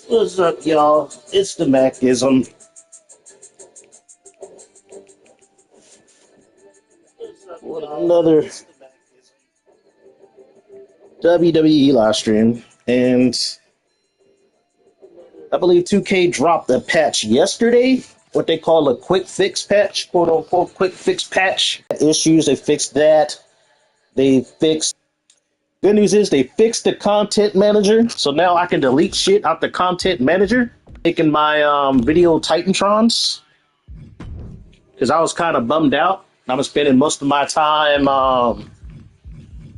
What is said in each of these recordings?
What's up, y'all? It's the Macism. With another WWE live stream, and I believe 2K dropped a patch yesterday, what they call a quick fix patch, quote unquote quick fix patch. Issues, they fixed that. They fixed. Good news is they fixed the content manager, so now I can delete shit out the content manager, making my video Titantrons, because I was kind of bummed out. I was spending most of my time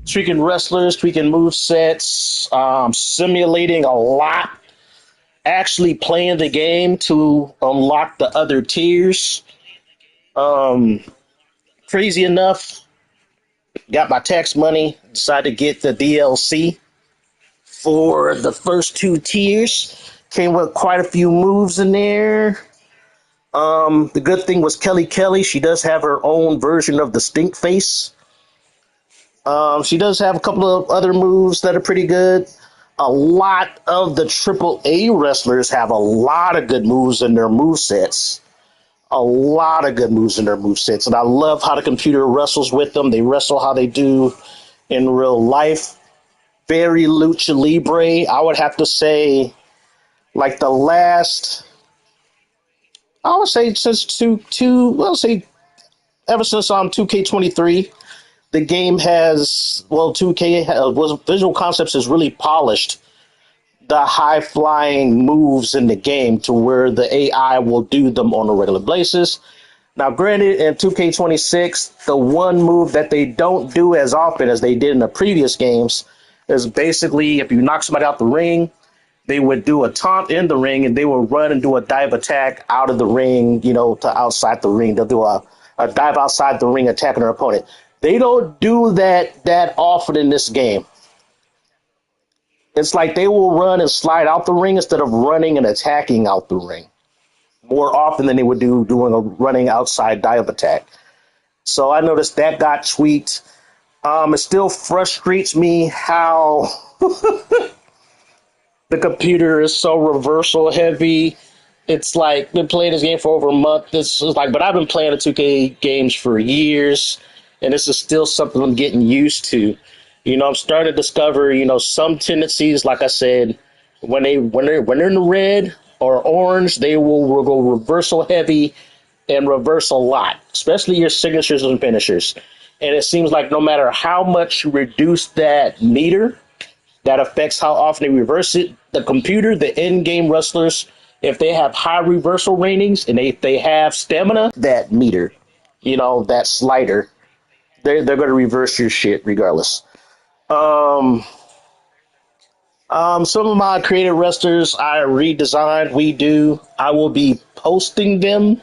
tweaking wrestlers, tweaking move sets, simulating a lot, actually playing the game to unlock the other tiers. Crazy enough, got my tax money, decided to get the DLC for the first two tiers. Came with quite a few moves in there. The good thing was Kelly, she does have her own version of the stink face. She does have a couple of other moves that are pretty good. A lot of the AAA wrestlers have a lot of good moves in their movesets. A lot of good moves in their movesets. And I love how the computer wrestles with them. They wrestle how they do in real life. Very lucha libre. I would have to say, like the last, I would say since ever since 2K23, the game has, 2K Visual Concepts has really polished the high flying moves in the game to where the AI will do them on a regular basis. Now, granted, in 2K26, the one move that they don't do as often as they did in the previous games is basically if you knock somebody out the ring, they would do a taunt in the ring and they will run and do a dive attack out of the ring, to outside the ring. They'll do a dive outside the ring attacking their opponent. They don't do that often in this game. It's like they will run and slide out the ring instead of running and attacking out the ring more often than they would do doing a running outside dive attack. So I noticed that got tweaked. It still frustrates me how the computer is so reversal heavy. It's like been playing this game for over a month. But I've been playing the 2K games for years, and this is still something I'm getting used to. I'm starting to discover, some tendencies. Like I said, when they're in the red or orange, they will go reversal heavy and reverse a lot, especially your signatures and finishers. And it seems like no matter how much you reduce that meter, that affects how often they reverse it. The computer, the in-game wrestlers, if they have high reversal ratings and if they have stamina, that meter, that slider, they're going to reverse your shit regardless. Some of my creative wrestlers I redesigned, I will be posting them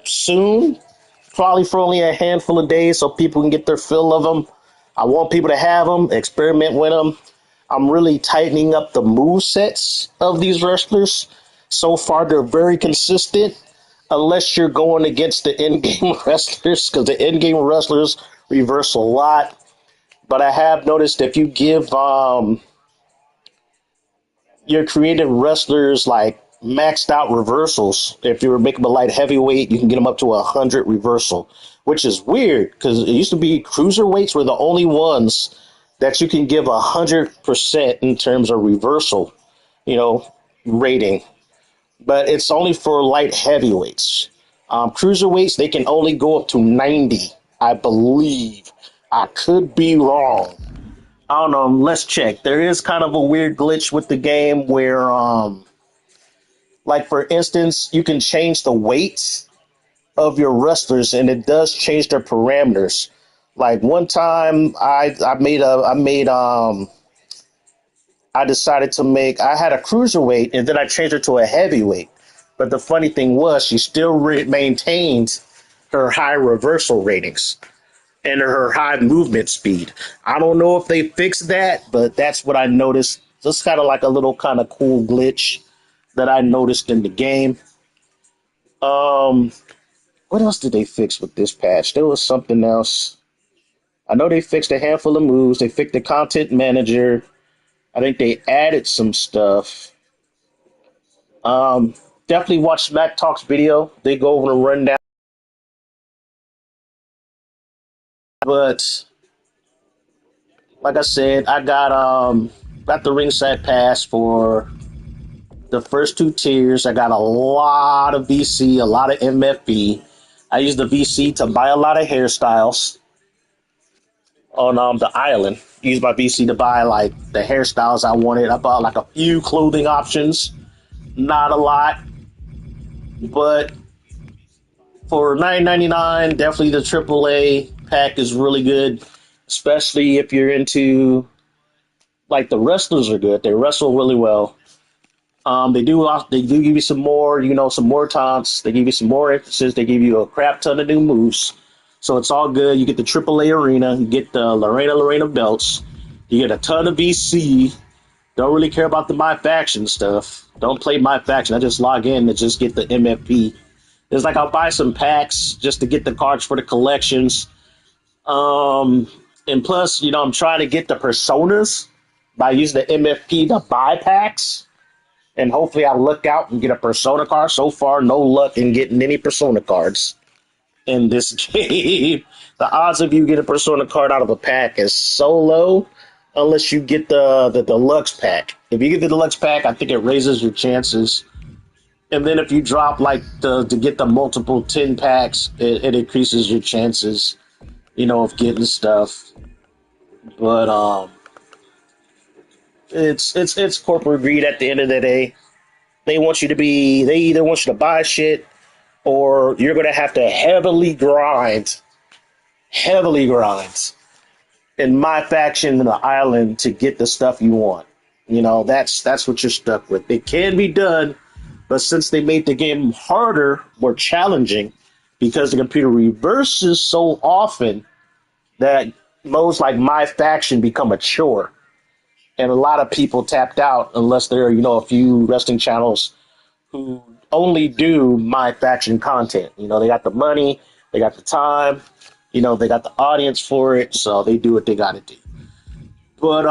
soon, probably for only a handful of days so people can get their fill of them. I want people to have them, experiment with them. I'm really tightening up the move sets of these wrestlers. So far, they're very consistent, unless you're going against the in-game wrestlers, because the in-game wrestlers reverse a lot. But I have noticed if you give your creative wrestlers like maxed out reversals, if you were making a light heavyweight, you can get them up to 100 reversal, which is weird because it used to be cruiserweights were the only ones that you can give 100% in terms of reversal, rating. But it's only for light heavyweights. Cruiserweights, they can only go up to 90, I believe. I could be wrong. I don't know. Let's check. There is kind of a weird glitch with the game where, like, for instance, you can change the weight of your wrestlers, and it does change their parameters. Like one time, I made I decided to make, I had a cruiserweight and then I changed her to a heavyweight. But the funny thing was, she still maintained her high reversal ratings and her high movement speed. I don't know if they fixed that, but that's what I noticed. Just kind of like a little kind of cool glitch that I noticed in the game. Um, what else did they fix with this patch? There was something else. I know they fixed a handful of moves. They fixed the content manager. I think they added some stuff. Um, Definitely watch Smack Talk's video. They go over the rundown. But like I said, I got the ringside pass for the first two tiers. I got a lot of VC, a lot of MFB. I used the VC to buy a lot of hairstyles on the island. Used my VC to buy like the hairstyles I wanted. I bought like a few clothing options, not a lot, but for $9.99, definitely the AAA pack is really good, especially if you're into like the wrestlers are good. They wrestle really well. They do give you some more, some more taunts. They give you some more emphasis. They give you a crap ton of new moves. So it's all good. You get the AAA arena. You get the Lorena belts. You get a ton of VC. Don't really care about the My Faction stuff. Don't play My Faction. I just log in to just get the MFP. It's like I'll buy some packs just to get the cards for the collections. And plus, I'm trying to get the personas by using the MFP to buy packs. And hopefully I look out and get a persona card. So far, no luck in getting any persona cards in this game. The odds of you getting a persona card out of a pack is so low unless you get the deluxe pack. If you get the deluxe pack, I think it raises your chances. And then if you drop like to get the multiple 10 packs, it increases your chances, of getting stuff. But it's corporate greed at the end of the day. They either want you to buy shit or you're gonna have to heavily grind in My Faction in the island to get the stuff you want. That's what you're stuck with. It can be done, but since they made the game harder, more challenging, because the computer reverses so often that modes like My Faction become a chore. And a lot of people tapped out unless there are, a few wrestling channels who only do My Faction content. They got the money, they got the time, they got the audience for it, so they do what they got to do. But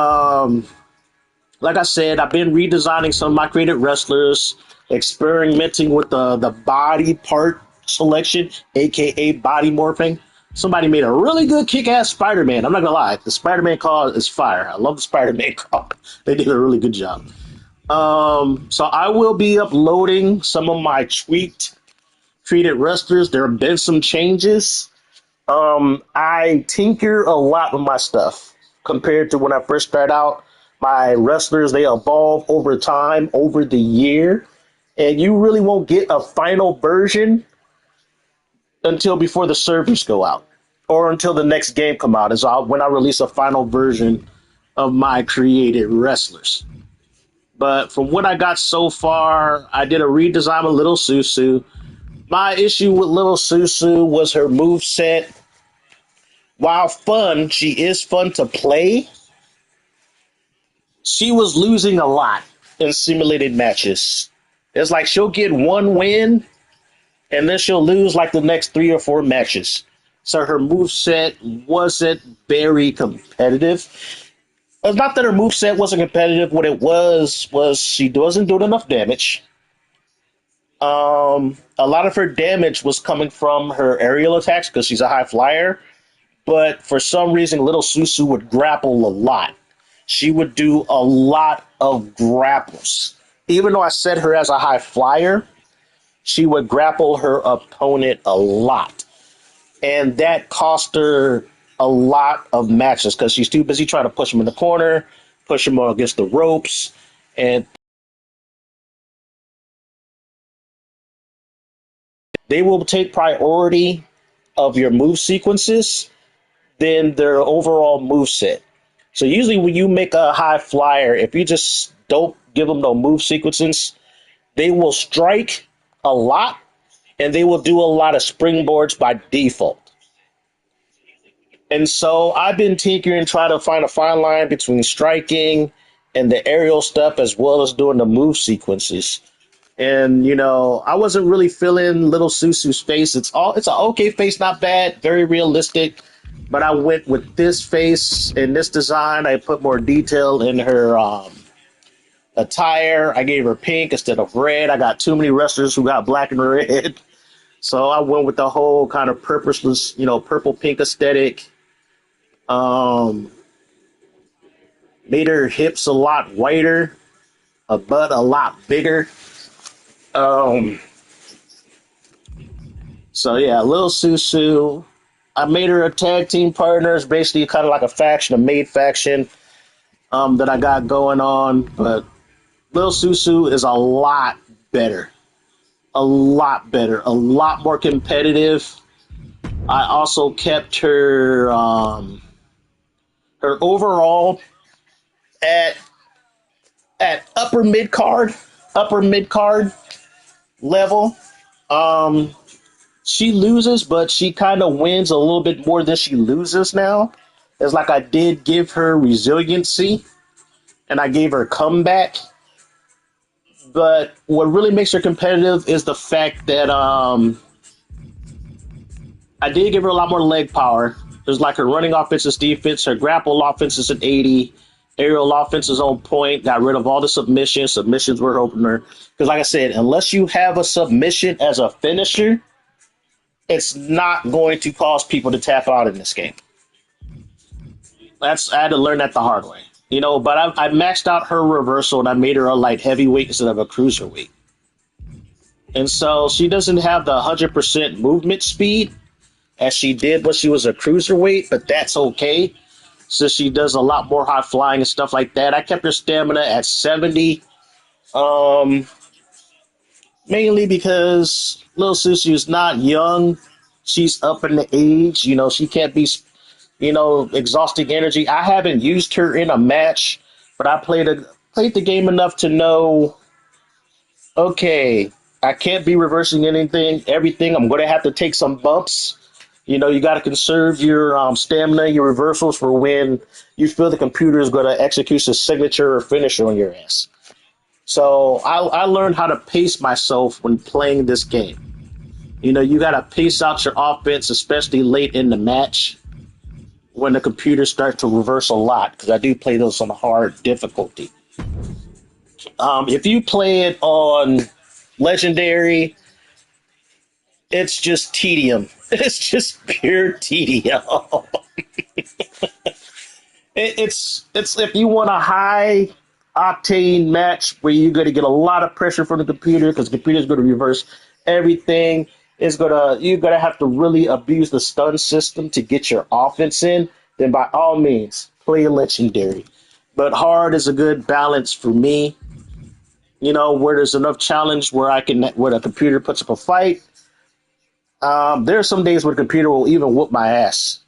like I said, I've been redesigning some of my created wrestlers, experimenting with the body part selection, aka body morphing. Somebody made a really good kick-ass Spider-Man. I'm not gonna lie, the Spider-Man call is fire. I love the Spider-Man call. They did a really good job. So I will be uploading some of my tweaked created wrestlers. There have been some changes. I tinker a lot with my stuff compared to when I first started out. My wrestlers, they evolve over time, over the year, and you really won't get a final version until before the servers go out or until the next game come out is when I release a final version of my created wrestlers. But from what I got so far, I did a redesign of Little Susu. My issue with Little Susu was her move set. While fun, she is fun to play. She was losing a lot in simulated matches. It's like she'll get one win, and then she'll lose like the next 3 or 4 matches. So her move set wasn't very competitive. It's not that her move set wasn't competitive. What it was she wasn't doing enough damage. A lot of her damage was coming from her aerial attacks because she's a high flyer. But for some reason, Little Susu would grapple a lot. She would do a lot of grapples. Even though I set her as a high flyer, she would grapple her opponent a lot. And that cost her a lot of matches because she's too busy trying to push him in the corner, push him against the ropes, and they will take priority of your move sequences than their overall move set. So usually when you make a high flyer, if you just don't give them no move sequences, they will strike a lot and they will do a lot of springboards by default. And so I've been tinkering, trying to find a fine line between striking and the aerial stuff as well as doing the move sequences. And I wasn't really feeling Little Susu's face. It's an okay face, not bad, very realistic. But I went with this face and this design. I put more detail in her attire. I gave her pink instead of red. I got too many wrestlers who got black and red. So I went with the whole kind of purposeless, purple pink aesthetic. Um, Made her hips a lot whiter, a butt a lot bigger. Um, so yeah, Lil Susu. I made her a tag team partner. It's basically kind of like a faction, a maid faction that I got going on. But Lil Susu is a lot better, a lot better, a lot more competitive. I also kept her overall at upper mid card level. Um, she loses, but she kind of wins a little bit more than she loses now. It's like I did give her resiliency and I gave her comeback. But what really makes her competitive is the fact that I did give her a lot more leg power. There's like her running offense is defense, her grapple offense is an 80, aerial offense is on point, got rid of all the submissions. Submissions were opener. Because like I said, unless you have a submission as a finisher, it's not going to cause people to tap out in this game. I had to learn that the hard way. But I maxed out her reversal and I made her a light heavyweight instead of a cruiserweight. And so she doesn't have the 100% movement speed as she did when she was a cruiserweight, but that's okay. So she does a lot more high flying and stuff like that. I kept her stamina at 70, mainly because Lil Susie is not young. She's up in the age. She can't be, exhausting energy. I haven't used her in a match, but I played the game enough to know, okay, I can't be reversing everything. I'm going to have to take some bumps. You got to conserve your stamina, your reversals for when you feel the computer is going to execute a signature or finisher on your ass. So I learned how to pace myself when playing this game. You got to pace out your offense, especially late in the match when the computer starts to reverse a lot, because I do play those on a hard difficulty. If you play it on Legendary, it's just tedium. It's just pure tedium. it's if you want a high octane match where you're going to get a lot of pressure from the computer because the computer is going to reverse everything. You're gonna have to really abuse the stun system to get your offense in. Then by all means, play Legendary. But hard is a good balance for me. Where there's enough challenge where the computer puts up a fight. There are some days where the computer will even whoop my ass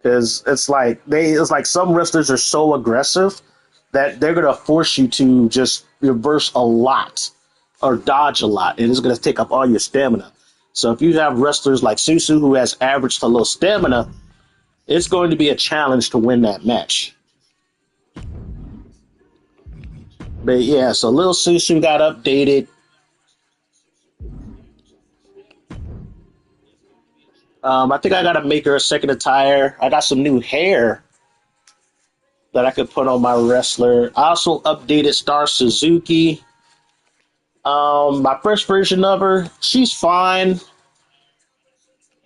because it's like some wrestlers are so aggressive that they're gonna force you to just reverse a lot or dodge a lot, and it's gonna take up all your stamina. So if you have wrestlers like Susu who has average to low stamina, it's going to be a challenge to win that match. But yeah, so Lil Susu got updated. I think I gotta make her a second attire. I got some new hair that I could put on my wrestler. I also updated Star Suzuki. My first version of her, she's fine.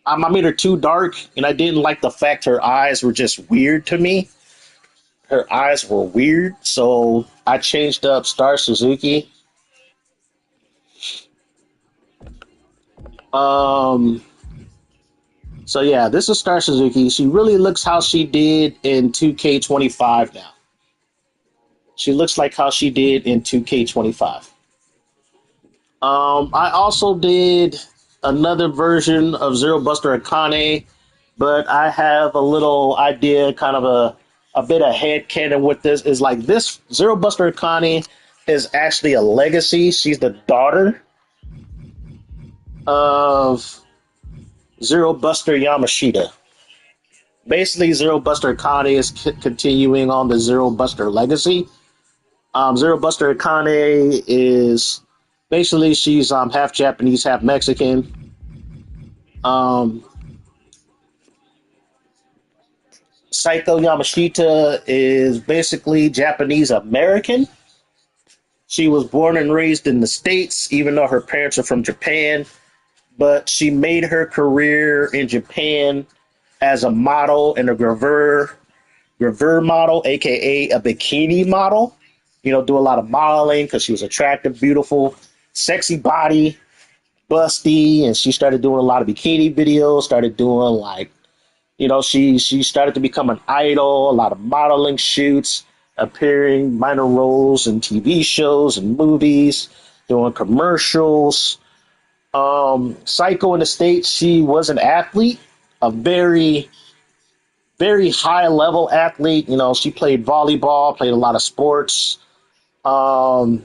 I made her too dark, and I didn't like the fact her eyes were just weird to me. Her eyes were weird, so I changed up Star Suzuki. So yeah, this is Star Suzuki. She really looks how she did in 2K25 now. She looks like how she did in 2K25. I also did another version of Zero Buster Akane, but I have a little idea, kind of a a bit of headcanon with this is like this Zero Buster Akane is actually a legacy. She's the daughter of Zero Buster Yamashita. Basically, Zero Buster Akane is continuing on the Zero Buster legacy. Zero Buster Akane is basically she's half Japanese, half Mexican. Um, Psycho Yamashita is basically Japanese American. She was born and raised in the States, even though her parents are from Japan. But she made her career in Japan as a model and a gravure model, aka a bikini model. You know, do a lot of modeling because she was attractive, beautiful, sexy body, busty, and she started doing a lot of bikini videos. Started doing like, you know, she started to become an idol. A lot of modeling shoots, appearing minor roles in TV shows and movies, doing commercials. Psycho in the States, she was an athlete, a very high level athlete. You know, she played volleyball, played a lot of sports. Um,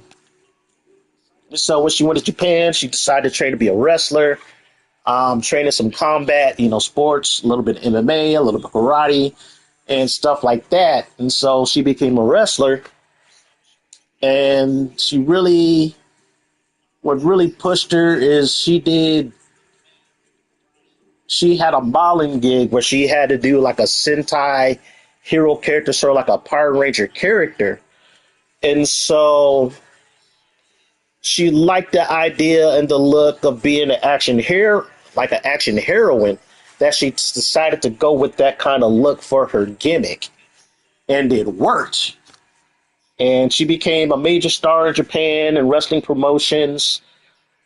so when she went to Japan, she decided to train to be a wrestler, training some combat, you know, sports, a little bit of MMA, a little bit of karate, and stuff like that. And so she became a wrestler. And what really pushed her is she had a modeling gig where she had to do like a Sentai hero character, sort of like a Power Ranger character. And so she liked the idea and the look of being an action hero, like an action heroine, that she decided to go with that kind of look for her gimmick. And it worked. And she became a major star in Japan and wrestling promotions,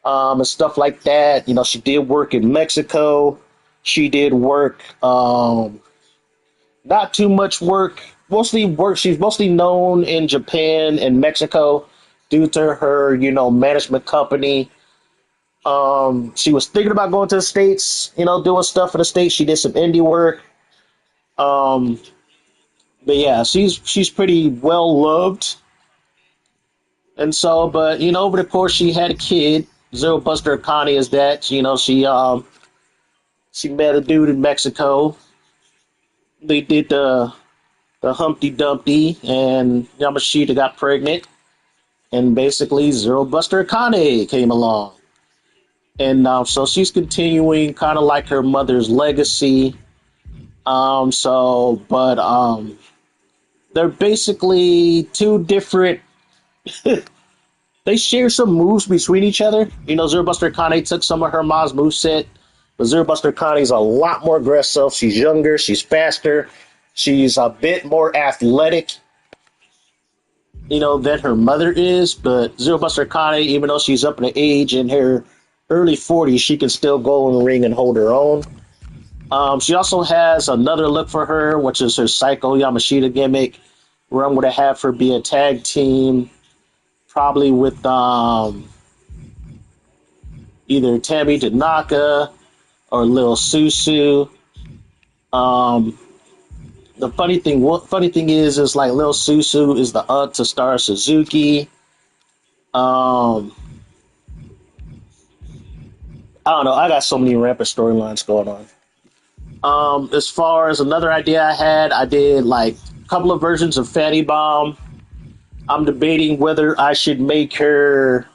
and stuff like that. You know, she did work in Mexico. She did work, not too much work, mostly work. She's mostly known in Japan and Mexico due to her, you know, management company. She was thinking about going to the States, you know, doing stuff for the States. She did some indie work. Um, but yeah, she's pretty well loved. And so, but you know, over the course, she had a kid. Zero Buster Akane is that. You know, she met a dude in Mexico. They did the Humpty Dumpty, and Yamashita got pregnant, and basically Zero Buster Akane came along, and so she's continuing kind of like her mother's legacy. They're basically two different. They share some moves between each other. You know, Zero Buster Akane took some of her mom's moveset, but Zero Buster Akane is a lot more aggressive. She's younger, she's faster, she's a bit more athletic, you know, than her mother is. But Zero Buster Akane, even though she's up in age in her early 40s, she can still go in the ring and hold her own. She also has another look for her, which is her Psycho Yamashita gimmick, where I'm going to have her be a tag team, probably with either Tammy Tanaka or Lil Susu. The funny thing is like Lil Susu is the aunt to Star Suzuki. I don't know. I got so many rampant storylines going on. As far as another idea I did like a couple of versions of Fatty Bomb. I'm debating whether I should make her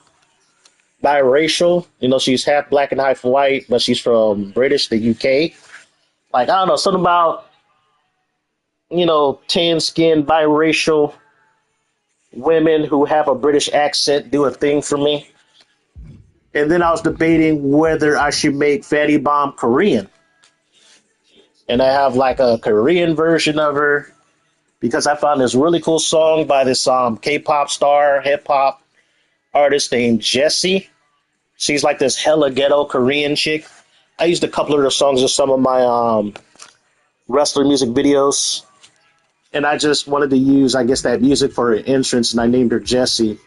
biracial. You know, she's half black and half white, but she's from British, the UK. Like, I don't know, something about, you know, tan skinned biracial women who have a British accent do a thing for me. And then I was debating whether I should make Fatty Bomb Korean. And I have like a Korean version of her because I found this really cool song by this K-pop star, hip hop artist named Jessie. She's like this hella ghetto Korean chick. I used a couple of her songs in some of my wrestler music videos. And I just wanted to use, I guess, that music for her entrance, and I named her Jessie.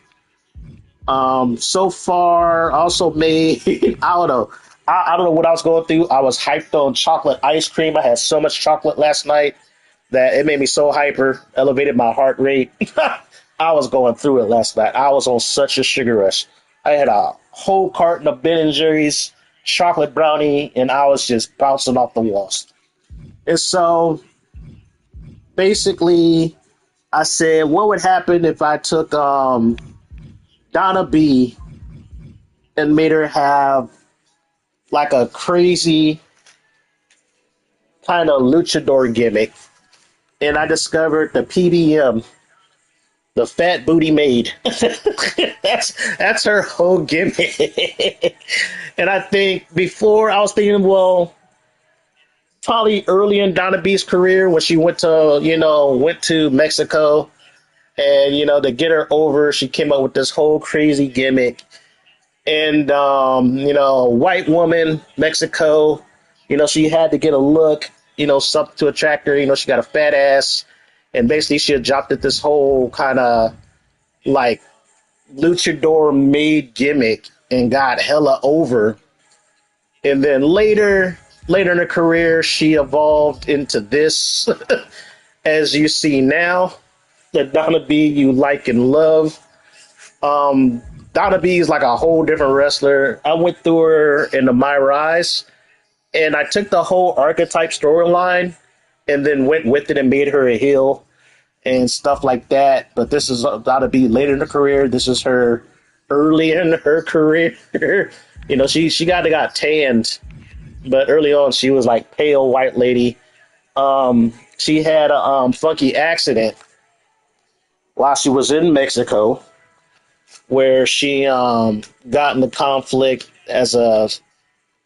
So far, I also made, I don't know. I don't know what I was going through. I was hyped on chocolate ice cream. I had so much chocolate last night. that it made me so hyper, elevated my heart rate. I was going through it last night. I was on such a sugar rush. I had a whole carton of Ben and Jerry's chocolate brownie, and I was just bouncing off the walls. And so basically, I said, what would happen if I took Donna B and made her have like a crazy kind of luchador gimmick? And I discovered the PBM, the Fat Booty Maid. that's her whole gimmick. And I think before I was thinking, well, probably early in Donna B's career when she went to Mexico, and to get her over, she came up with this whole crazy gimmick. And white woman, Mexico, she had to get a look, something to attract her. She got a fat ass, and basically she adopted this whole kind of like luchador maid gimmick and got hella over. And then later in her career, she evolved into this, as you see now, the Donna B you like and love. Donna B is like a whole different wrestler. I went through her in the My Rise, and I took the whole archetype storyline and then went with it and made her a heel and stuff like that. But this is Donna B later in her career. This is her early in her career. She got tanned, but early on she was like pale white lady. She had a funky accident while she was in Mexico, where she got in the conflict as a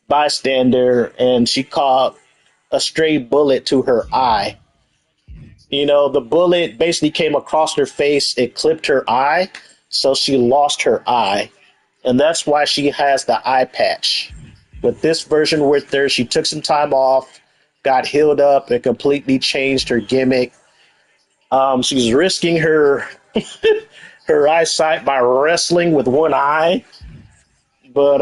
bystander, and she caught a stray bullet to her eye. The bullet basically came across her face, it clipped her eye, so she lost her eye. And that's why she has the eye patch. With this version with her, she took some time off, got healed up, and completely changed her gimmick. She's risking her her eyesight by wrestling with one eye, but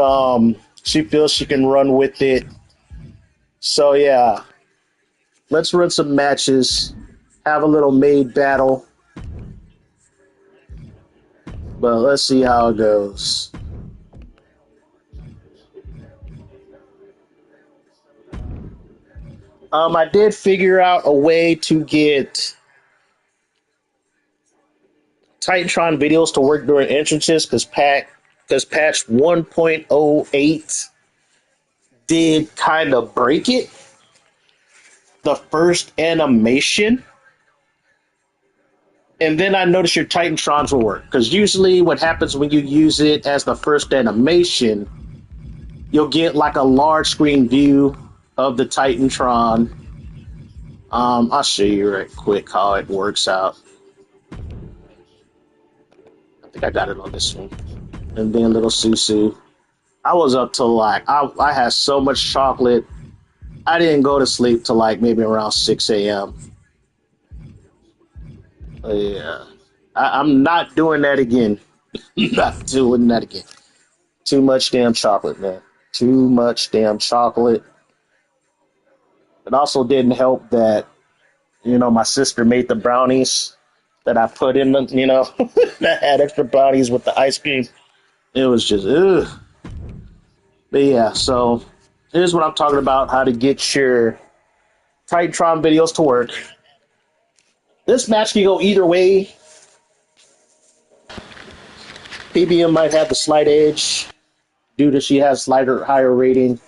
she feels she can run with it. So yeah, let's run some matches, have a little maid battle, but let's see how it goes. I did figure out a way to get Titantron videos to work during entrances, because patch 1.08 did kind of break it. The first animation. And then I noticed your Titantrons will work, because usually what happens when you use it as the first animation, you'll get like a large screen view of the Titantron. I'll show you right quick how it works out. I think I got it on this one. And then little Susu. I was up till like, I had so much chocolate. I didn't go to sleep till like maybe around 6 a.m. Yeah. I'm not doing that again. Not doing that again. Too much damn chocolate, man. Too much damn chocolate. It also didn't help that, my sister made the brownies that I put in the, that had extra brownies with the ice cream. It was just, ugh. But yeah, so here's what I'm talking about, how to get your Titantron videos to work. This match can go either way. PBM might have the slight edge due to she has higher rating.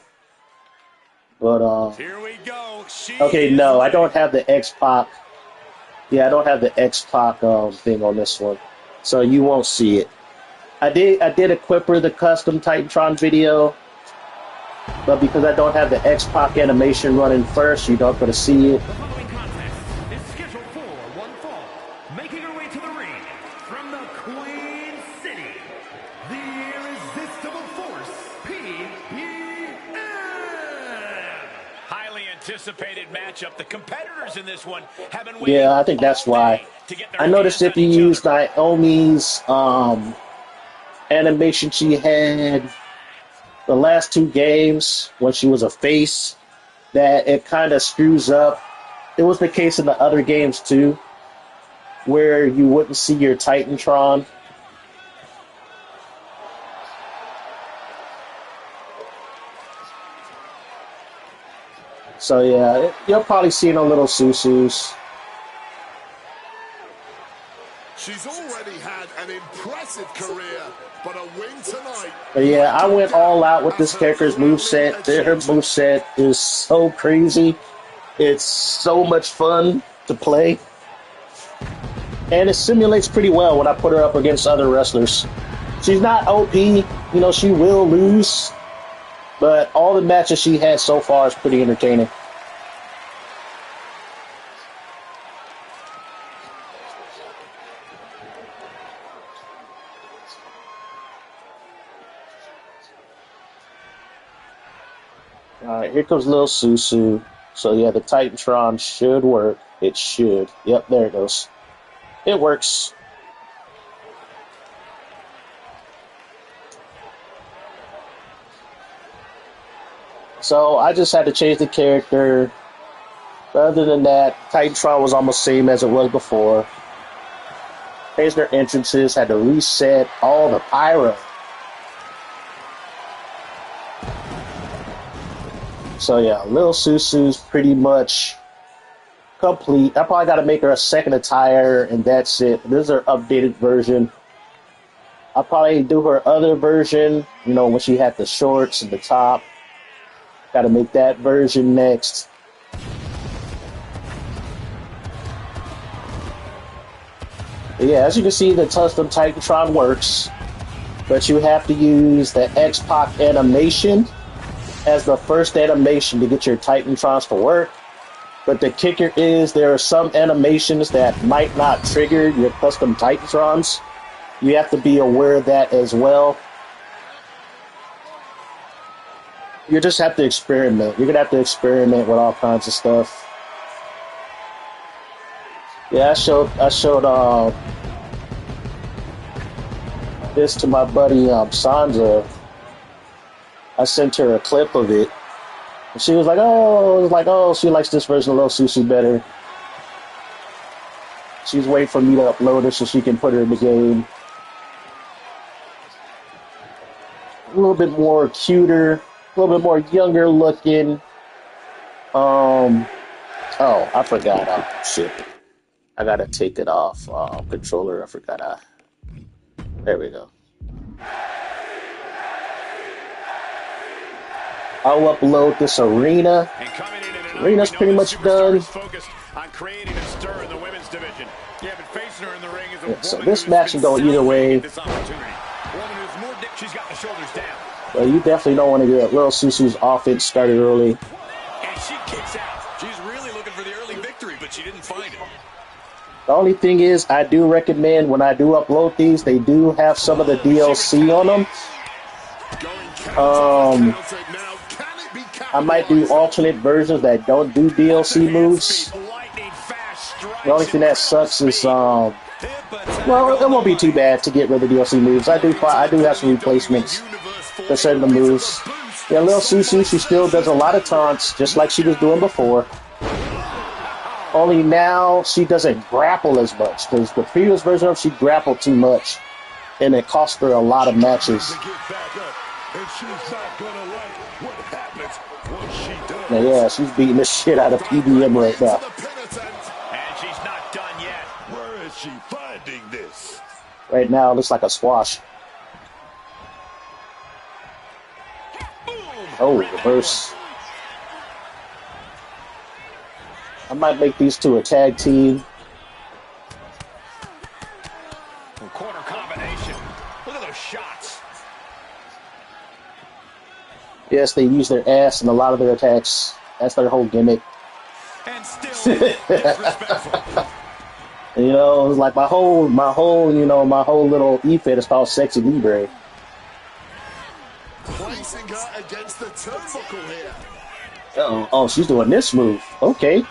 But here we go. Okay, no, I don't have the X-Pac. Yeah, I don't have the X-Pac thing on this one, so you won't see it. I did equip her the custom Titantron video, but because I don't have the X-Pac animation running first, you're not going to see it. The following contest is scheduled for one fall. Making her way to the ring from the Queen City, the Irresistible Force, PBM. Highly anticipated matchup. The competitors in this one have been waiting. Yeah, I think that's why. I noticed if you use Naomi's animation she had the last two games when she was a face, that it kind of screws up it was the case in the other games too, where you wouldn't see your Titantron. So yeah, you'll probably see a little Susus. She's already had an impressive career, but a win tonight. But yeah, I went all out with this character's moveset. Her moveset is so crazy. It's so much fun to play. And it simulates pretty well when I put her up against other wrestlers. She's not OP, you know, she will lose. But all the matches she had so far is pretty entertaining. Alright, here comes Lil Susu. So yeah, the Titantron should work. It should. Yep, there it goes. It works. So I just had to change the character. But other than that, Titantron was almost the same as it was before. Changed their entrances, had to reset all the pyro. So yeah, Lil Susu's pretty much complete. I probably got to make her a second attire, and that's it. This is her updated version. I'll probably do her other version, you know, when she had the shorts and the top. Got to make that version next. But yeah, as you can see, the custom Titantron works, but you have to use the X-Pac animation as the first animation to get your Titantrons to work. But the kicker is there are some animations that might not trigger your custom Titantrons. You have to be aware of that as well. You just have to experiment. You're going to have to experiment with all kinds of stuff. Yeah, I showed this to my buddy Sandra. I sent her a clip of it. And she was like, oh, she likes this version of Lil Susu better. She's waiting for me to upload it so she can put her in the game. A little bit more cuter, a little bit more younger looking. Oh, I forgot. Oh, shit. I gotta take it off. Controller, I forgot. There we go. I'll upload this arena. Arena's pretty much done. Yeah, so this match can go either way. Well, you definitely don't want to get Lil Susu's offense started early. And she kicks out. She's really looking for the early victory, but she didn't find it. The only thing is, I do recommend when I do upload these, they do have some of the DLC on them. I might do alternate versions that don't do DLC moves. The only thing that sucks is, well, it won't be too bad to get rid of DLC moves. I do have some replacements for certain moves. Yeah, Lil Susu, she still does a lot of taunts, just like she was doing before. Only now she doesn't grapple as much, because the previous version of she grappled too much, and it cost her a lot of matches. Now, yeah, she's beating the shit out of PBM right now. And she's not done yet. Where is she finding this? Right now, it looks like a squash. Oh, reverse. I might make these two a tag team. Corner combination. Look at those shots. Yes, they use their ass in a lot of their attacks. That's their whole gimmick. And still disrespectful. You know, it's like my whole little e-fit is called Sexy Libre. Placing her against the turnbuckle here. Oh, she's doing this move. Okay.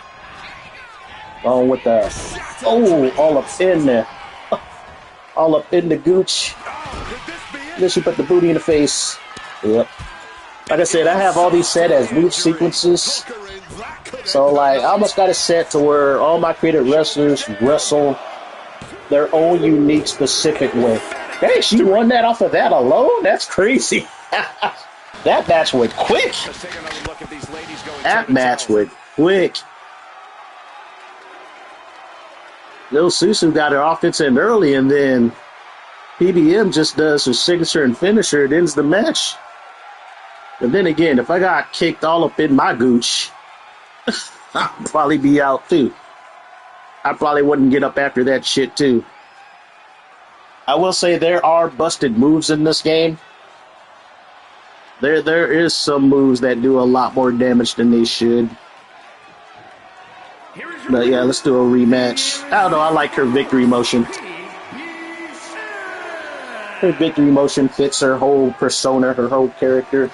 On with the all up in there. All up in the gooch. Then she put the booty in the face. Yep. Like I said, I have all these set as move sequences. that could So, end like, the I almost night. got it set to where all my created wrestlers wrestle their own unique, specific way. Hey, she won that off of that alone? That's crazy. That match went quick. Let's take another look at these ladies going That toe-to-toe. match went quick. Lil Susu got her offense in early, and then PBM just does her signature and finisher. It ends the match. And then again, if I got kicked all up in my gooch, I'd probably be out too. I probably wouldn't get up after that shit too. I will say there are busted moves in this game. There is some moves that do a lot more damage than they should. But yeah, let's do a rematch. I don't know, I like her victory motion. Her victory motion fits her whole persona, her whole character.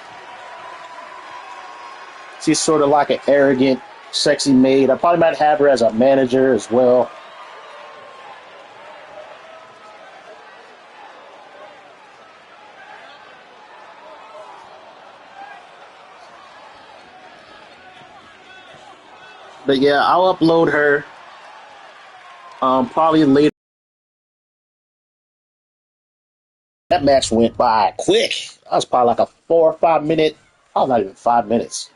She's sort of like an arrogant, sexy maid. I probably might have her as a manager as well. But yeah, I'll upload her probably later. That match went by quick. That was probably like a 4 or 5 minute. Oh, not even 5 minutes.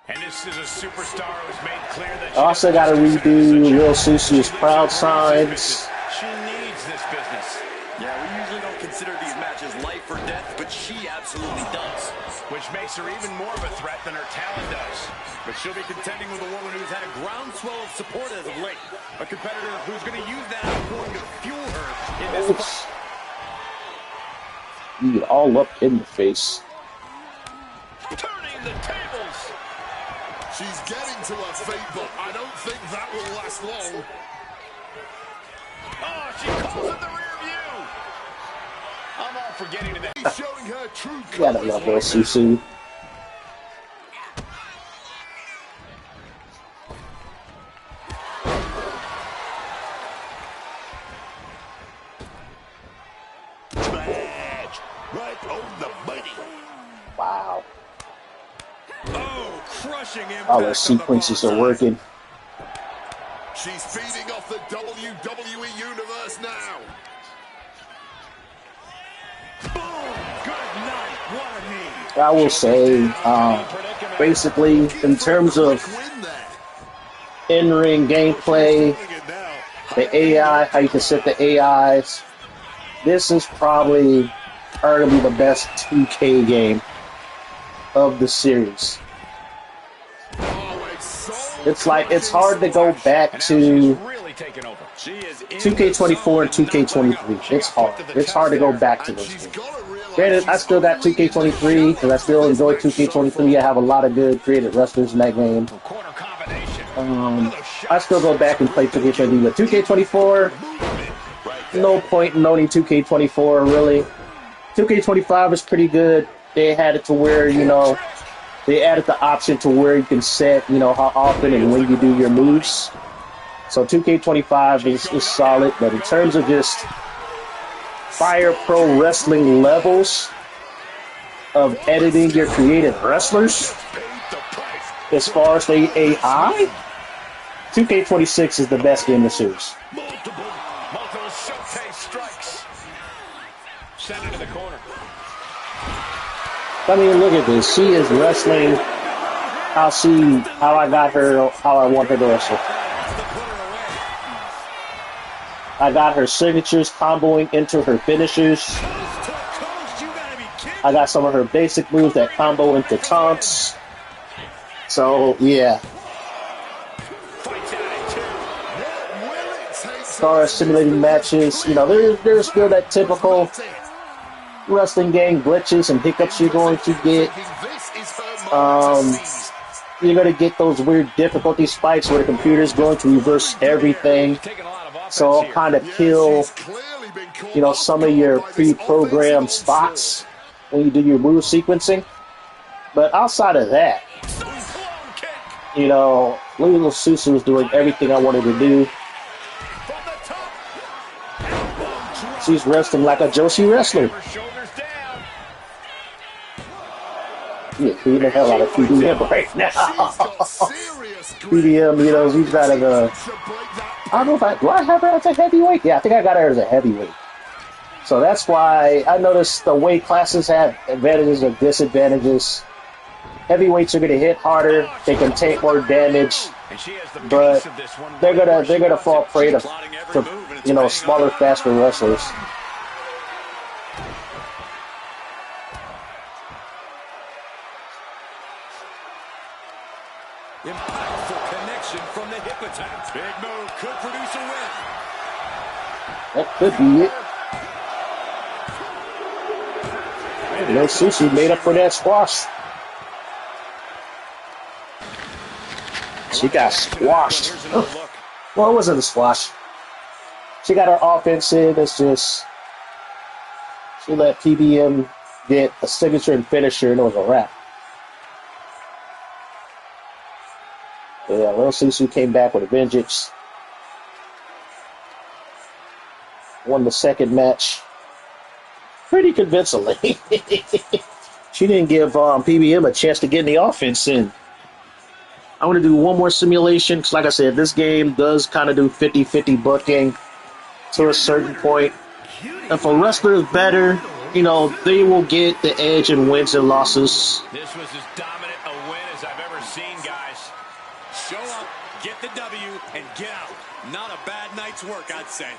And this is a superstar who's made clear that she I also got to redo Lil Susu's proud signs. She needs this business. Yeah, we usually don't consider these matches life or death, but she absolutely does. Which makes her even more of a threat than her talent does. But she'll be contending with a woman who's had a groundswell of support as of late. A competitor who's going to use that outpouring to fuel her in this fight. You get all up in the face. Turning the tables. She's getting to her feet, but I don't think that will last long. Oh, she calls it the rear view. I'm all for getting to that. She's showing her true You gotta colors love Lil right Susu. now. Right on the money. Wow. Oh, crushing impact. All those sequences are working. She's feeding off the WWE Universe now. Good night. What a knee. I will say, basically, in terms of Win there. in-ring gameplay, the AI, how you can set the AIs, this is probably arguably the best 2K game of the series. It's like, it's hard to go back to Really taking over. She is 2K24 and 2K23. It's hard. It's hard to go back to those games. Granted, I still got 2K23 because I still enjoy 2K23. I have a lot of good creative wrestlers in that game. corner combination. I still go back and play 2K23, but 2K24, no point in owning 2K24 really. 2K25 is pretty good. They had it to where, you know, they added the option to where you can set, you know, how often and when you do your moves. So 2K25 is solid, but in terms of just Fire Pro Wrestling levels of editing your creative wrestlers, as far as the AI, 2K26 is the best game in the series. Multiple showcase strikes. Send it to the corner. I mean, look at this. She is wrestling how I got her, how I want her to wrestle. I got her signatures comboing into her finishers. I got some of her basic moves that combo into taunts. So, yeah. As far as simulating matches, you know, there's still that typical wrestling game glitches and hiccups you're going to get. You're going to get those weird difficulty spikes where the computer's going to reverse everything. So it'll kind of kill, you know, some of your pre-programmed spots when you do your move sequencing. But outside of that, you know, Lil Susu was doing everything I wanted to do. She's wrestling like a Joshi wrestler. Yeah, beating the hell out of PBM right now. She's got serious grit. PBM, you know, she's got a. To break that I don't know if do I have her as a heavyweight? Yeah, I think I got her as a heavyweight. So that's why I noticed the weight classes have advantages and disadvantages. Heavyweights are going to hit harder. They can take more damage, but they're gonna fall prey to you know, smaller, faster wrestlers. Impactful connection from the hip attack. Big move could produce a win. That could be it. No Sushi made up for that squash. She got squashed. Well, it wasn't a squash. She got her offense in. It's just she let PBM get a signature and finisher, and it was a wrap. Yeah, Lil Susu came back with a vengeance. Won the second match pretty convincingly. She didn't give PBM a chance to get in the offense in. I want to do one more simulation because, like I said, this game does kind of do 50-50 booking to a certain point. If a wrestler is better, you know, they will get the edge in wins and losses. This was as dominant a win as I've ever seen, guys. Show up, get the W, and get out. Not a bad night's work, I'd say.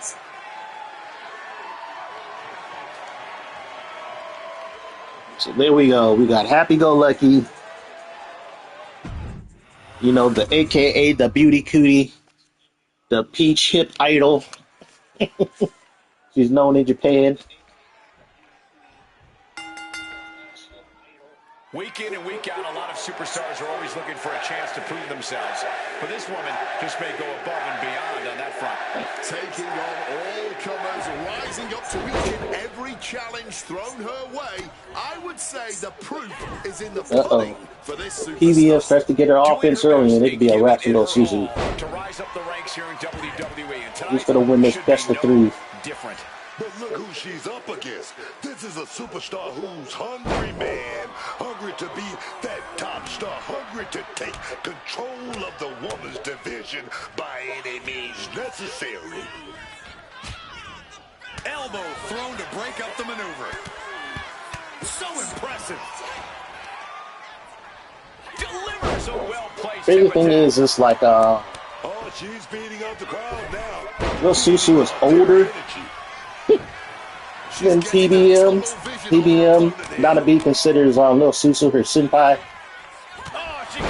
So there we go. We got Happy-Go-Lucky. You know, the AKA the Beauty Cootie, the Peach Hip Idol. She's known in Japan. Week in and week out, a lot of superstars are always looking for a chance to prove themselves. But this woman just may go above and beyond on that front. taking on all comers, rising up to each and every challenge thrown her way. I would say the proof is in the pudding for this superstar. PBS starts to get her offense early, and it could be a wrap for Lil Suzu. To rise up the ranks here in WWE, and tonight He's going to win this should best be of three. different. But look who she's up against. This is a superstar who's hungry, man. Hungry to be that top star. Hungry to take control of the women's division by any means necessary. Elbow thrown to break up the maneuver. So impressive. Delivers a well-placed. Crazy thing is, it's like Oh, she's beating up the crowd now. Lil Suzu was older than PBM. PBM, Donna B considers Lil Suzu her senpai,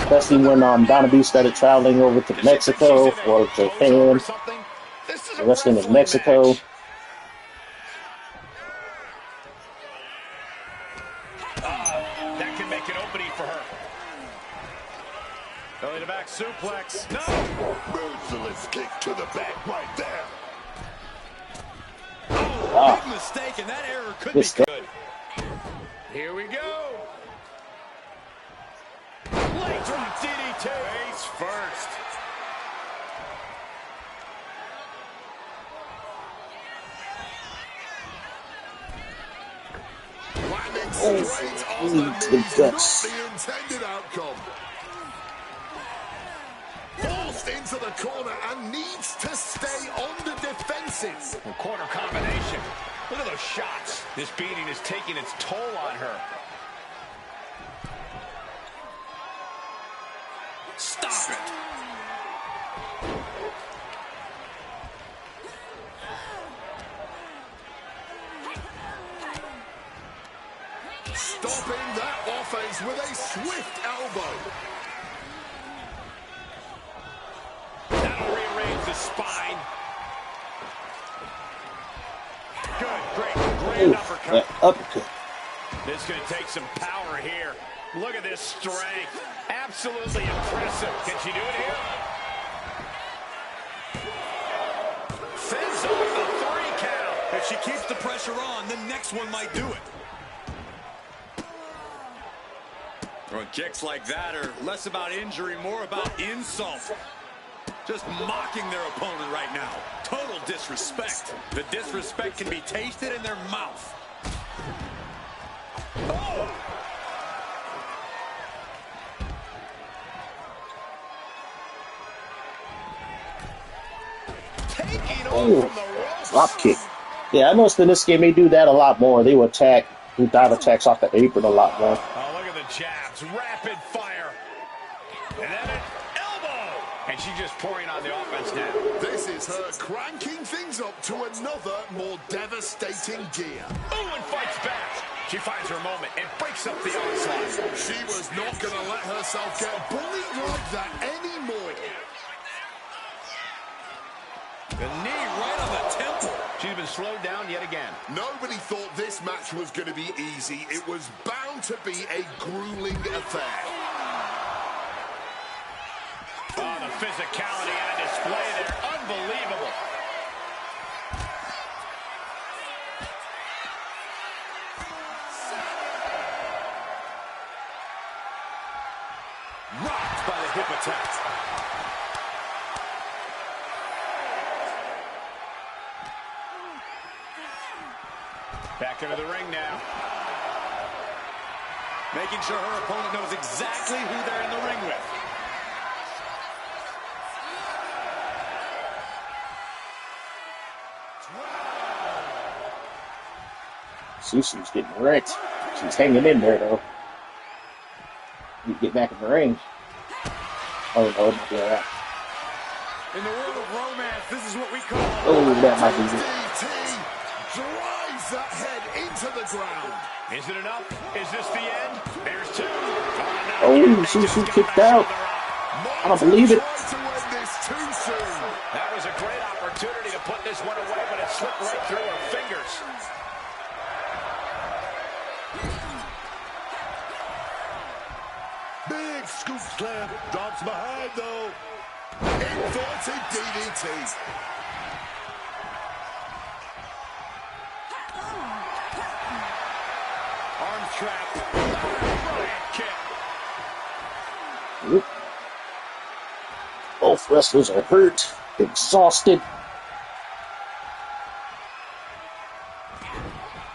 especially when Donna B started traveling over to Mexico or Japan, wrestling in Mexico. That can make an opening for her. Belly to back suplex. No! Merciless kick to the back right there. Big mistake, and that error could be good. Here we go. Leg drop DDT. Face first. Landing straight on the knees, not the intended outcome. Forced into the corner and needs to stay on the defensive. A corner combination. Look at those shots. This beating is taking its toll on her. Stop it. Stopping that offense with a swift elbow. That'll rearrange the spine. Good, great, grand uppercut. Uppercut. This is going to take some power here. Look at this strength. Absolutely impressive. Can she do it here? Fends off the 3 count. If she keeps the pressure on, the next one might do it. Well, kicks like that are less about injury, more about insult. Just mocking their opponent right now. Total disrespect. The disrespect can be tasted in their mouth. Oh! Oh, drop kick. Yeah, I noticed in this game they do that a lot more. They will attack, do dive attacks off the apron a lot more. Oh, look at the jabs, rapid fire. And then an elbow. And she's just pouring on the offense now. This is her cranking things up to another, more devastating gear. Oh, and fights back. She finds her moment and breaks up the onslaught. She was not going to let herself get bullied like that anymore. The knee right on the temple. She's been slowed down yet again. Nobody thought this match was going to be easy. It was bound to be a grueling affair. Oh, the physicality on display there. Unbelievable. Rocked by the hip attack. Back into the ring now. Making sure her opponent knows exactly who they're in the ring with. See, she's getting wrecked. She's hanging in there, though. You get back in the ring. Oh, no, it might be all right. In the world of romance, this is what we call... Oh, that might be it. DDT drives that head into the ground. Is it enough? Is this the end? There's two. Oh, she kicked out. I don't believe it. Tried to end this too soon. That was a great opportunity to put this one away, but it slipped right through her fingers. Big scoop slam. Drops behind, though. Inverted DDT. Arm trap. Brilliant kick. Oop. Both wrestlers are hurt, exhausted.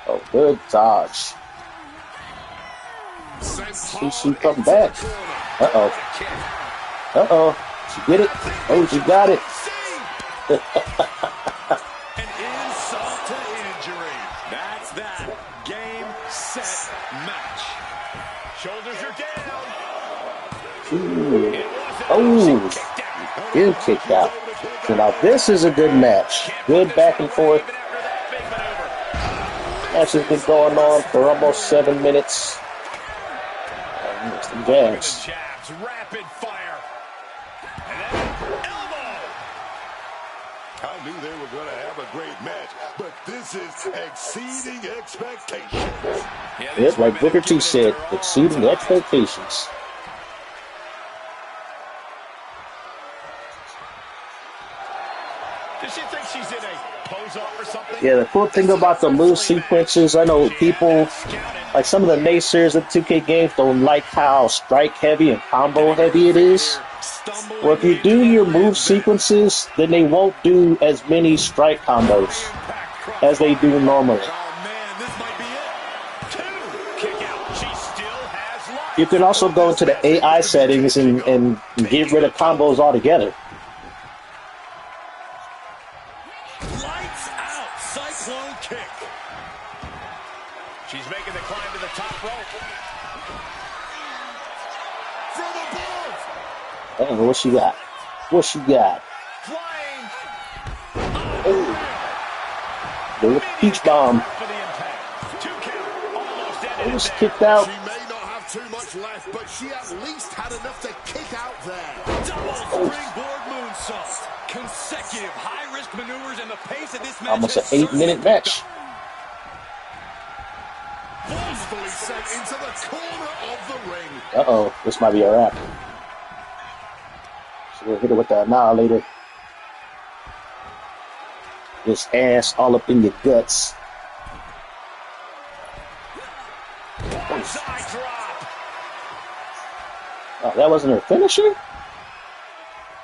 Oh, good dodge. She come back. Uh-oh. Uh-oh. She get it? Oh, she got it. An insult to injury. That's that. Game, set, match. Shoulders are down. Ooh. Oh, good kick out. So now this is a good match. Good back and forth. Match has been going on for almost 7 minutes. Some jabs. Jabs, rapid fire. And then elbow. I knew they were going to have a great match, but this is exceeding expectations. It's like Booker T said, exceeding expectations. Does she think she's in a pose-off or something? Yeah, the cool thing about the move sequences, I know people, like some of the naysayers of 2K games don't like how strike heavy and combo heavy it is. Well, if you do your move sequences, then they won't do as many strike combos as they do normally. Oh, man, this might be it. 2 kick out. She still has life. You can also go into the AI settings and get rid of combos altogether. Lights out. Cyclone kick. She's making the climb to the top rope. From above. Oh, what she got? What she got? Flying. Oh, the peach bomb. For the impact. 2 count. Almost ended It was it there. kicked out. She may not have too much left, but she at least had enough to kick out there. Double springboard moonsault. Consecutive high-risk maneuvers, and the pace of this match Almost an has 8-minute certainly match. Forcefully sent into the corner of the ring. Uh-oh, this might be a wrap. So we'll hit her with the Annihilator. This ass all up in your guts. Side drop. Oh, that wasn't her finisher?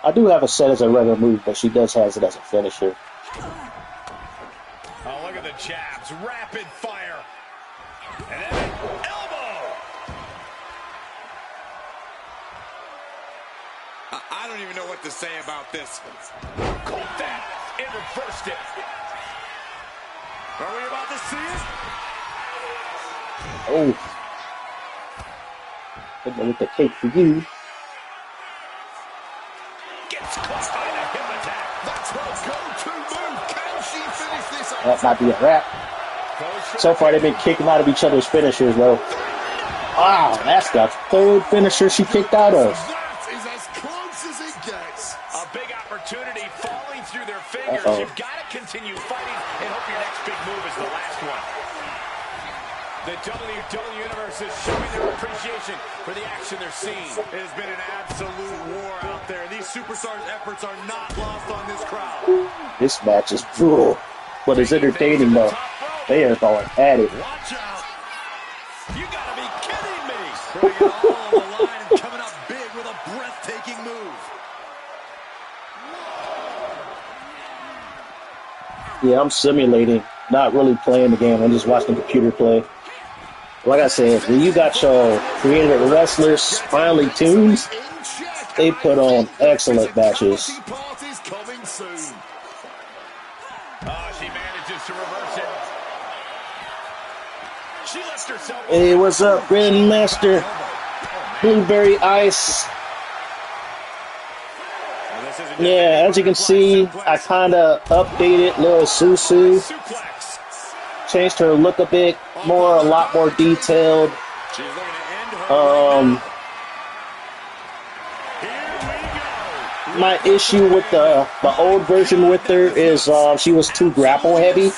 I do have it set as a regular move, but she does have it as a finisher. Oh, look at the jabs. Rapid fire. And then an elbow. I don't even know what to say about this. Caught that and reversed Are we about to see it? Oh. With the cake for you. Gets caught by the hip attack. That's her go-to move. Can she finish this off? That might be a wrap. So far, they've been kicking out of each other's finishers, though. Wow, that's the third finisher she kicked out of. That is as close as it gets. A big opportunity falling through their fingers. You've got to continue fighting and hope your next big move is the last one. The WWE Universe is showing their appreciation for the action they're seeing. It has been an absolute war out there. These superstars' efforts are not lost on this crowd. This match is brutal, but it's entertaining, though. They are going at it. Watch out. You gotta be kidding me. Putting it all on the line and coming up big with a breathtaking move. Yeah, I'm simulating, not really playing the game. I'm just watching the computer play. Like I said, when you got your creative wrestlers finely tuned, they put on excellent matches. Oh, she manages to reverse it. She lets herself. Hey, what's up, Grandmaster? Blueberry Ice. Yeah, as you can see, I kind of updated Lil Susu. Changed her look a bit more, a lot more detailed. My issue with the old version with her is she was too grapple heavy.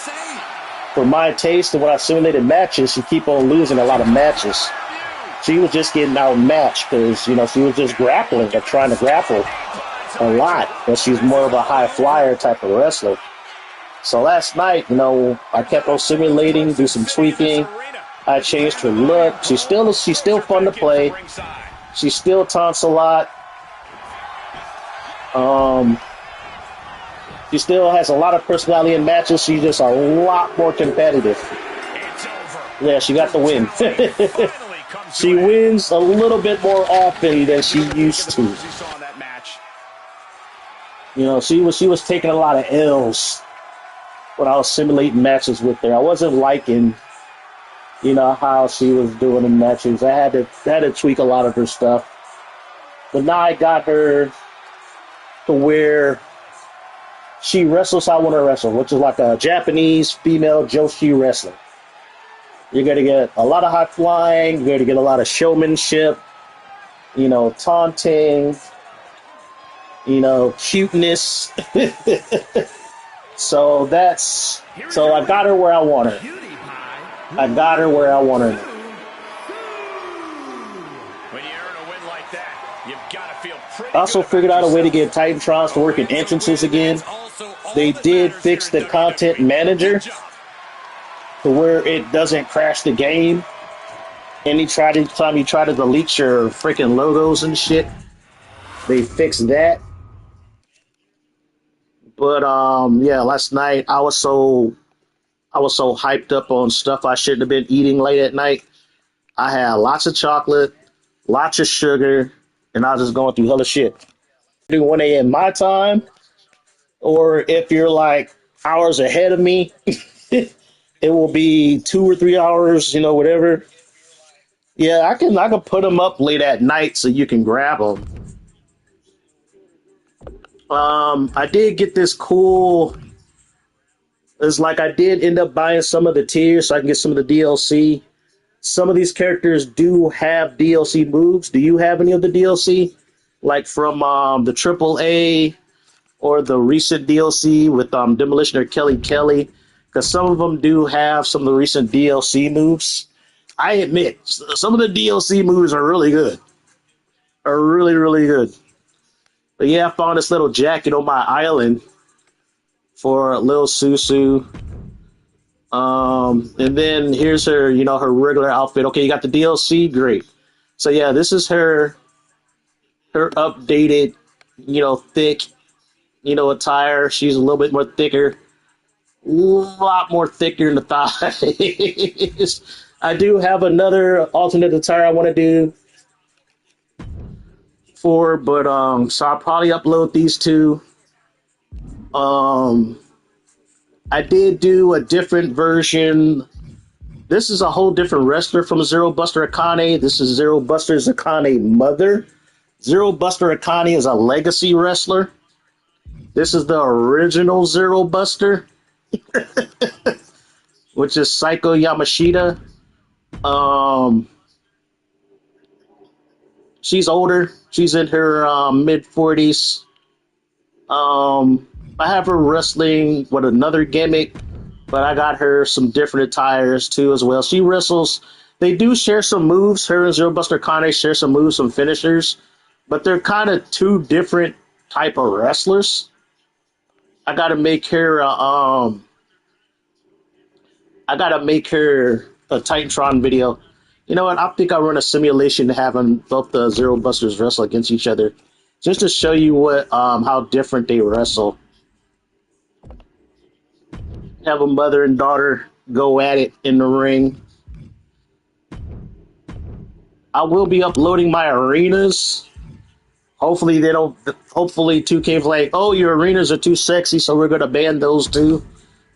For my taste and when I simulated matches, she keep on losing a lot of matches. She was just getting outmatched because, you know, she was just grappling or trying to grapple a lot. But she's more of a high flyer type of wrestler. So last night, you know, I kept on simulating, do some tweaking. I changed her look. She's still fun to play. She still taunts a lot. She still has a lot of personality in matches. She's just a lot more competitive. Yeah, she got the win. She wins a little bit more often than she used to. You know, she was taking a lot of L's when I was simulating matches with her. I wasn't liking, you know, how she was doing in matches. I had to tweak a lot of her stuff. But now I got her to where she wrestles how I want to wrestle, which is like a Japanese female Joshi wrestling. You're going to get a lot of high flying. You're going to get a lot of showmanship, you know, taunting, you know, cuteness. So I got her where I want her. I got her where I want her. When you earn a win like that, you've got to feel pretty. I also figured out a way to get Titantrons to work in entrances again. They did fix the content manager to where it doesn't crash the game. Anytime you try to delete your freaking logos and shit, they fixed that. But yeah, last night I was so hyped up on stuff I shouldn't have been eating late at night. I had lots of chocolate, lots of sugar, and I was just going through hella shit. Do 1 a.m. my time, or if you're like hours ahead of me, it will be 2 or 3 hours, you know, whatever. Yeah, I can put them up late at night so you can grab them. I did get this cool. It's like I did end up buying some of the tiers so I can get some of the DLC. Some of these characters do have DLC moves. Do you have any of the DLC? Like from the AAA or the recent DLC with Demolitioner Kelly Kelly? Because some of them do have some of the recent DLC moves. I admit, some of the DLC moves are really good. Are really, really good. But yeah, I found this little jacket on my island for Lil Susu. And then here's her, you know, her regular outfit. Okay, you got the DLC, great. So yeah, this is her updated, you know, thick, you know, attire. She's a little bit more thicker, a lot more thicker in the thighs. I do have another alternate attire I want to do for, but so I'll probably upload these two. I did do a different version. This is a whole different wrestler from Zero Buster Akane. This is Zero Buster's Akane mother. Zero Buster Akane is a legacy wrestler. This is the original Zero Buster, which is Psycho Yamashita. She's older. She's in her mid 40s. I have her wrestling with another gimmick, but I got her some different attires too as well. She wrestles. They do share some moves. Her and Zero Buster Kane share some moves, some finishers, but they're kind of two different type of wrestlers. I gotta make her. I gotta make her a Titantron video. You know what? I think I'll run a simulation having both the Zero Busters wrestle against each other, just to show you what how different they wrestle. Have a mother and daughter go at it in the ring. I will be uploading my arenas. Hopefully they don't. Hopefully 2K's like, oh, your arenas are too sexy, so we're gonna ban those too.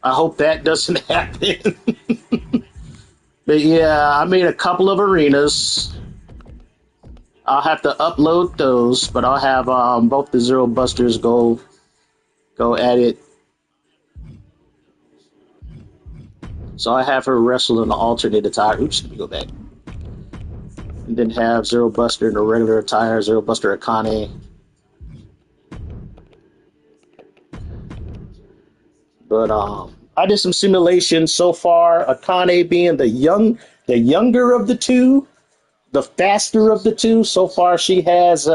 I hope that doesn't happen. But yeah, I made a couple of arenas. I'll have to upload those, but I'll have both the Zero Busters go at it. So I have her wrestle in the alternate attire. Oops, let me go back. And then have Zero Buster in the regular attire, Zero Buster Akane. But I did some simulations so far. Akane being the younger of the two, the faster of the two. So far, she has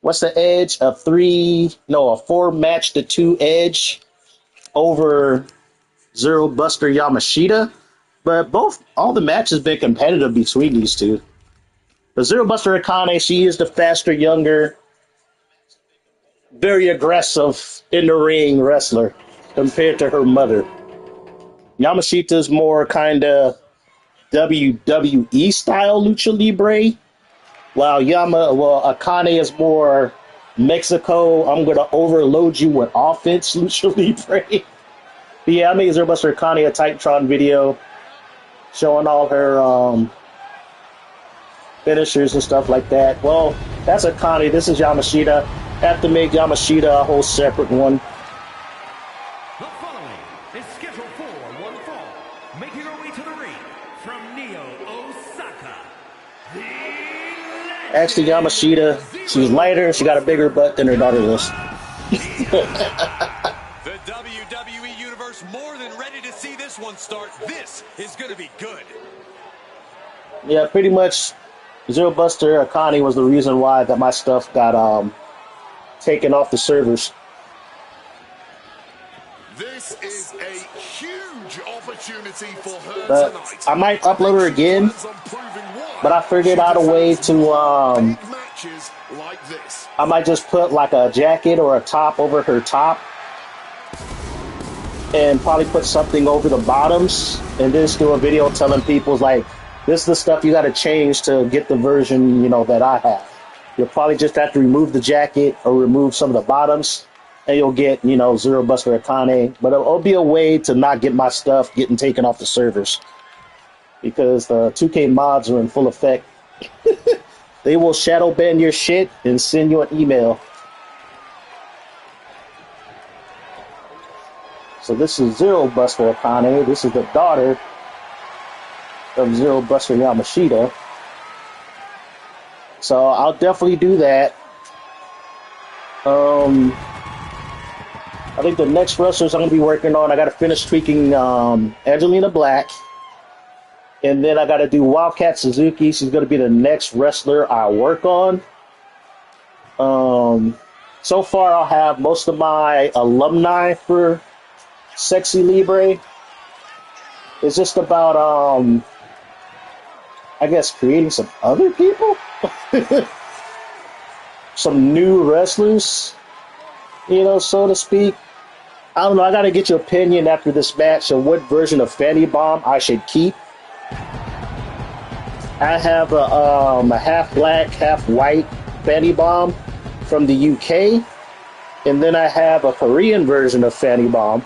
what's the edge? A 4 match to 2 edge over Zero Buster Yamashita. But all the matches been competitive between these two. The Zero Buster Akane, she is the faster, younger, very aggressive in the ring wrestler compared to her mother. Yamashita's more kind of WWE style lucha libre, while Akane is more Mexico. I'm gonna overload you with offense lucha libre. But yeah, I made Zero Buster Akane a Titantron video showing all her finishers and stuff like that. Well, that's Akane. This is Yamashita. Have to make Yamashita a whole separate one. The following is scheduled for one fall, making her way to the ring from Neo, Osaka. Actually, Yamashita, she's lighter. She got a bigger butt than her daughter does. The WWE Universe more than ready to see this one start. This is going to be good. Yeah, pretty much Zero Buster Akane was the reason why that my stuff got taken off the servers. This is a huge opportunity for her But tonight. I might upload her again, but I figured out a way to matches like this. I might just put like a jacket or a top over her top and probably put something over the bottoms and just do a video telling people like, this is the stuff you got to change to get the version, that I have. You'll probably just have to remove the jacket or remove some of the bottoms and you'll get, Zero Buster Akane. But it'll be a way to not get my stuff getting taken off the servers, because the 2K mods are in full effect. They will shadow ban your shit and send you an email. So this is Zero Buster Akane. This is the daughter of Zero Buster Yamashita. So I'll definitely do that. I think the next wrestlers I'm going to be working on, I got to finish tweaking Angelina Black. And then I got to do Wildcat Suzuki. She's going to be the next wrestler I work on. So far, I'll have most of my alumni for Sexy Libre. It's just about, I guess, creating some other people. Some new wrestlers, so to speak. I don't know. I got to get your opinion after this match of what version of Fanny Bomb I should keep. I have a half black, half white Fanny Bomb from the UK. And then I have a Korean version of Fanny Bomb.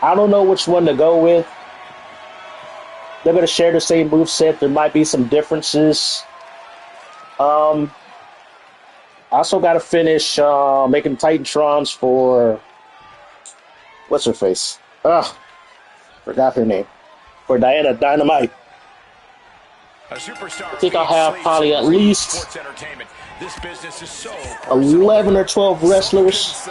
I don't know which one to go with. They're going to share the same moveset. There might be some differences. I also got to finish making Titantrons for... What's her face? Forgot her name. For Diana Dynamite. A superstar I think I'll have probably at least 11 or 12 wrestlers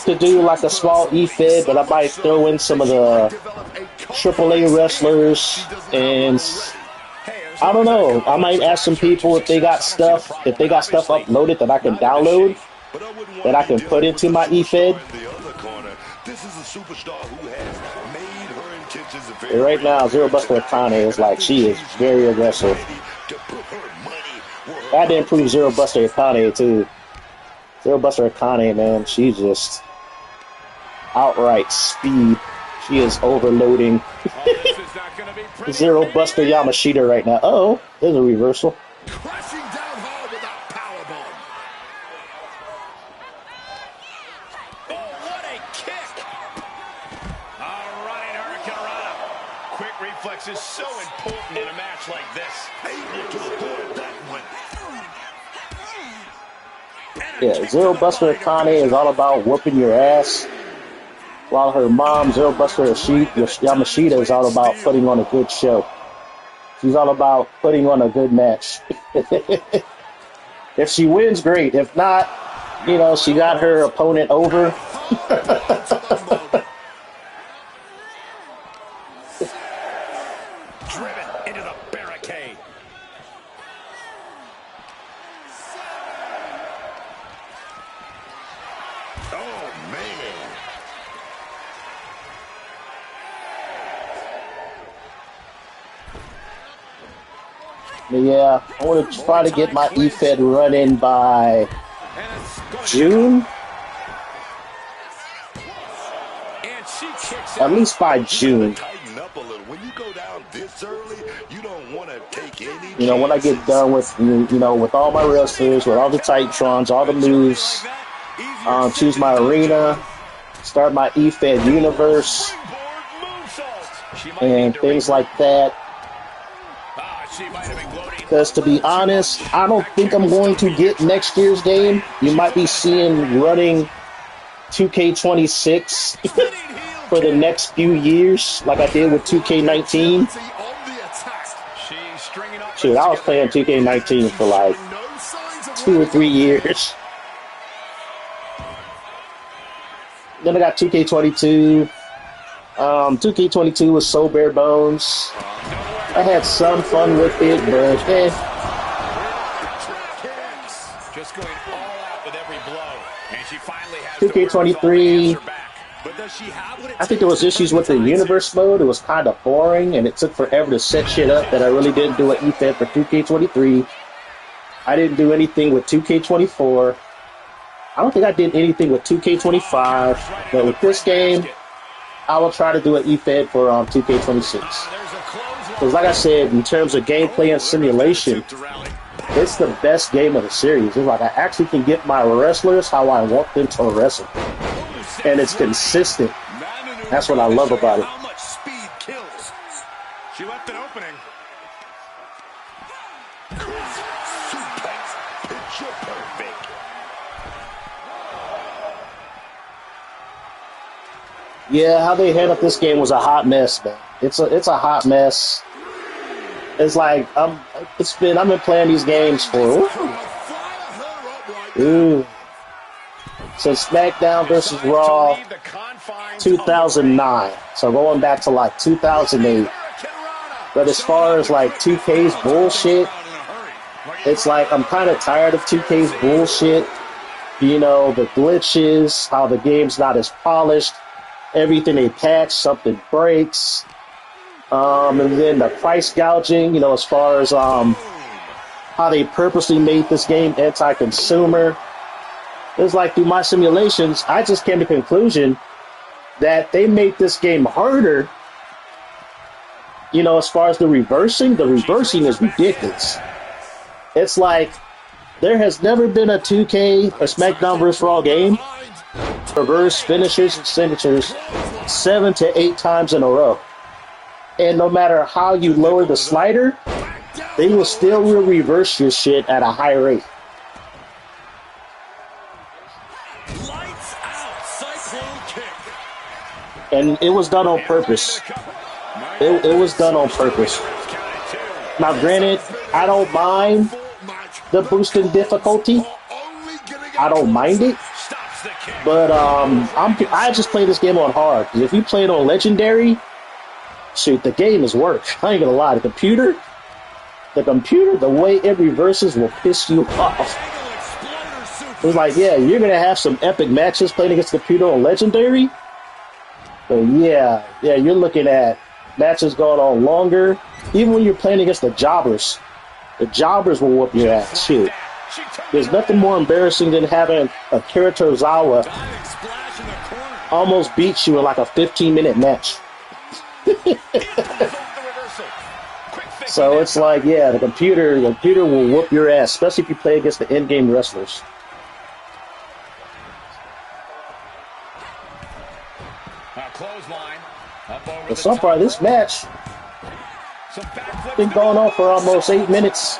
to do like a small E-Fed, but I might throw in some of the AAA wrestlers, and I don't know. I might ask some people if they got stuff uploaded that I can download, that I can put into my E-Fed. And right now, Zero Buster Akane is like, she is very aggressive. I had to improve Zero Buster Akane too. Zero Buster Akane, man, she's just outright speed. She is overloading. Zero Buster Yamashita right now. Uh-oh, there's a reversal. Crashing down hard with that powerbomb. Oh, what a kick! A running hurricanrana. Quick reflex is so important in a match like this. Able to avoid that one. Yeah, Zero Buster Akane is all about whooping your ass, while her mom, Zero Buster Yamashita, is all about putting on a good show. She's all about putting on a good match. If she wins, great. If not, you know, she got her opponent over. Driven into the barricade. Oh, man. But yeah, I want to try to get my E-Fed running by June. And she kicks At least by June. Tighten up a little. When you go down this early, you don't want to take any You know, when I get done with, you know, with all my wrestlers, with all the Titantrons, all the moves, choose my arena, start my E-Fed universe, and things like that. Because to be honest, I don't think I'm going to get next year's game. You might be seeing running 2K26 for the next few years, like I did with 2K19. Shoot, I was playing 2K19 for like 2 or 3 years. Then I got 2K22. 2K22 was so bare bones. I had some fun with it, but just going all out with every blow. And she finally has 2K23, I think there was issues with the universe mode. It was kind of boring, and it took forever to set shit up that I really didn't do an E-Fed for 2K23. I didn't do anything with 2K24. I don't think I did anything with 2K25, but with this game, I will try to do an E-Fed for 2K26. Because like I said, in terms of gameplay and simulation, it's the best game of the series. It's like I actually can get my wrestlers how I want them to wrestle. And it's consistent. That's what I love about it. How much speed kills. She left an opening. Picture perfect. Yeah, how they handled this game was a hot mess, man. It's a hot mess. It's like I've been playing these games for since SmackDown versus Raw 2009. So going back to like 2008. But as far as like 2K's bullshit, it's like I'm kind of tired of 2K's bullshit. You know, the glitches, how the game's not as polished. Everything they patch, something breaks. And then the price gouging, you know, as far as how they purposely made this game anti-consumer. It's like through my simulations, I just came to the conclusion that they made this game harder. You know, as far as the reversing is ridiculous. It's like there has never been a 2K or SmackDown vs. Raw game reverse finishers and signatures 7 to 8 times in a row. And no matter how you lower the slider, they will still reverse your shit at a high rate. Lights out, cyclone kick. And it was done on purpose. It was done on purpose. Now, granted, I don't mind the boosting difficulty. I don't mind it. But I just play this game on hard. Because if you play it on legendary, shoot, the game is worse. I ain't gonna lie. The computer, the way it reverses will piss you off. It's like, yeah, you're gonna have some epic matches playing against the computer on legendary. But yeah, you're looking at matches going on longer. Even when you're playing against the jobbers will whoop your ass. Shit. There's nothing more embarrassing than having a Kiritozawa almost beat you in like a 15-minute match. So it's like, yeah, the computer will whoop your ass, especially if you play against the in-game wrestlers. But so far, this match been going on for almost 8 minutes.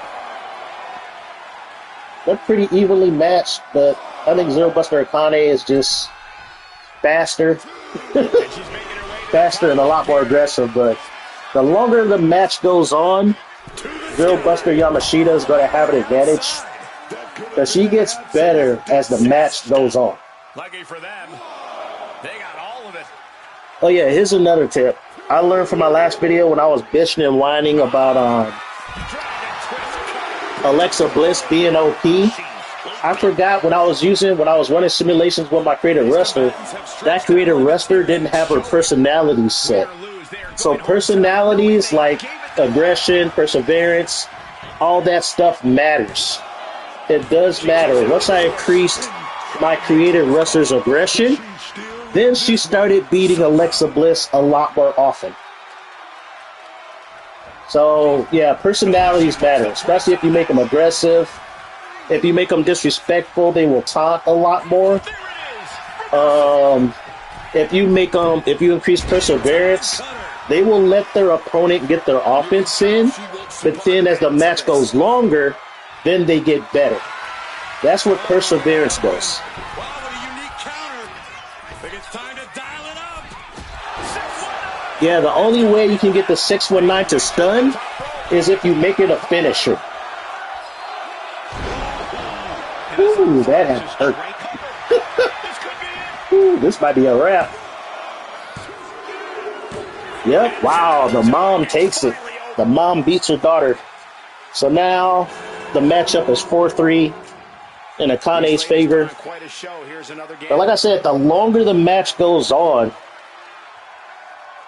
They're pretty evenly matched, but I think Zero Buster Akane is just faster. Faster and a lot more aggressive, but the longer the match goes on, Zero Buster Yamashita is going to have an advantage because she gets better as the match goes on. Lucky for them, they got all of it. Oh yeah, here's another tip. I learned from my last video when I was bitching and whining about Alexa Bliss being OP. I forgot when I was running simulations with my creative wrestler, that creative wrestler didn't have her personality set. So personalities like aggression, perseverance, all that stuff matters. It does matter. Once I increased my creative wrestler's aggression, then she started beating Alexa Bliss a lot more often. So, yeah, personalities matter, especially if you make them aggressive. If you make them disrespectful, they will taunt a lot more. If you increase perseverance, they will let their opponent get their offense in. But then as the match goes longer, then they get better. That's what perseverance does. Yeah, the only way you can get the 619 to stun is if you make it a finisher. Ooh, that had hurt. Ooh, this might be a wrap. Yep, wow, the mom takes it. The mom beats her daughter. So now the matchup is 4-3 in Akane's favor. But like I said, the longer the match goes on,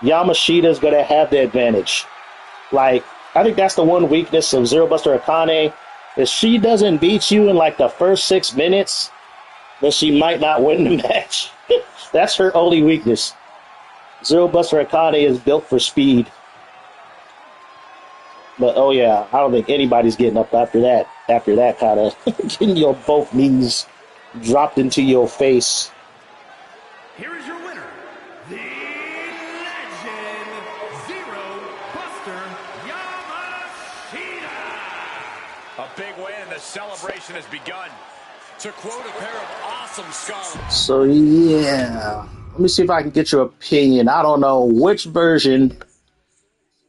Yamashita's going to have the advantage. Like, I think that's the one weakness of Zero Buster Akane. If she doesn't beat you in like the first 6 minutes, then she might not win the match. That's her only weakness. Zero Buster Akane is built for speed. But oh yeah, I don't think anybody's getting up after that. After that kind of getting your both knees dropped into your face. Here is your winner, the legend, Zero Buster Yamashita. A big win, and the celebration has begun. To quote a pair of awesome scholars. So yeah, let me see if I can get your opinion. I don't know which version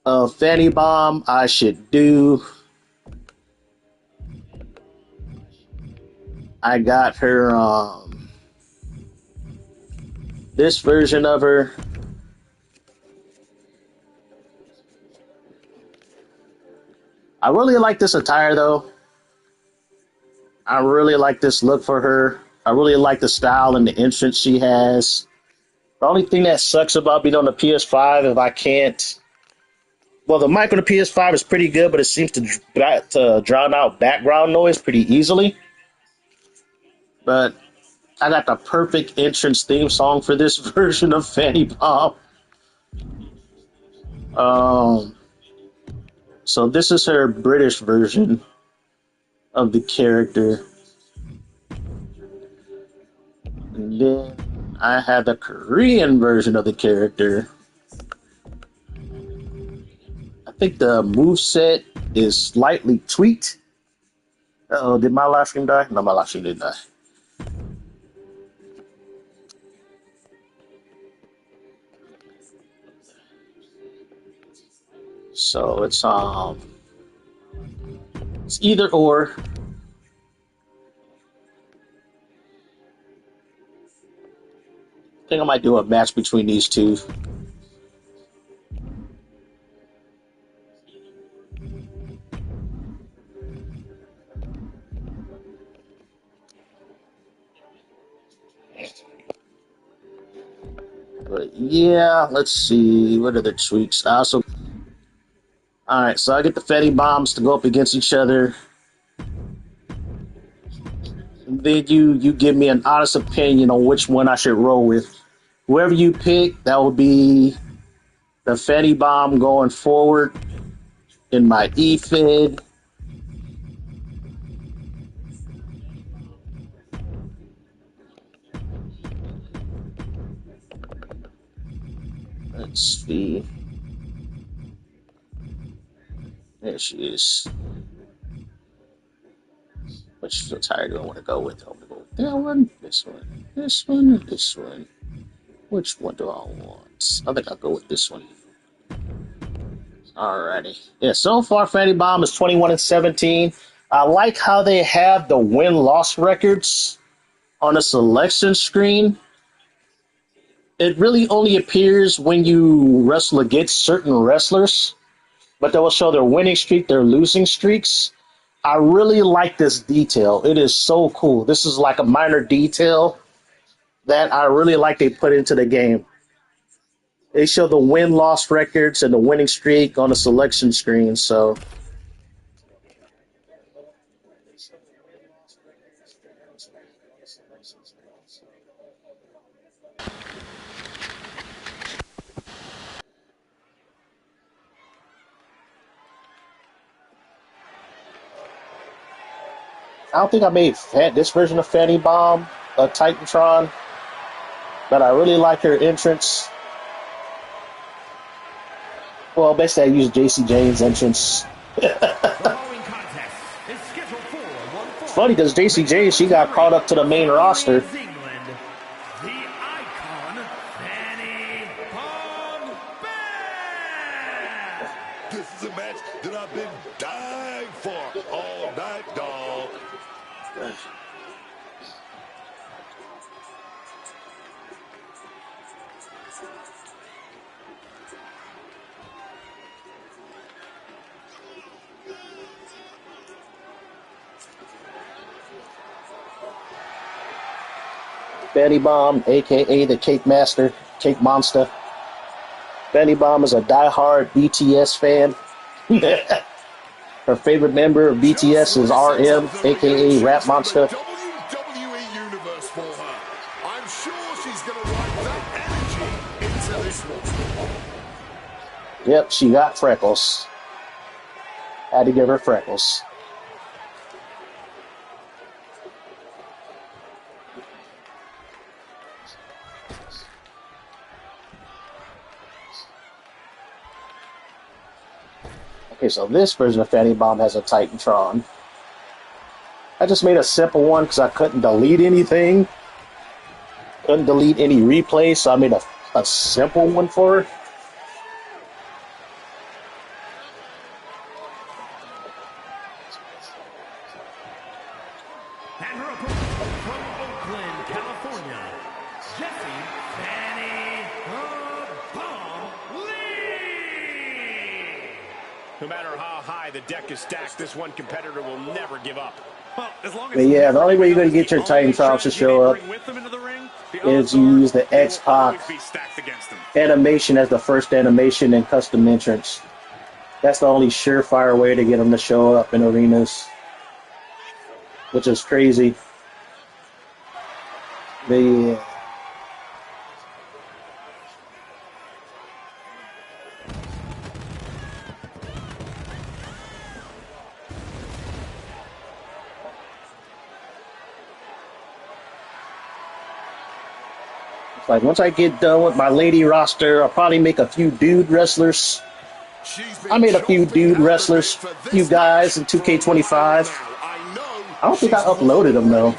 of Fanny Bomb I should do. I got her this version of her. I really like this attire though. I really like this look for her. I really like the style and the entrance she has. The only thing that sucks about being on the PS5 if I can't... Well, the mic on the PS5 is pretty good, but it seems to drown out background noise pretty easily. But I got the perfect entrance theme song for this version of Fanny Bomb. So this is her British version of the character. then I had the Korean version of the character. I think the moveset is slightly tweaked. Uh-oh, did my live stream die? No, my live stream didn't die. So it's either or. I think I might do a match between these two. But yeah, let's see. What are the tweaks? All right, so I get the Fetty Bombs to go up against each other. And then you give me an honest opinion on which one I should roll with. Whoever you pick, that will be the Fetty Bomb going forward in my E-Fed. Let's see. There she is. Which attire do I want to go with? I want to go with that one, this one, this one, or this one. Which one do I want? I think I'll go with this one. Alrighty. Yeah, so far Fatty Bomb is 21-17. I like how they have the win-loss records on the selection screen. It really only appears when you wrestle against certain wrestlers, but they will show their winning streak, their losing streaks. I really like this detail. It is so cool. This is like a minor detail that I really like they put into the game. They show the win-loss records and the winning streak on the selection screen, so I don't think I made this version of Fanny Bomb a Titantron, but I really like her entrance. Well, basically I used JC Jane's entrance. It's funny because JC Jane, she got caught up to the main roster. This is a match that I've been dying for all night, dog. Betty Bomb, aka the Cake Master, Cake Monster. Betty Bomb is a diehard BTS fan. Her favorite member of BTS is RM, aka Rap Monster. WWE universe for her. I'm sure she's gonna ride that energy into this one. Yep, she got freckles. Had to give her freckles. Okay, so this version of Fatty Bomb has a Titantron. I just made a simple one because I couldn't delete anything. Couldn't delete any replays, so I made a simple one for her. And her opponent from Oakland, California, Jessie Fanny the Bomb Lee. No matter how high the deck is stacked, this one competitor will never give up. Well, as long as But yeah, the only way you're going to get your Titantron to show up is you use the X-Pac animation as the first animation in custom entrance. That's the only surefire way to get them to show up in arenas, which is crazy. But yeah. Like, once I get done with my lady roster, I'll probably make a few dude wrestlers. I made a few dude wrestlers, few guys in 2K25. I don't think I uploaded them, though.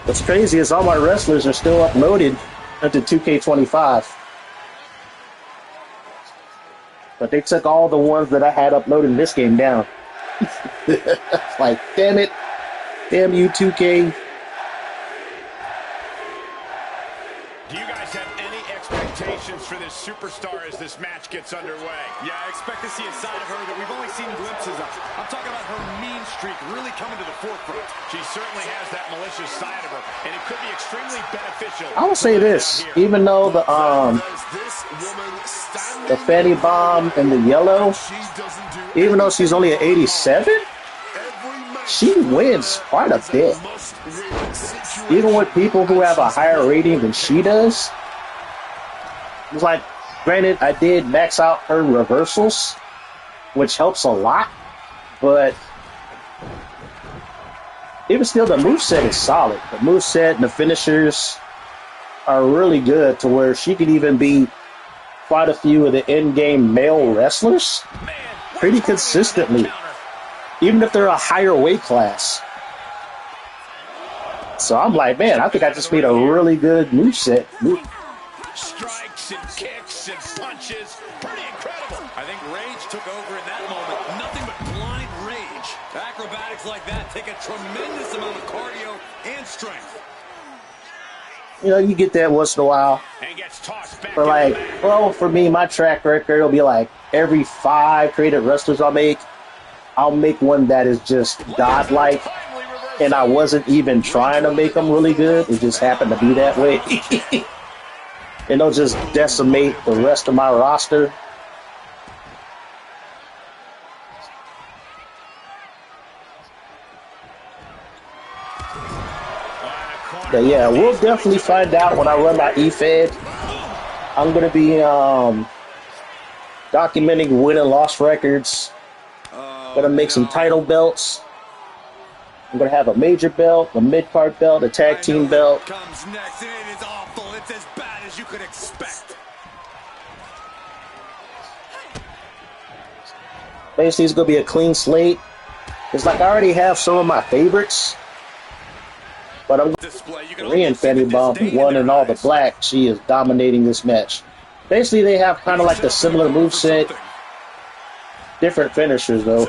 What's crazy is all my wrestlers are still uploaded into 2K25. But they took all the ones that I had uploaded in this game down. Like, damn it. Damn you, 2K. Do you guys have any expectations for this superstar as this match gets underway? Yeah, I expect to see a side of her that we've only seen glimpses of. I'm talking about her mean streak really coming to the forefront. She certainly has that malicious side of her, and it could be extremely beneficial. I will say this, even though the Fanny Bomb and the yellow, even though she's only at 87, she wins quite a bit. Even with people who have a higher rating than she does. It's like, granted, I did max out her reversals, which helps a lot, but even still, the moveset is solid. The moveset and the finishers are really good to where she could even be quite a few of the in-game male wrestlers pretty consistently, even if they're a higher weight class. So I'm like, man, I think I just made a really good moveset. Strikes and kicks and punches. Pretty incredible. I think rage took over in that moment. Nothing but blind rage. Acrobatics like that take a tremendous amount of cardio and strength. You know, you get that once in a while. And gets tossed back. But like, well, for me, my track record will be like every 5 creative wrestlers I'll make one that is just godlike. And I wasn't even trying to make them really good. It just happened to be that way. And they'll just decimate the rest of my roster. But yeah, we'll definitely find out when I run my eFed. I'm going to be documenting win and loss records. Going to make some title belts. I'm going to have a major belt, a mid-card belt, a tag team belt. Comes next, and it is awful. It's as bad as you could expect. Basically, it's going to be a clean slate. It's like I already have some of my favorites. But I'm Korean Fanny Bomb, who won in all the black. She is dominating this match. Basically, they have kind of like the similar moveset. Different finishers, though.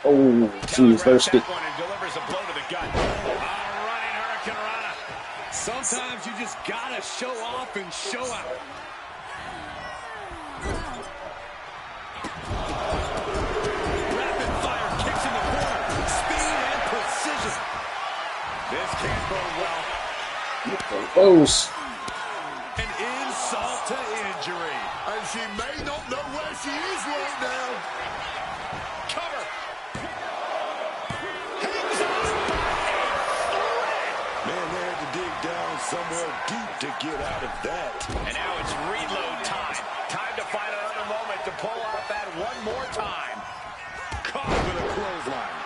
Oh, she's thirsty. Sometimes you just gotta show off and show out. Rapid fire kicks in the corner. Speed and precision. This can't go well. Close. An insult to injury. And she may not know where she is right now. Cover. Man, they had to dig down somewhere deep to get out of that. And now it's reload time. Time to find another moment to pull out that one more time. Caught with a clothesline.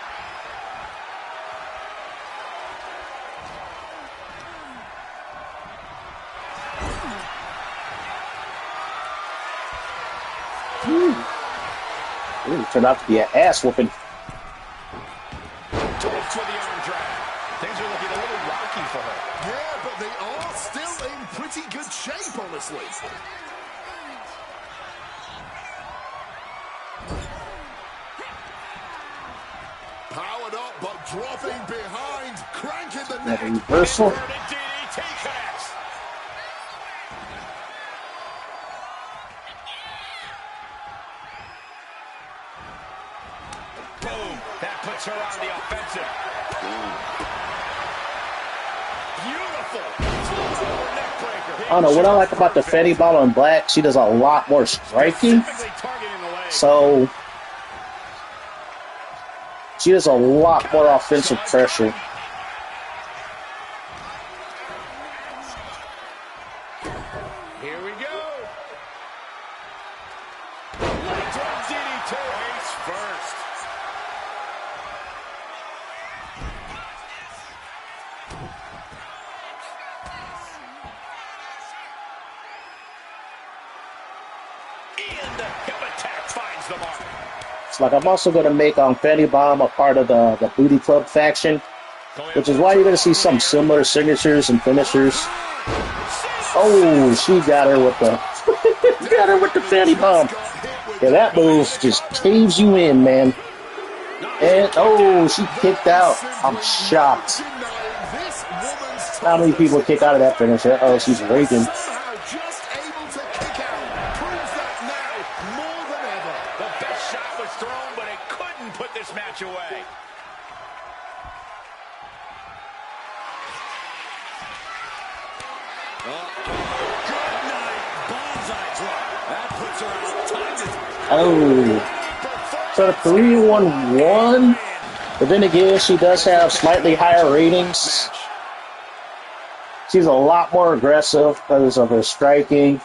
It turned out to be an ass whooping. Toast with the arm drag. Things are looking a little rocky for her. Yeah, but they are still in pretty good shape, honestly. Powered up, but dropping behind. Cranking the neck. Reversal. DDT connects. Boom. That puts her on the offensive. Beautiful. Neck breaker. I don't know what I like about the Fanny Ball in black. She does a lot more striking. Specifically targeting the leg. So she does a lot more offensive pressure. Here we go. Leg drop DDT. Face first. finds the mark. It's like I'm also going to make Fanny Bomb a part of the Booty Club faction, which is why you're going to see some similar signatures and finishers. Oh, she got her with the got her with the Fanny Bomb. Yeah, that move just caves you in, man. And oh, she kicked out. I'm shocked. How many people kick out of that finisher? Oh, she's raging. The best shot was thrown, but it couldn't put this match away. Good night. Bonsai drop. That puts her out. Time to... Oh. So 3-1-1. But then again, she does have slightly higher ratings. She's a lot more aggressive because of her striking.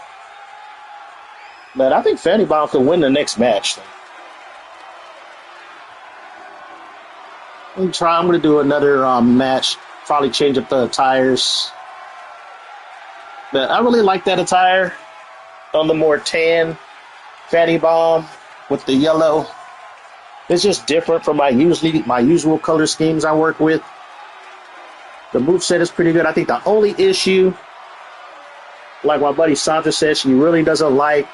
But I think Fanny Bomb could win the next match. I'm going to do another match. Probably change up the attires. But I really like that attire on the more tan Fanny Bomb with the yellow. It's just different from my usual color schemes I work with. The moveset is pretty good. I think the only issue, like my buddy Sandra said, she really doesn't like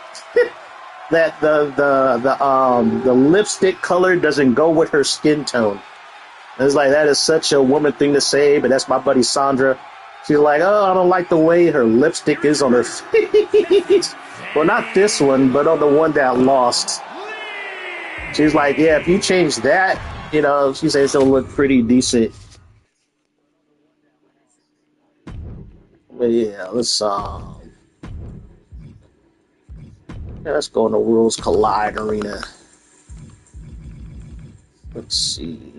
that the lipstick color doesn't go with her skin tone. It's like that is such a woman thing to say, but that's my buddy Sandra. She's like, oh, I don't like the way her lipstick is on her face. Well, not this one, but on the one that lost. She's like, yeah, if you change that, you know, she says it'll look pretty decent. But yeah, let's go in the Worlds Collide Arena. Let's see.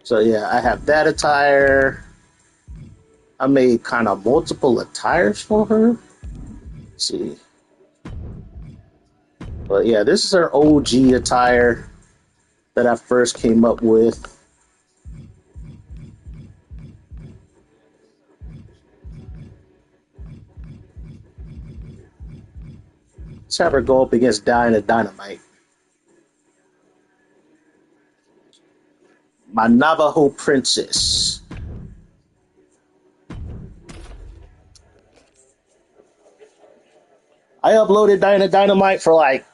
So yeah, I have that attire. I made kind of multiple attires for her. Let's see. But yeah, this is her OG attire that I first came up with. Let's have her go up against Dynamite. My Navajo princess. I uploaded Dynamite for like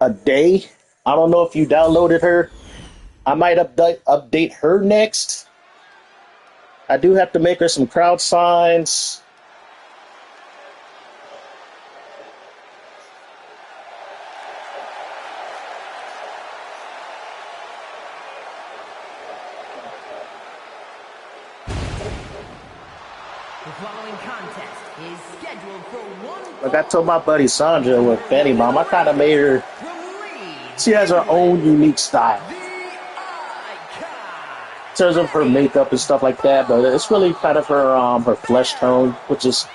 a day. I don't know if you downloaded her. I might update her next. I do have to make her some crowd signs. The following contest is scheduled for one. Like I told my buddy Sandra with Fanny Mom, I kind of made her. She has her own unique style in terms of her makeup and stuff like that. But it's really kind of her flesh tone, which is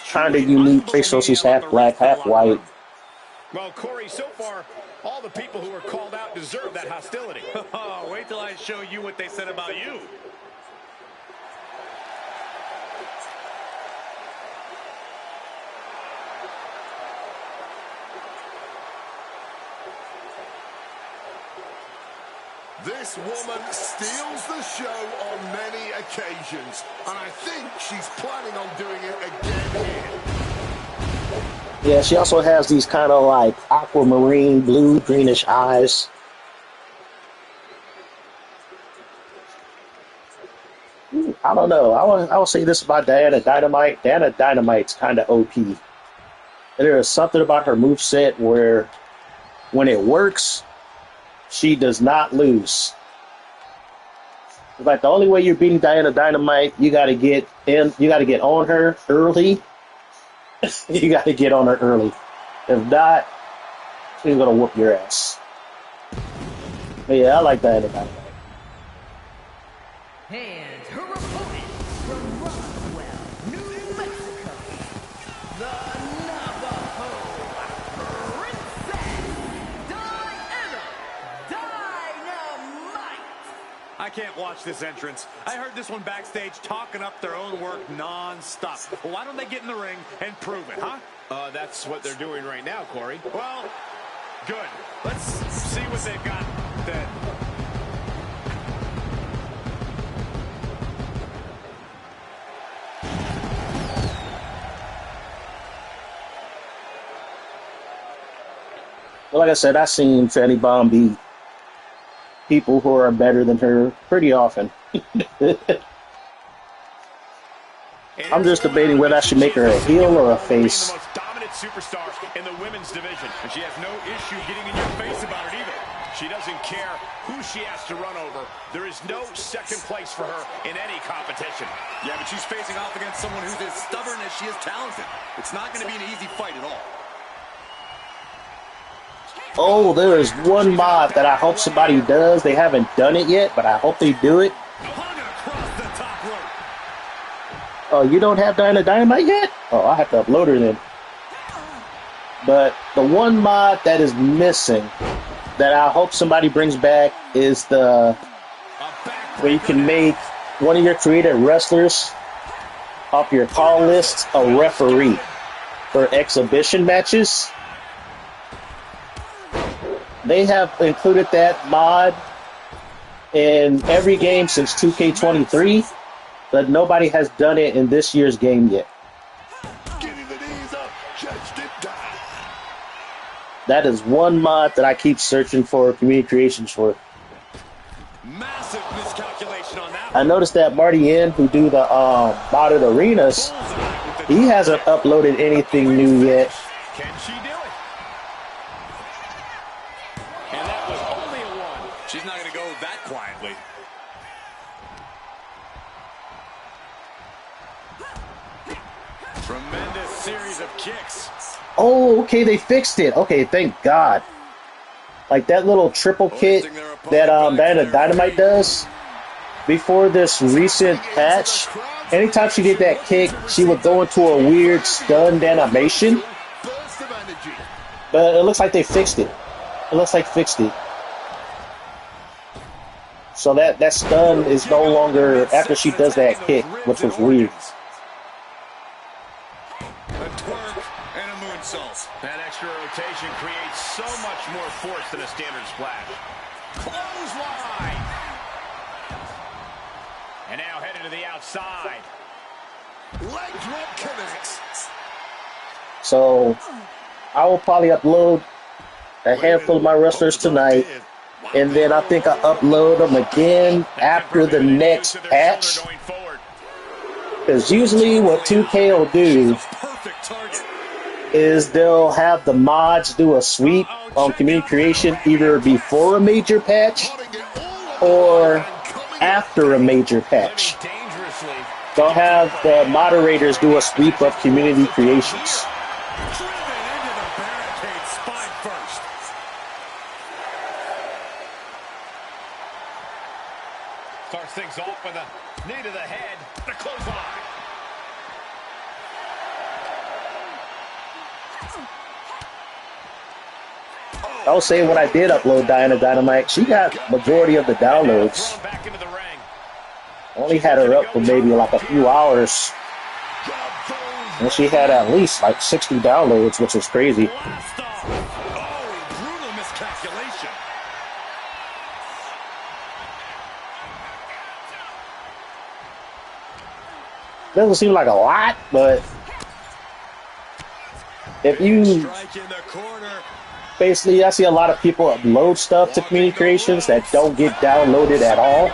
kind of unique. So she's half black, half white. Well, Corey, so far, all the people who were called out deserve that hostility. Wait till I show you what they said about you. This woman steals the show on many occasions, and I think she's planning on doing it again here. Yeah, she also has these kind of like aquamarine blue, greenish eyes. I don't know. I will say this about Diana Dynamite. Diana Dynamite's kind of OP. There is something about her moveset where when it works, she does not lose. It's like the only way you're beating Diana Dynamite, you got to get on her early. You got to get on her early. If not, she's gonna whoop your ass. But yeah, I like Diana Dynamite. And her opponent from Roswell, New Mexico, the Navajo Princess Diana Dynamite. I can't watch this entrance. I heard this one backstage talking up their own work non-stop. Well, why don't they get in the ring and prove it, huh? That's what they're doing right now, Corey. Well, good. Let's see what they've got then. Well, like I said, I've seen Fatty Bomb beat people who are better than her pretty often. I'm just debating whether I should make her a heel or a face. The most dominant superstar in the women's division, and she has no issue getting in your face about it either. She doesn't care who she has to run over. There is no second place for her in any competition. Yeah, but she's facing off against someone who's as stubborn as she is talented. It's not going to be an easy fight at all. Oh, there is one mod that I hope somebody does. They haven't done it yet, but I hope they do it. Hung across the top rope. Oh, you don't have Diana Dynamite yet? Oh, I have to upload her then. But the one mod that is missing that I hope somebody brings back is the where you can make one of your created wrestlers off your call list a referee for exhibition matches. They have included that mod in every game since 2K23, but nobody has done it in this year's game yet. Getting the knees up just in time. That is one mod that I keep searching for community creations for. Massive miscalculation on that. I noticed that Marty N, who do the modded arenas, he hasn't uploaded anything new yet. Can she do it? And that was only a one. She's not going to go that quietly. Tremendous series of kicks. Oh, okay, they fixed it. Okay, thank God. Like that little triple kick that Diana Dynamite does before this recent patch. Anytime she did that kick, she would go into a weird stunned animation. Burst of energy. But it looks like they fixed it. It looks like fixed it. So that stun is no longer after she does that kick, which was weird. A twerk and a moonsault. That extra rotation creates so much more force than a standard splash. Clothesline! And now headed to the outside. Leg drop connects. So I will probably upload a handful of my wrestlers tonight, and then I think I upload them again after the next patch. Because usually what 2K will do Perfect target. is they'll have the mods do a sweep on community creation either before a major patch or after a major patch. They'll have the moderators do a sweep of community creations. Driven into the barricade, spine first. Starts things off with a knee to the head. The clothesline. I was saying when I did upload Diana Dynamite, she got majority of the downloads. Back into the ring. Only had her up for maybe like a few hours. And she had at least like 60 downloads, which is crazy. Blast off. Oh, brutal miscalculation. Doesn't seem like a lot, but if you Strike in the corner. basically, I see a lot of people upload stuff to community creations that don't get downloaded at all.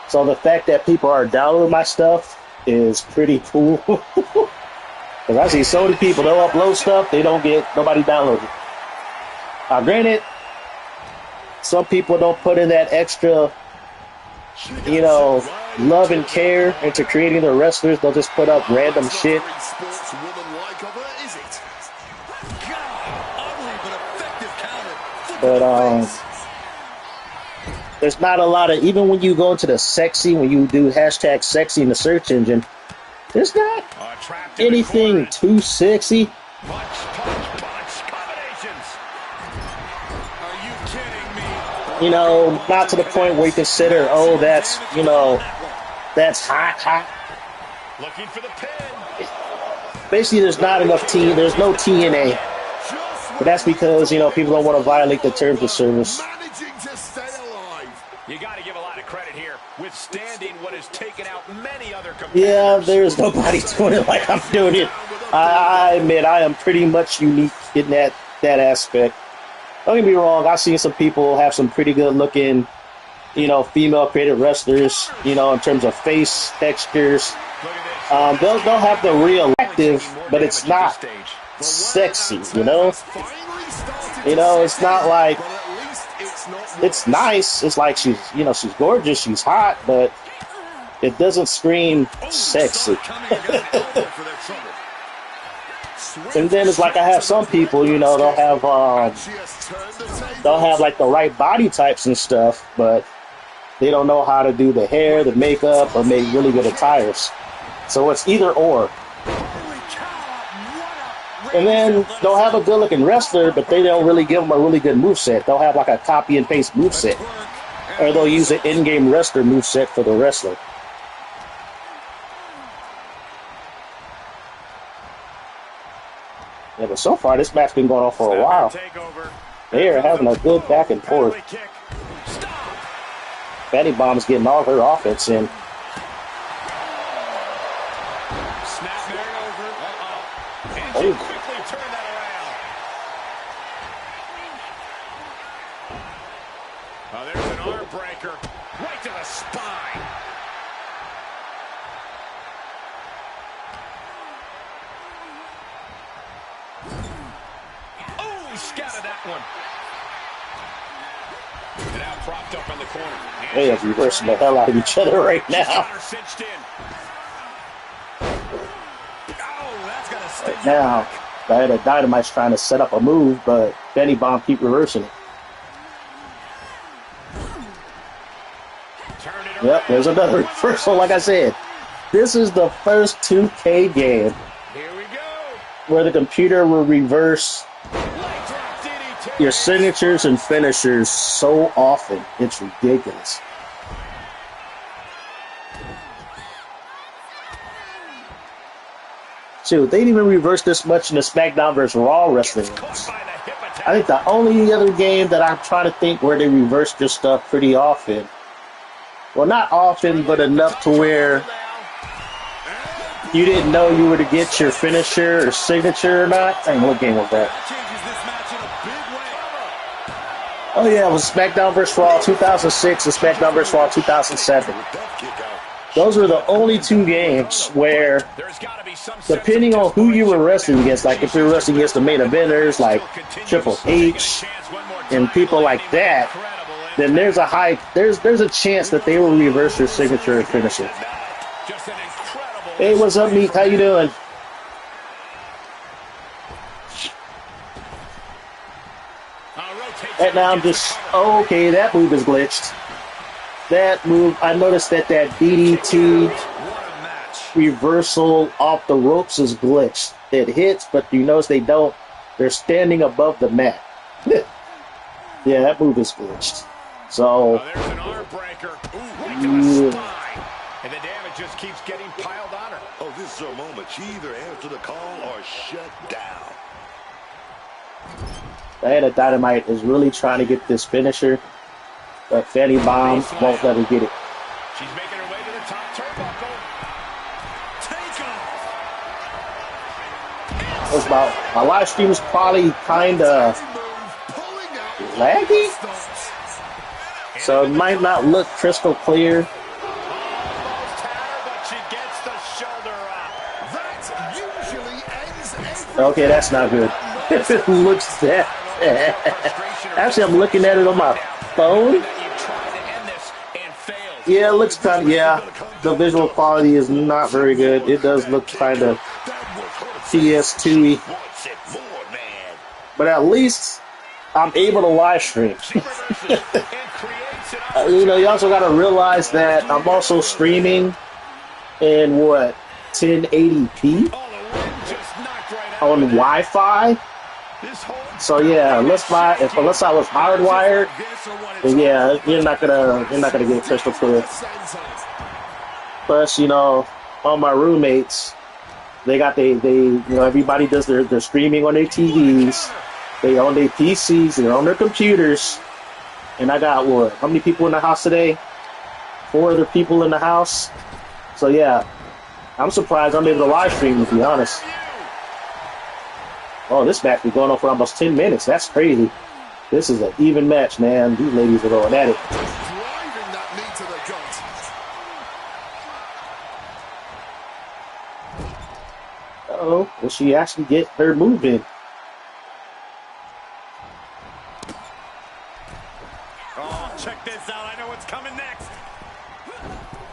So the fact that people are downloading my stuff is pretty cool. Because I see so many people, they'll upload stuff, they don't get, nobody downloaded. Granted, some people don't put in that extra, you know, love and care into creating their wrestlers. They'll just put up random shit. Sportswoman-like of her, is it? Ugly but effective counter. But there's not a lot of, even when you go into the sexy, when you do hashtag sexy in the search engine, there's not Trapped in the anything corner. too sexy. Punch, punch, punch combinations. Are you kidding me? You know, not to the point where you consider, oh, that's, you know, that's hot. Looking for the pin. Basically, there's not enough there's no TNA. But that's because, you know, people don't want to violate the terms of service. Managing to stay alive. You got to give a lot of credit here, withstanding what has taken out many other competitors. Yeah, there's nobody doing it like I'm doing it. I admit I am pretty much unique in that aspect. Don't get me wrong, I've seen some people have some pretty good looking, you know, female creative wrestlers, you know, in terms of face textures. They'll have the real active, but it's not sexy, you know? You know, it's not like, it's nice. It's like she's, you know, she's gorgeous, she's hot, but it doesn't scream sexy. And then it's like I have some people, you know, they'll have like the right body types and stuff, but they don't know how to do the hair, the makeup, or make really good attires. So it's either or. And then they'll have a good-looking wrestler, but they don't really give them a really good moveset. They'll have like a copy and paste moveset, or they'll use an in-game wrestler moveset for the wrestler. Yeah, but so far this match been going on for a while. They are having a good back and forth. Betty Bomb's getting all her offense in. Oh. Oh, there's an arm breaker right to the spine. Oh, he scattered that one. And now propped up in the corner. They are reversing the hell out of each other right now. Right now, Dynamite's trying to set up a move, but Benny Bomb keep reversing it. Yep, there's another reversal. Like I said, this is the first 2K game where the computer will reverse your signatures and finishers so often. It's ridiculous. Shoot, they didn't even reverse this much in the SmackDown vs. Raw wrestling games. I think the only other game that I'm trying to think where they reversed this stuff pretty often. Well, not often, but enough to where you didn't know you were to get your finisher or signature or not. Dang, what game was that? Oh yeah, it was SmackDown vs. Raw 2006 and SmackDown vs. Raw 2007. Those were the only two games where, depending on who you were wrestling against, like if you were wrestling against the main eventers like Triple H and people like that, then there's a chance that they will reverse your signature and finisher. Hey, what's up, Meek? How you doing? And now I'm just, oh, okay, that move is glitched. That move, I noticed that DDT reversal off the ropes is glitched. It hits, but you notice they're standing above the mat. Yeah, that move is glitched. So, there's an arm breaker. Right to the spine. And the damage just keeps getting piled on her. Oh, this is her moment. She either answer the call or shut down. Diana Dynamite is really trying to get this finisher, but Fanny Bomb won't let her get it. She's making her way to the top turnbuckle. Take off. My live stream is probably kind of laggy, so it might not look crystal clear. Okay, that's not good. If it looks that actually, I'm looking at it on my phone. Yeah, it looks kind of, yeah, the visual quality is not very good. It does look kind of PS2-y. But at least I'm able to live stream. You know, you also got to realize that I'm also streaming in, 1080p on Wi-Fi. So yeah, unless I was hardwired, then yeah, you're not gonna get crystal clear. Plus, all my roommates, everybody does their streaming on their TVs, they on their PCs, they're on their computers, and I got what? How many people in the house today? 4 other people in the house. So yeah, I'm surprised I'm able to live stream, to be honest. Oh, this match been going on for almost 10 minutes. That's crazy. This is an even match, man. These ladies are going at it. Uh-oh. Will she actually get her move in? Oh, check this out. I know what's coming next.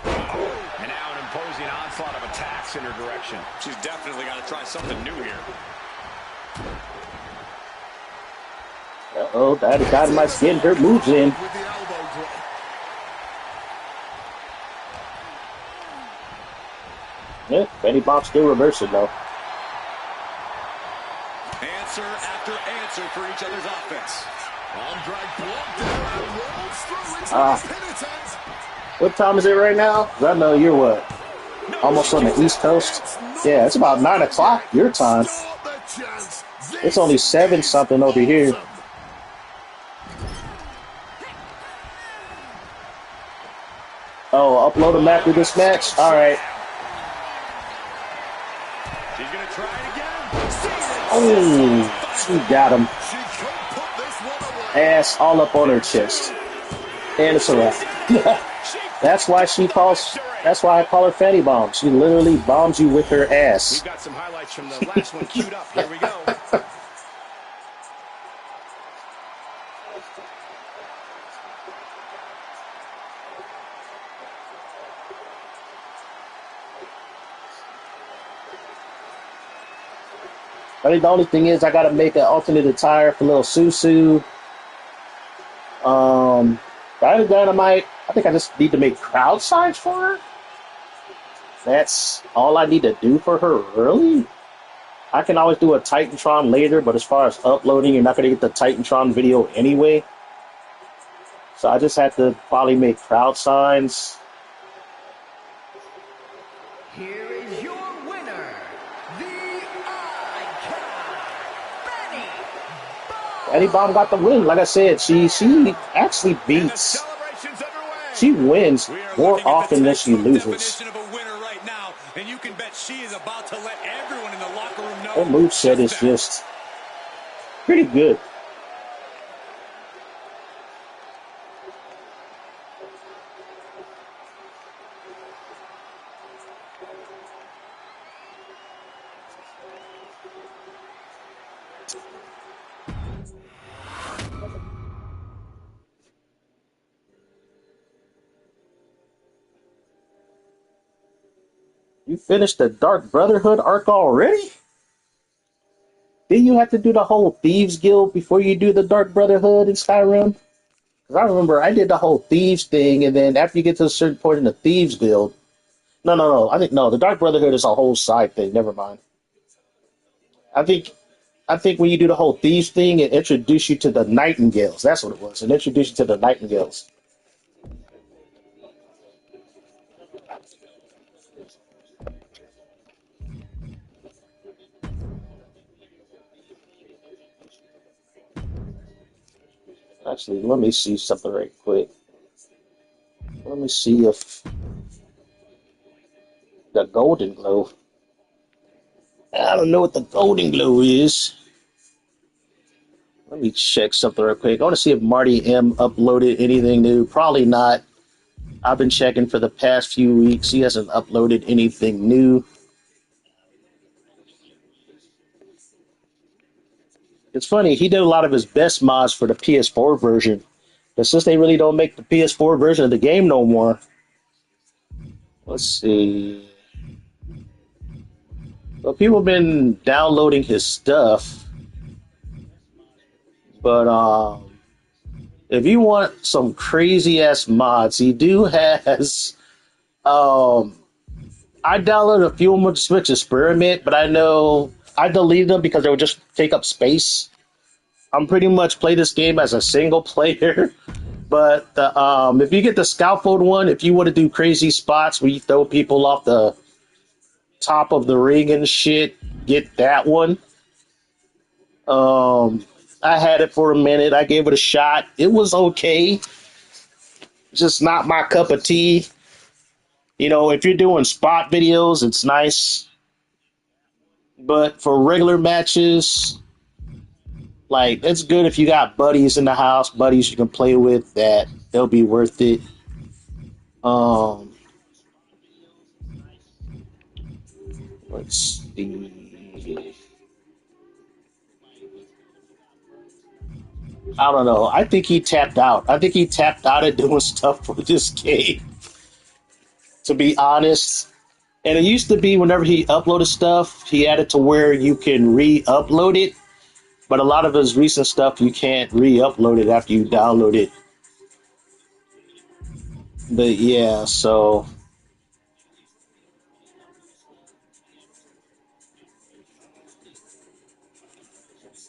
And now an imposing onslaught of attacks in her direction. She's definitely got to try something new here. Uh-oh, Dynamite's getting her moves in. Yeah, Betty Bomb still reversing though. Answer after answer for each other's offense. What time is it right now? 'Cause I know you're what? Almost on the East Coast? Yeah, it's about 9 o'clock your time. It's only 7 something over here. Oh, upload them after this match? Alright. She's going to try it again. Oh, she got him. Ass all up on her chest. And it's a wrap. That's why I call her Fatty Bomb. She literally bombs you with her ass. We've got some highlights from the last one queued up. Here we go. I think the only thing is I gotta make an alternate attire for little Susu. Dynamite. I think I just need to make crowd signs for her. That's all I need to do for her, really? I can always do a Titantron later, but as far as uploading, you're not gonna get the Titantron video anyway. So I just have to probably make crowd signs. Here is your winner, the Icon, Fatty Bomb got the win. Like I said, she actually beats. She wins more often than she loses. And you can bet she is about to let everyone in the locker room know. Her moveset is just pretty good. You finished the Dark Brotherhood arc already? Didn't you have to do the whole Thieves Guild before you do the Dark Brotherhood in Skyrim? Because I remember I did the whole Thieves thing, and then after you get to a certain point in the Thieves Guild... No. The Dark Brotherhood is a whole side thing. Never mind. I think when you do the whole Thieves thing, it introduced you to the Nightingales. That's what it was. It introduced you to the Nightingales. Actually, let me see something right quick. Let me see if the Golden Glow. I don't know what the Golden Glow is. Let me check something real quick. I want to see if Marty M uploaded anything new. Probably not. I've been checking for the past few weeks. He hasn't uploaded anything new. It's funny, he did a lot of his best mods for the PS4 version. But since they really don't make the PS4 version of the game no more, let's see. Well, people have been downloading his stuff. But if you want some crazy ass mods, he has I downloaded a few of them to Switch Experiment, but I know I deleted them because they would just take up space. I'm pretty much play this game as a single player. But if you get the scaffold one, if you want to do crazy spots where you throw people off the top of the ring and shit, get that one. I had it for a minute. I gave it a shot. It was okay. Just not my cup of tea. You know, if you're doing spot videos, it's nice. But for regular matches, like it's good if you got buddies in the house, buddies you can play with. That they'll be worth it. Um, let's see. I don't know. I think he tapped out. I think he tapped out at doing stuff for this game. To be honest, and it used to be whenever he uploaded stuff, he had it to where you can re-upload it. But a lot of his recent stuff, you can't re-upload it after you download it. But yeah, so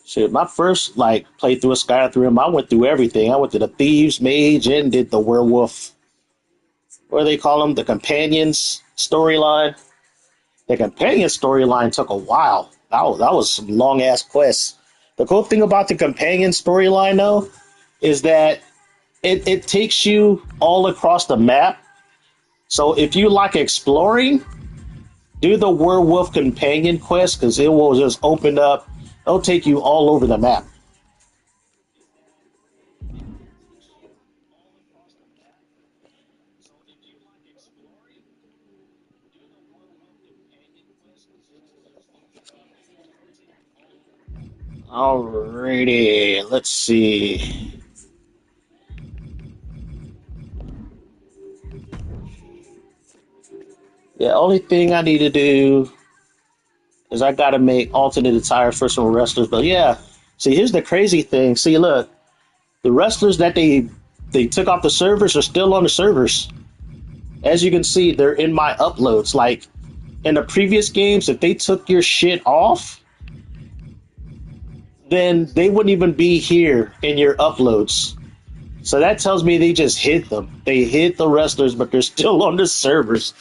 shit. My first like playthrough of Skyrim, I went through everything. I went to the Thieves Mage and did the Werewolf. What do they call them? The Companions storyline. The Companion storyline took a while. That was some long ass quests. The cool thing about the Companion storyline though is that it takes you all across the map. So if you like exploring, do the Werewolf Companion quest because it will just open up. It'll take you all over the map. Alrighty, let's see. The only thing I need to do is I gotta make alternate attire for some wrestlers. But yeah, see, here's the crazy thing. See, look, the wrestlers that they took off the servers are still on the servers. As you can see, they're in my uploads. Like in the previous games, if they took your shit off, then they wouldn't even be here in your uploads. So that tells me they just hid them. They hid the wrestlers, but they're still on the servers.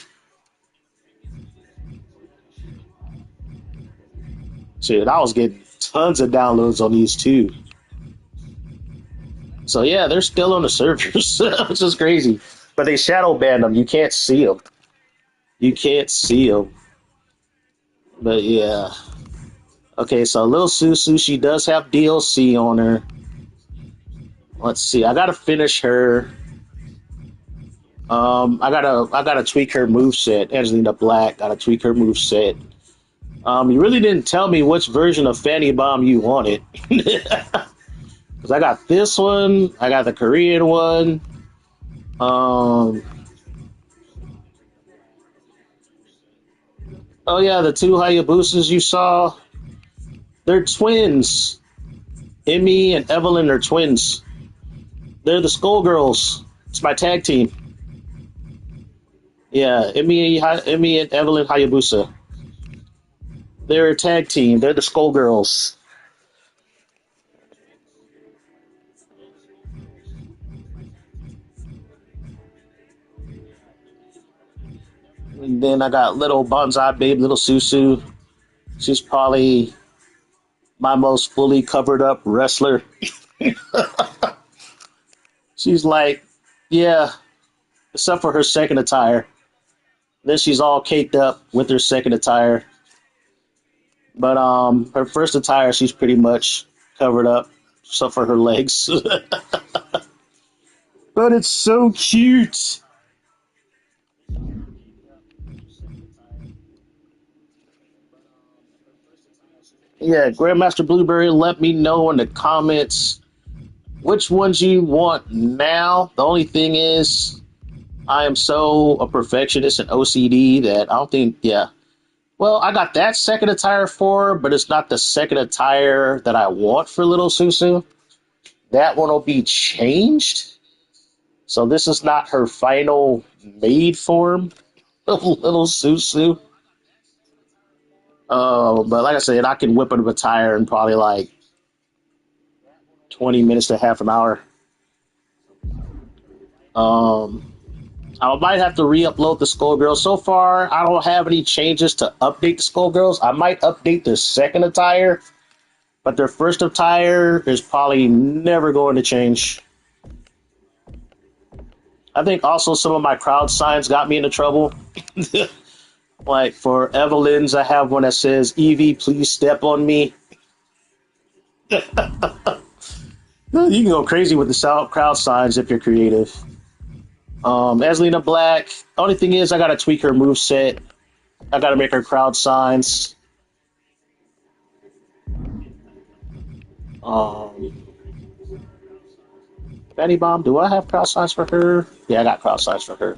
Shit, I was getting tons of downloads on these too. So yeah, they're still on the servers, which is crazy. But they shadow banned them. You can't see them. You can't see them. But yeah. Okay, so Lil Susu, she does have DLC on her. Let's see. I gotta finish her. I gotta tweak her moveset. Angelina Black, gotta tweak her moveset. You really didn't tell me which version of Fanny Bomb you wanted. Because I got this one, I got the Korean one. Um, oh yeah, the two Hayabusas you saw, they're twins. Emmy and Evelyn are twins. They're the Skullgirls. It's my tag team. Yeah, Emmy and Evelyn Hayabusa. They're a tag team. They're the Skullgirls. And then I got little Bonsai Babe, little Susu. She's probably my most fully covered up wrestler. She's like, yeah, except for her second attire. Then she's all caked up with her second attire. But her first attire, she's pretty much covered up, except for her legs. But it's so cute. Yeah, Grandmaster Blueberry, let me know in the comments which ones you want now. The only thing is, I am so a perfectionist and OCD that I don't think, yeah. Well, I got that second attire for her, but it's not the second attire that I want for Little Susu. That one will be changed. So this is not her final made form of Little Susu. But like I said, I can whip it a attire in probably like 20 minutes to half an hour. I might have to re-upload the Skullgirls. So far, I don't have any changes to update the Skullgirls. I might update their second attire, but their first attire is probably never going to change. I think also some of my crowd signs got me into trouble. Like for Evelyn's, I have one that says, "Evie, please step on me." You can go crazy with the crowd signs if you're creative. Aslina Black. Only thing is, I gotta tweak her moveset. I gotta make her crowd signs. Fanny Bomb. Do I have crowd signs for her? Yeah, I got crowd signs for her.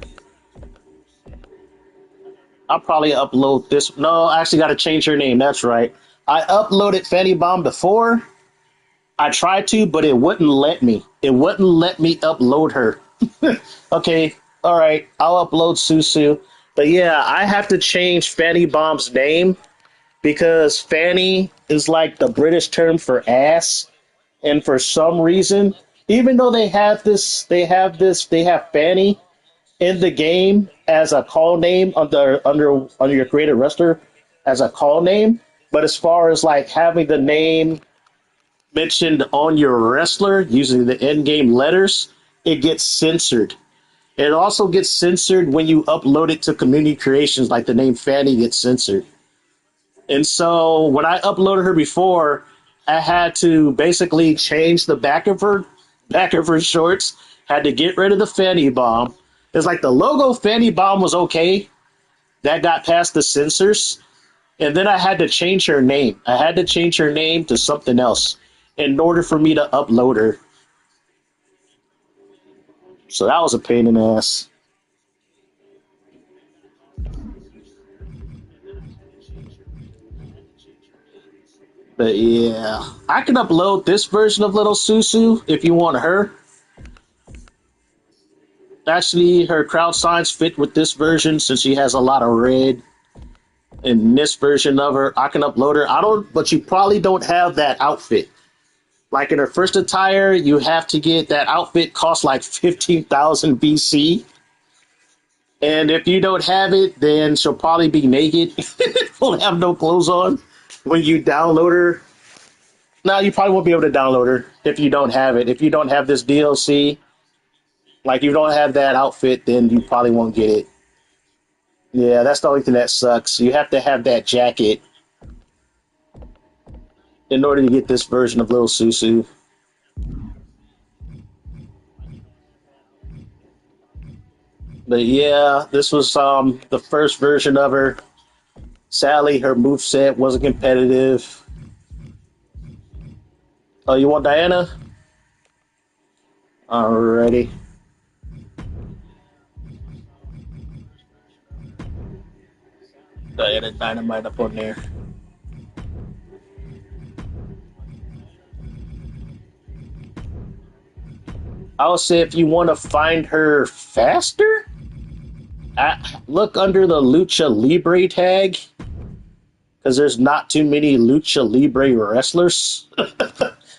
I'll probably upload this. No, I actually got to change her name. That's right. I uploaded Fanny Bomb before. I tried to, but it wouldn't let me. It wouldn't let me upload her. Okay, all right. I'll upload Susu. But yeah, I have to change Fanny Bomb's name because Fanny is like the British term for ass. And for some reason, even though they have Fanny in the game as a call name under your created wrestler as a call name, but as far as like having the name mentioned on your wrestler using the end game letters, it gets censored. It also gets censored when you upload it to community creations, like the name Fanny gets censored. And so when I uploaded her before, I had to basically change the back of her shorts, had to get rid of the Fanny Bomb. It's like the logo Fanny Bomb was okay. That got past the censors. And then I had to change her name. I had to change her name to something else in order for me to upload her. So that was a pain in the ass. But yeah, I can upload this version of Little Susu if you want her. Actually, her crowd signs fit with this version since she has a lot of red. In this version of her, I can upload her. I don't, but you probably don't have that outfit. Like in her first attire, you have to get that outfit costs like 15,000 BC. And if you don't have it, then she'll probably be naked. Will have no clothes on when you download her. No, you probably won't be able to download her if you don't have it. If you don't have this DLC, like you don't have that outfit, then you probably won't get it. Yeah, that's the only thing that sucks. You have to have that jacket in order to get this version of Little Susu. But yeah, this was the first version of her. Sadly, her moveset wasn't competitive. Oh, you want Diana? Alrighty. Diana Dynamite up on there. I would say if you want to find her faster, look under the Lucha Libre tag, because there's not too many Lucha Libre wrestlers.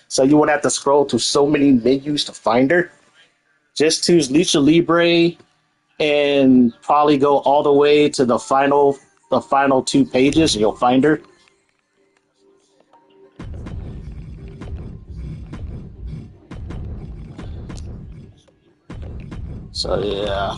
So you would have to scroll through so many menus to find her. Just choose Lucha Libre and probably go all the way to the final 2 pages and you'll find her. So yeah.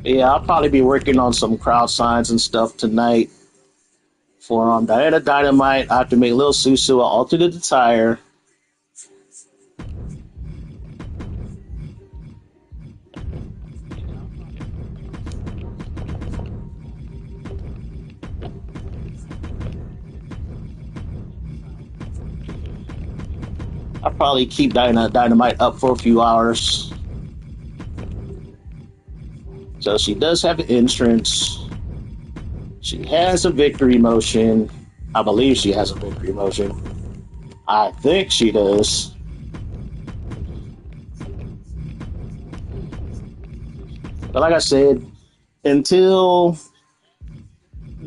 Yeah, I'll probably be working on some crowd signs and stuff tonight for Diana Dynamite. I have to make Lil Susu an alternate attire. probably keep Dynamite up for a few hours. So she does have an entrance. She has a victory motion. I believe she has a victory motion. I think she does. But like I said, until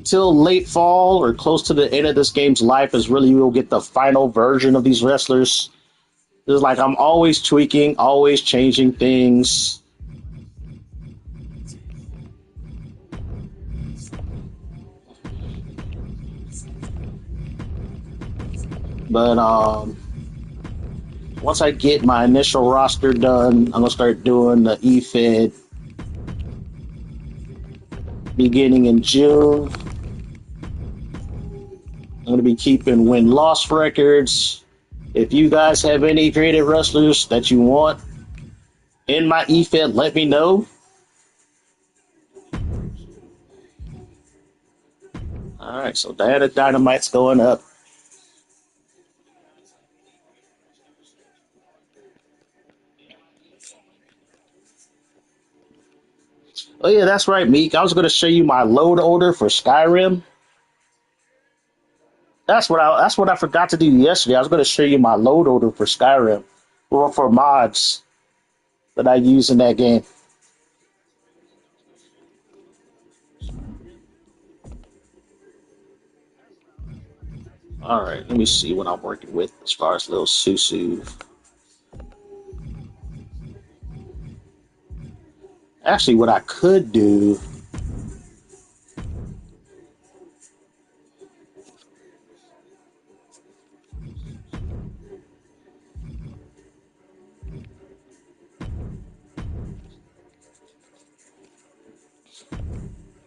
late fall or close to the end of this game's life is really we'll get the final version of these wrestlers. It's like I'm always tweaking, always changing things. But once I get my initial roster done, I'm gonna start doing the E-Fed beginning in June. I'm going to be keeping win-loss records. If you guys have any creative wrestlers that you want in my E-Fed, let me know. All right, so Diana Dynamite's going up. Oh yeah, that's right, Meek. I was going to show you my load order for Skyrim. That's what I forgot to do yesterday. I was going to show you my load order for Skyrim, or for mods that I use in that game. All right, let me see what I'm working with as far as little Susu. Actually, what I could do.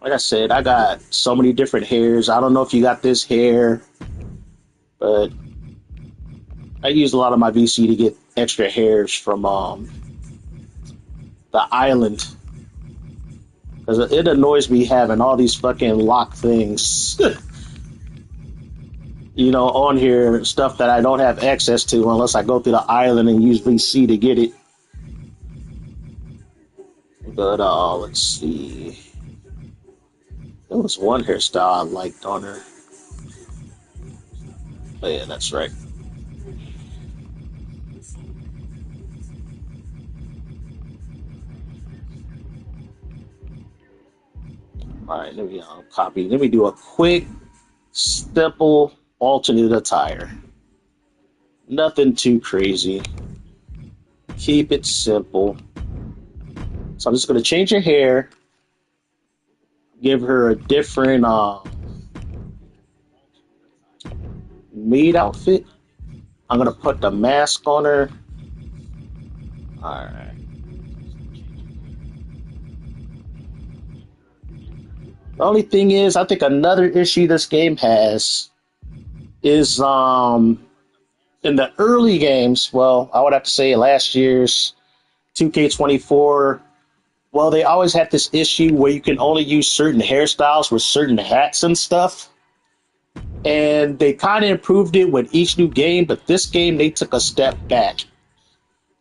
Like I said, I got so many different hairs. I don't know if you got this hair, but I use a lot of my VC to get extra hairs from the island. Because it annoys me having all these fucking lock things, on here, stuff that I don't have access to unless I go through the island and use VC to get it. But let's see. There was one hairstyle I liked on her. Oh yeah, that's right. All right, let me copy. Let me do a quick, simple alternate attire. Nothing too crazy. Keep it simple. So I'm just going to change her hair. Give her a different maid outfit. I'm going to put the mask on her. All right. The only thing is, I think another issue this game has is in the early games, well, I would have to say last year's 2K24, well, they always had this issue where you can only use certain hairstyles with certain hats and stuff. And they kind of improved it with each new game, but this game they took a step back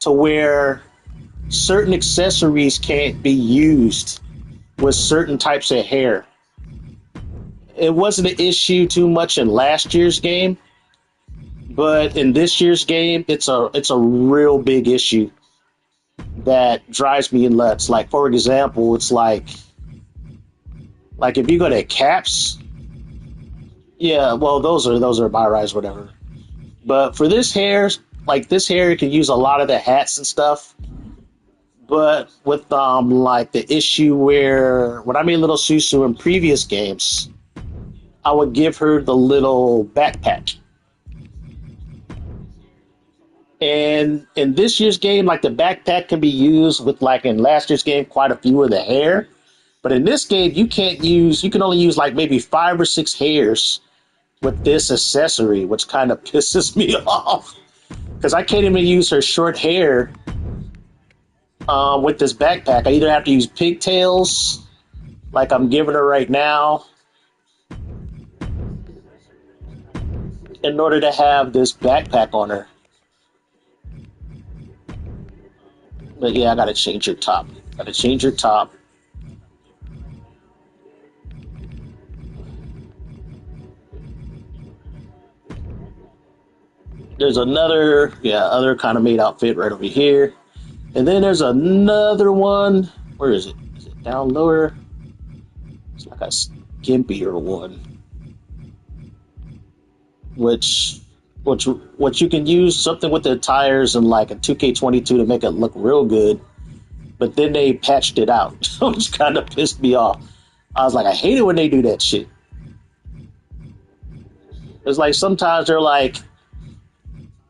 to where certain accessories can't be used with certain types of hair. It wasn't an issue too much in last year's game, but in this year's game, it's a real big issue that drives me nuts. Like, for example, it's like if you go to caps, yeah, well, those are by rise, whatever. But for this hair, you can use a lot of the hats and stuff. But with like the issue where when I made Little Susu in previous games, I would give her the little backpack. And in this year's game, like the backpack can be used with, like in last year's game, quite a few of the hair. But in this game, you can only use like maybe 5 or 6 hairs with this accessory, which kind of pisses me off. Because I can't even use her short hair with this backpack. I either have to use pigtails, like I'm giving her right now, in order to have this backpack on her. But yeah, I gotta change your top. Gotta change your top. There's another, yeah, other kind of made outfit right over here. And then there's another one. Where is it? Is it down lower? It's like a skimpier one. Which which you can use something with the tires and like a 2K22 to make it look real good. But then they patched it out, which kind of pissed me off. I was like, I hate it when they do that shit. It's like sometimes they're like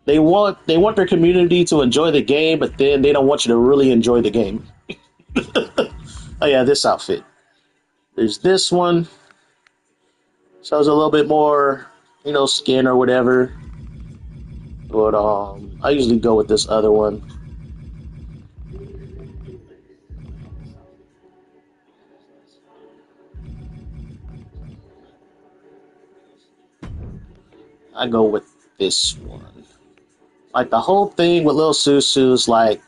they want their community to enjoy the game, but then they don't want you to really enjoy the game. Oh yeah, this outfit. There's this one. Shows a little bit more, skin or whatever. But I usually go with this other one. I go with this one. Like the whole thing with Lil Susu is like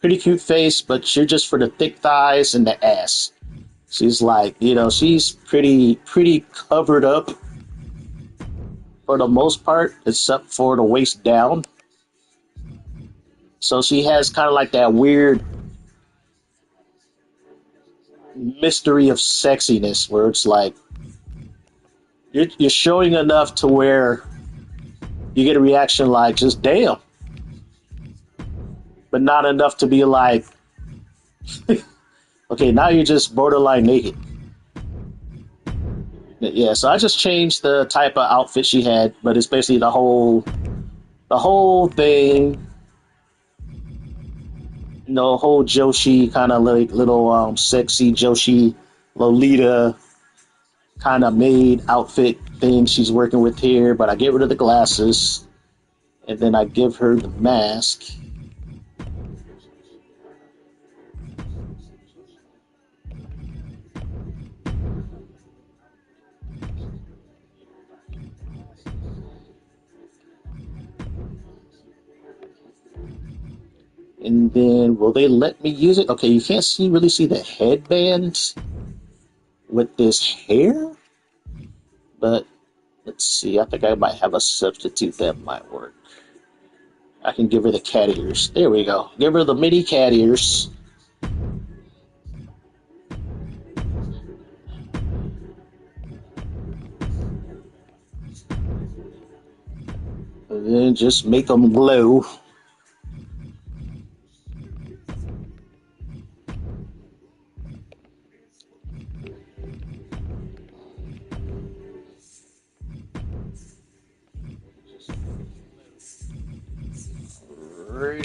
pretty cute face, but you're just for the thick thighs and the ass. She's like, she's pretty covered up for the most part, except for the waist down. So she has kind of like that weird mystery of sexiness where it's like you're showing enough to where you get a reaction like just damn, but not enough to be like, okay, now you're just borderline naked. Yeah, so I just changed the type of outfit she had, but it's basically the whole thing. Whole Joshi kind of like little sexy Joshi Lolita kind of maid outfit thing she's working with here, but I get rid of the glasses and then I give her the mask. And then will they let me use it? Okay, you can't really see the headband with this hair, but let's see. I think I might have a substitute that might work. I can give her the cat ears. There we go. Give her the mini cat ears. And then just make them glow.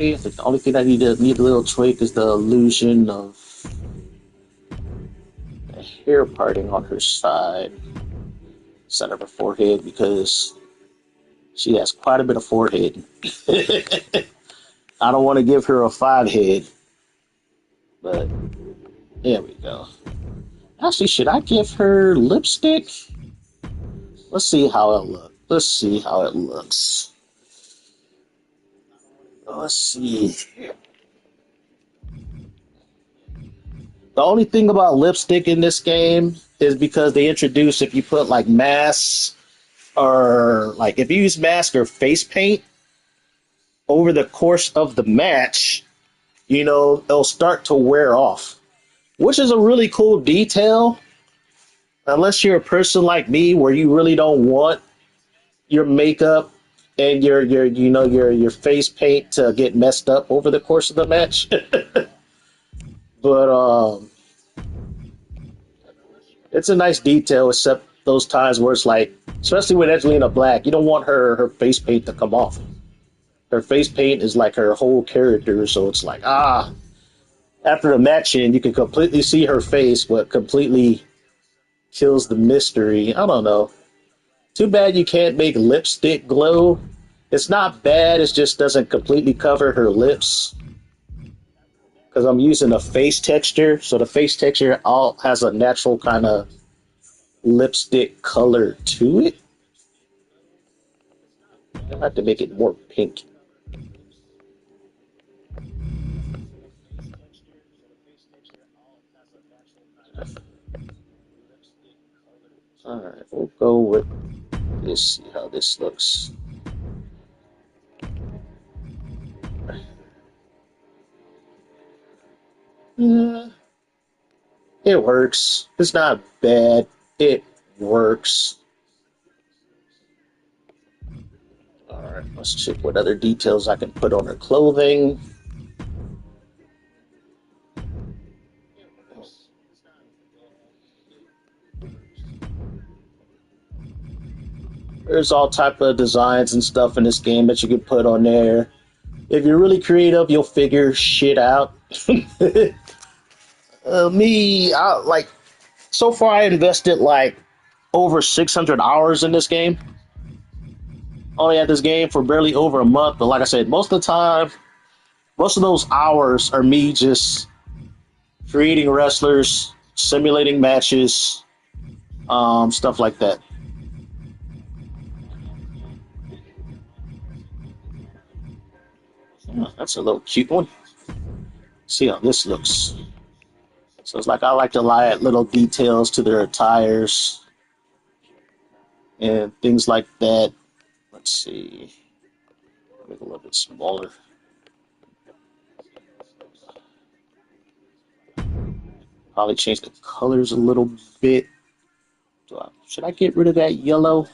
I think the only thing I need a little tweak is the illusion of the hair parting on her side of her forehead because she has quite a bit of forehead. I don't want to give her a 5 head, but there we go. Actually, should I give her lipstick? Let's see how it looks. Let's see how it looks. Let's see. The only thing about lipstick in this game is because they introduce if you put like masks or like if you use mask or face paint over the course of the match, it'll start to wear off, which is a really cool detail. Unless you're a person like me where you really don't want your makeup and your face paint to get messed up over the course of the match. But it's a nice detail, except those times where it's like, especially with Angelina Black, you don't want her face paint to come off. Her face paint is like her whole character, so it's like, after the match end, you can completely see her face, but completely kills the mystery. I don't know. Too bad you can't make lipstick glow. It's not bad, it just doesn't completely cover her lips. Because I'm using a face texture, so the face texture all has a natural kind of lipstick color to it. I have to make it more pink. We'll go with this, see how this looks. It works. It's not bad. It works. Alright, let's check what other details I can put on her clothing. There's all type of designs and stuff in this game that you can put on there. If you're really creative, you'll figure shit out. So far I invested like over 600 hours in this game. Only had this game for barely over a month, but like I said, most of the time, most of those hours are me just creating wrestlers, simulating matches, stuff like that. Oh, that's a little cute one. See how this looks. So it's like I like to add little details to their attires and things like that. Let's see. Make it a little bit smaller. Probably change the colors a little bit. Should I get rid of that yellow?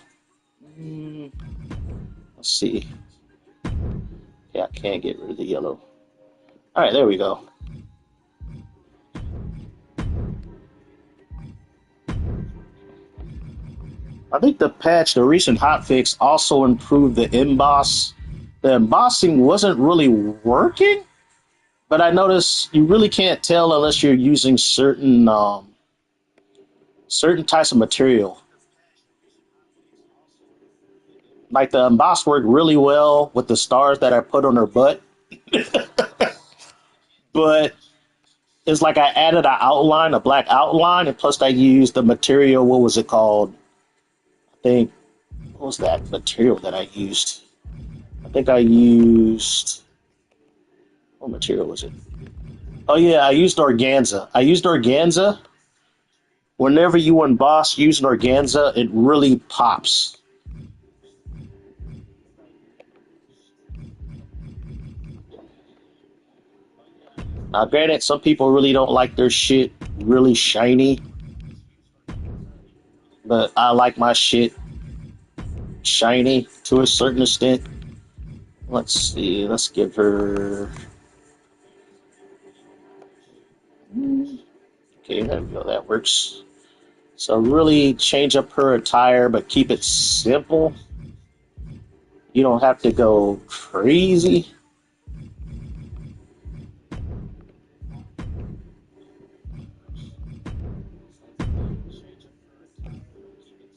Let's see. Yeah, I can't get rid of the yellow. All right, there we go. I think the patch, the recent hotfix, also improved the emboss. The embossing wasn't really working, but I noticed you really can't tell unless you're using certain types of material. Like the emboss worked really well with the stars that I put on her butt, but it's like I added an outline, a black outline, and plus I used the material. What was it called? I think, what was that material that I used? I think I used, what material was it? Oh yeah, I used organza. Whenever you emboss using organza, it really pops. Now, granted, some people really don't like their shit really shiny, but I like my shit shiny to a certain extent. Let's see, let's give her... Okay, there we go, that works. So really change up her attire, but keep it simple. You don't have to go crazy.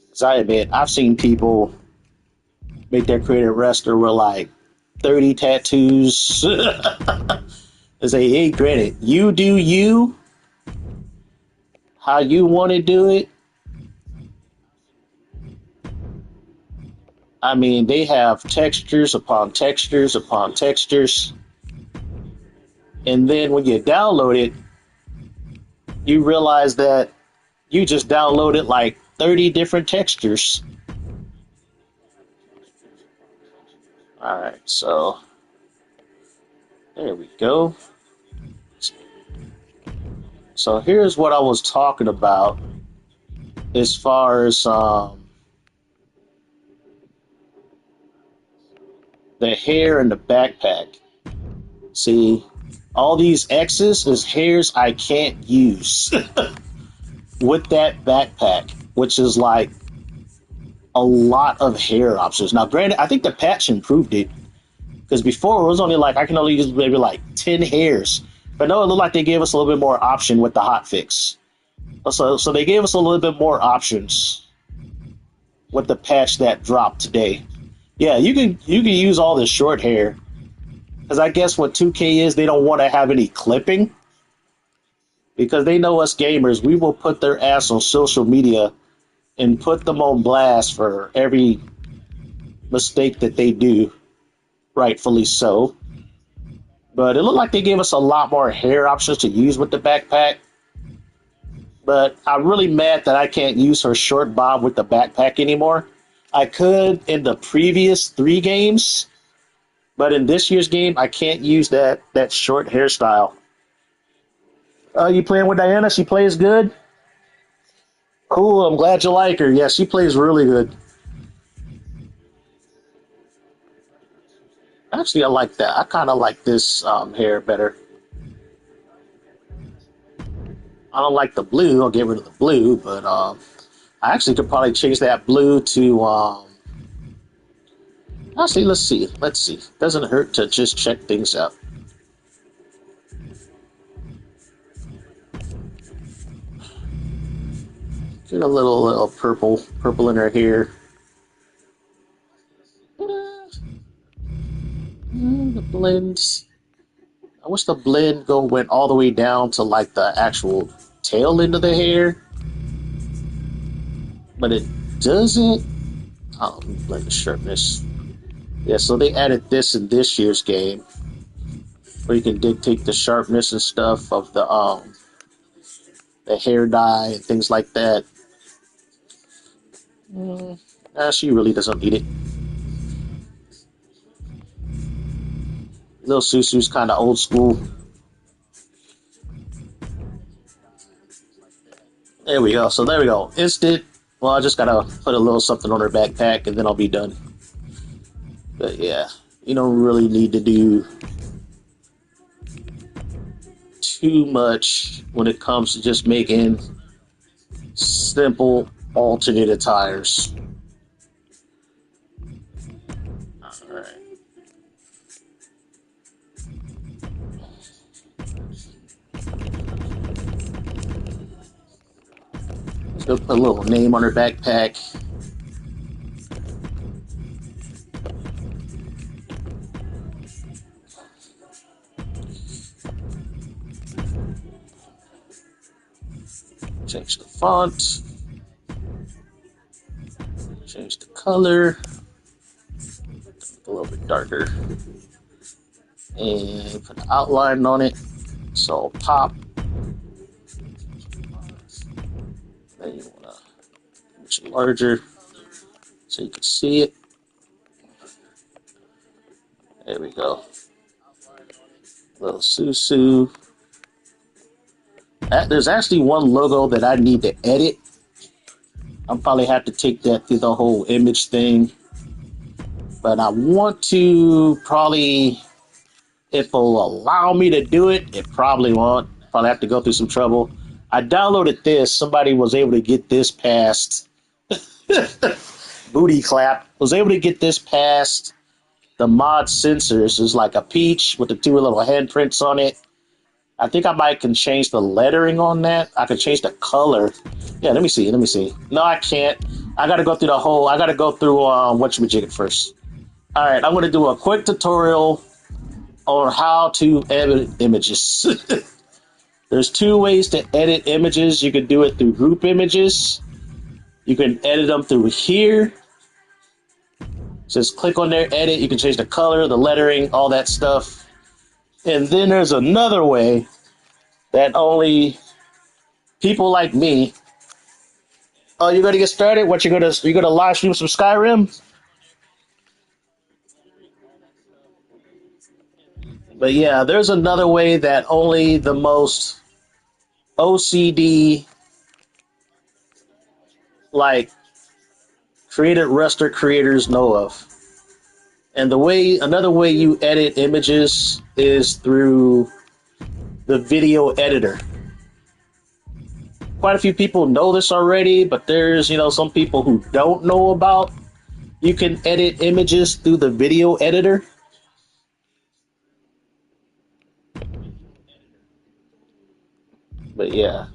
Because I admit, I've seen people make their creative wrestler with like 30 tattoos. They say, hey, granted, you do you, how you want to do it. I mean, they have textures upon textures upon textures. And then when you download it, you realize that you just downloaded like 30 different textures. All right, so there we go. So here's what I was talking about as far as the hair and the backpack. See, all these X's is hairs I can't use with that backpack, which is like a lot of hair options. Now, granted, I think the patch improved it because before it was only like I can only use maybe like 10 hairs, but no, it looked like they gave us a little bit more option with the hotfix. So they gave us a little bit more options with the patch that dropped today. Yeah, you can use all this short hair. Because I guess what 2K is, they don't want to have any clipping. Because they know us gamers, we will put their ass on social media and put them on blast for every mistake that they do. Rightfully so. But it looked like they gave us a lot more hair options to use with the backpack. But I'm really mad that I can't use her short bob with the backpack anymore. I could in the previous 3 games, but in this year's game, I can't use that short hairstyle. You playing with Diana? She plays good? Cool, I'm glad you like her. Yeah, she plays really good. Actually, I like that. I kind of like this hair better. I don't like the blue. I'll get rid of the blue, but I actually could probably change that blue to. Actually, let's see. Let's see. Doesn't hurt to just check things out. Get a little purple in her hair. The blends. I wish the blend went all the way down to like the actual tail end of the hair, but it doesn't. Oh, let me blend the sharpness. Yeah, so they added this in this year's game, where you can dictate the sharpness and stuff of the hair dye and things like that. She really doesn't need it. Little Susu's kind of old school. There we go. So there we go. Instant. Well, I just gotta put a little something on her backpack and then I'll be done. But yeah, you don't really need to do too much when it comes to just making simple alternate attires. Alright. Let's go put a little name on her backpack. Change the font. Change the color. A little bit darker. And put an outline on it. So pop. Then you want to make it larger so you can see it. There we go. Little Susu. There's actually one logo that I need to edit. I'll probably have to take that through the whole image thing. But I want to probably, if it'll allow me to do it, it probably won't. Probably have to go through some trouble. I downloaded this. Somebody was able to get this past. Booty clap. Was able to get this past the mod sensors. It's like a peach with the 2 little handprints on it. I think I might can change the lettering on that. I could change the color. Yeah, let me see. No, I can't. I got to go through the whole. I got to go through whatchamajigget first. All right, I'm going to do a quick tutorial on how to edit images. There's 2 ways to edit images. You can do it through group images. You can edit them through here. Just click on there, edit. You can change the color, the lettering, all that stuff. And then there's another way that only people like me. Oh, you're gonna get started? What you're gonna live stream some Skyrim? But yeah, there's another way that only the most OCD like creative Raster creators know of. And another way you edit images is through the video editor. Quite a few people know this already, but there's, some people who don't know about you can edit images through the video editor. But yeah.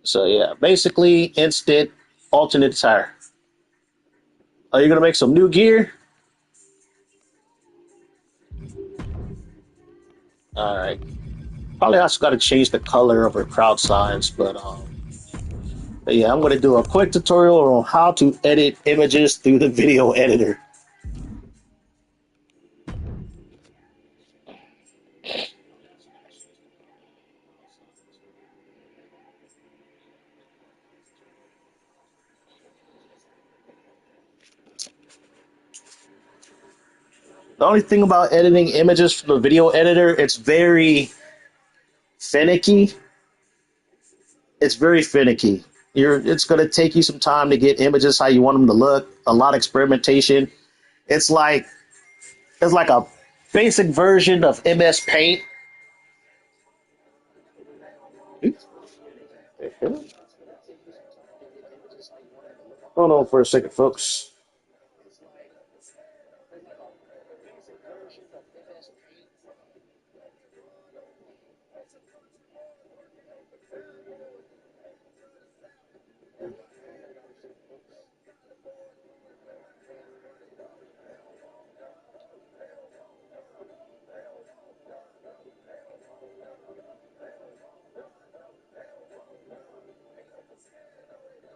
So yeah, basically instant alternate attire. Are you gonna make some new gear? All right. Probably also got to change the color of her crowd signs, but yeah, I'm gonna do a quick tutorial on how to edit images through the video editor. The only thing about editing images from the video editor, it's very finicky. It's very finicky. It's going to take you some time to get images how you want them to look. A lot of experimentation. It's like a basic version of MS Paint. Hold on for a second, folks.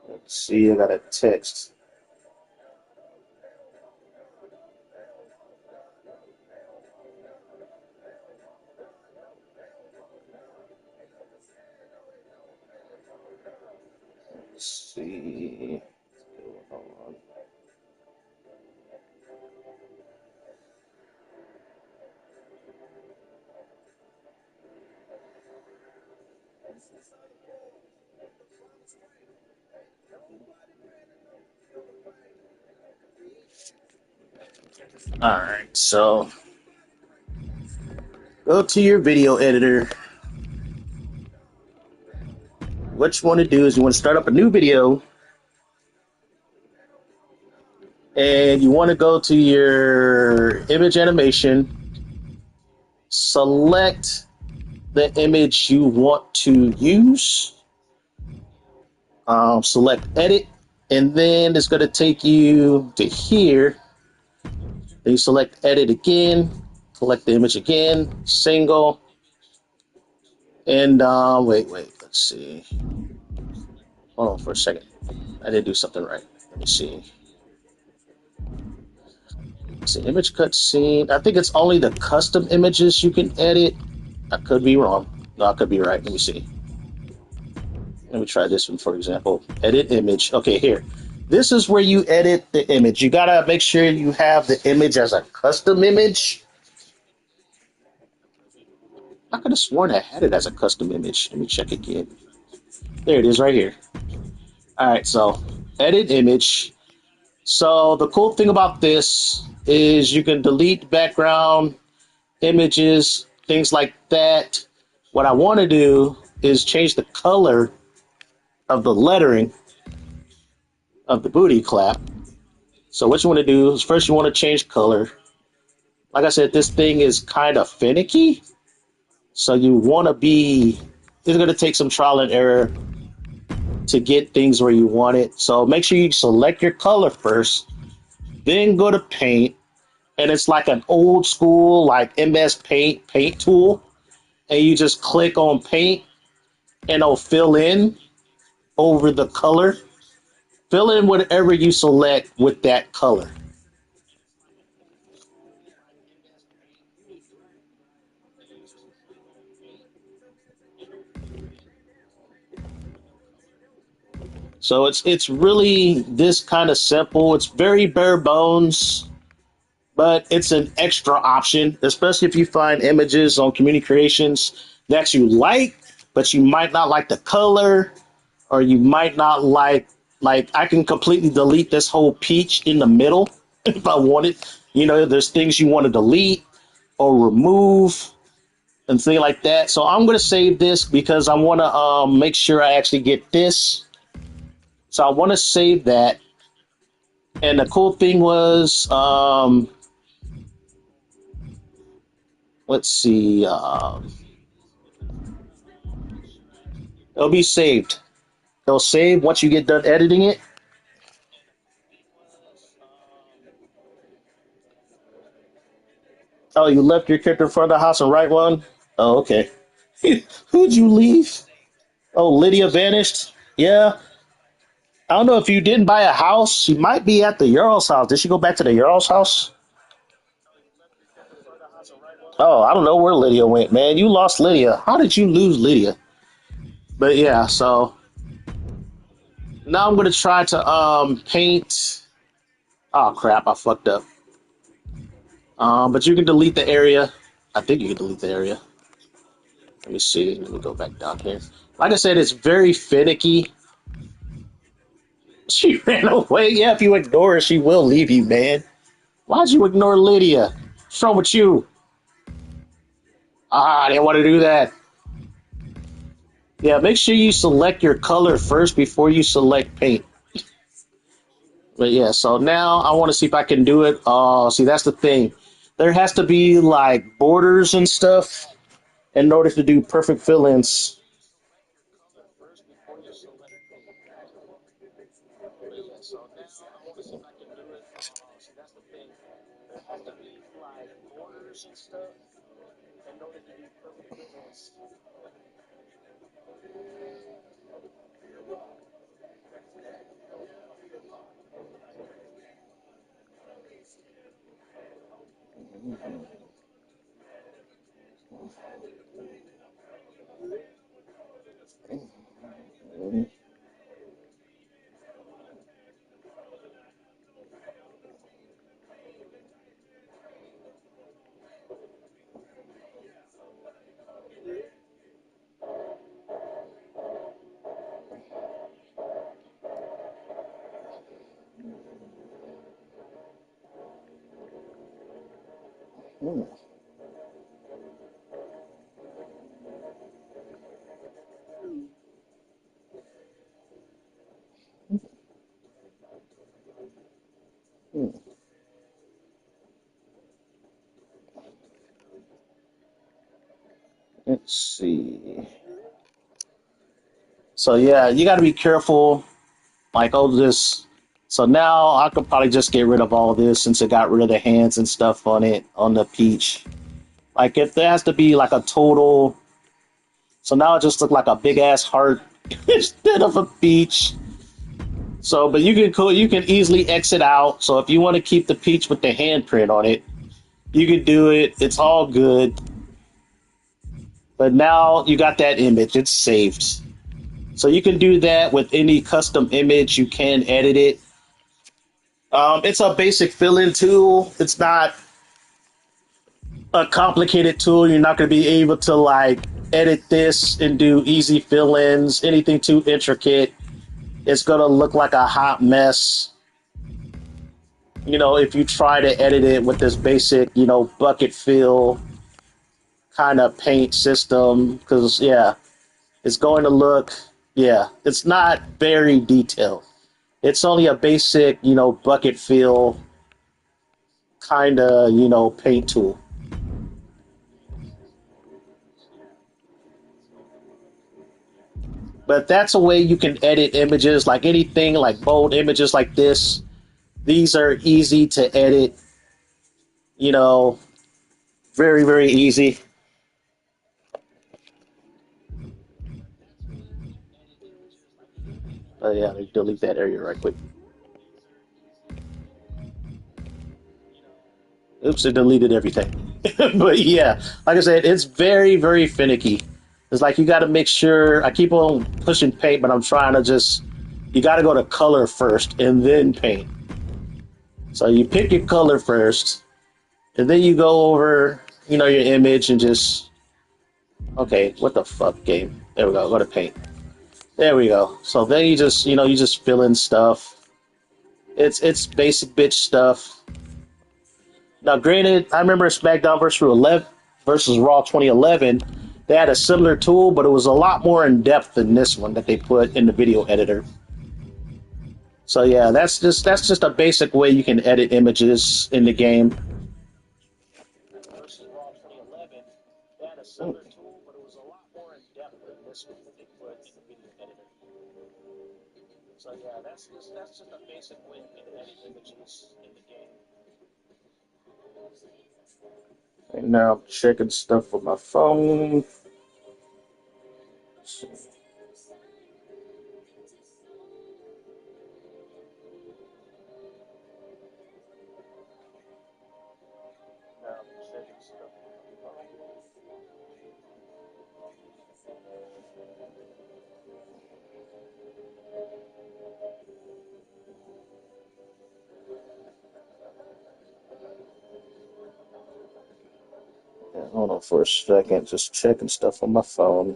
Let's see, I got a text. Let's see. Hold on. All right, so go to your video editor. What you want to do is you want to start up a new video, and you want to go to your image animation, select the image you want to use, select edit, and then it's going to take you to here. Then you select edit again, select the image again, single, and wait, let's see. Hold on for a second. I didn't do something right. Let me see. It's an image cut scene. I think it's only the custom images you can edit. I could be wrong. No, I could be right. Let me see. Let me try this one, for example. Edit image. Okay, here. This is where you edit the image. You gotta make sure you have the image as a custom image. I could have sworn I had it as a custom image. Let me check again. There it is right here. All right, so edit image. So the cool thing about this is you can delete background images, things like that. What I want to do is change the color of the lettering of the booty clap. So what you want to do is first you want to change color. Like I said, this thing is kind of finicky. So you want to be, it's going to take some trial and error to get things where you want it. So make sure you select your color first, then go to paint. And it's like an old school, like MS paint tool. And you just click on paint and it'll fill in over the color. Fill in whatever you select with that color. So it's really this kind of simple. It's very bare bones, but it's an extra option, especially if you find images on Community Creations that you like, but you might not like the color, or you might not like I can completely delete this whole peach in the middle if I wanted. You know, there's things you want to delete or remove and things like that. So I'm going to save this because I want to make sure I actually get this. So I want to save that. And the cool thing was, let's see, it'll be saved. It'll save once you get done editing it. Oh, you left your character in front of the house and right one? Oh, okay. Who'd you leave? Oh, Lydia vanished? Yeah. I don't know if you didn't buy a house. She might be at the Earl's house. Did she go back to the Earl's house? Oh, I don't know where Lydia went, man. You lost Lydia. How did you lose Lydia? But yeah, so now I'm gonna try to paint. Oh crap, I fucked up. But you can delete the area. I think you can delete the area. Let me see. Let me go back down here. Like I said, it's very finicky. She ran away. Yeah, if you ignore her, she will leave you, man. Why'd you ignore Lydia? What's wrong with you? I didn't want to do that. Yeah, make sure you select your color first before you select paint. But yeah, so now I want to see if I can do it. Oh, see, that's the thing. There has to be like borders and stuff in order to do perfect fill-ins. Let's see. So yeah, you got to be careful. Like, oh, this. So now I could probably just get rid of all of this since it got rid of the hands and stuff on it on the peach. Like, if there has to be like a total. So now it just looked like a big ass heart instead of a peach. So, but you can easily exit out. So if you want to keep the peach with the handprint on it, you can do it. It's all good. But now you got that image. It's saved. So you can do that with any custom image. You can edit it. It's a basic fill-in tool. It's not a complicated tool. You're not going to be able to like edit this and do easy fill-ins. Anything too intricate, it's going to look like a hot mess. You know, if you try to edit it with this basic, bucket fill kind of paint system, because yeah, it's going to look, yeah, it's not very detailed. It's only a basic, bucket fill kind of, paint tool. But that's a way you can edit images, like anything like bold images like this. These are easy to edit, you know, very, very easy. Yeah, delete that area right quick. Oops, it deleted everything. But yeah, like I said, it's very, very finicky. It's like you got to make sure. I keep on pushing paint, but I'm trying to just. You got to go to color first and then paint. So you pick your color first, and then you go over, your image and just. Okay, what the fuck, game? There we go. Go to paint. There we go. So then you just fill in stuff. It's basic bitch stuff. Now, granted, I remember SmackDown versus Raw 2011. They had a similar tool, but it was a lot more in depth than this one that they put in the video editor. So yeah, that's just a basic way you can edit images in the game. So yeah, that's just a basic way you can edit images in the game. And now I'm checking stuff with my phone. Yeah, hold on for a second, just checking stuff on my phone.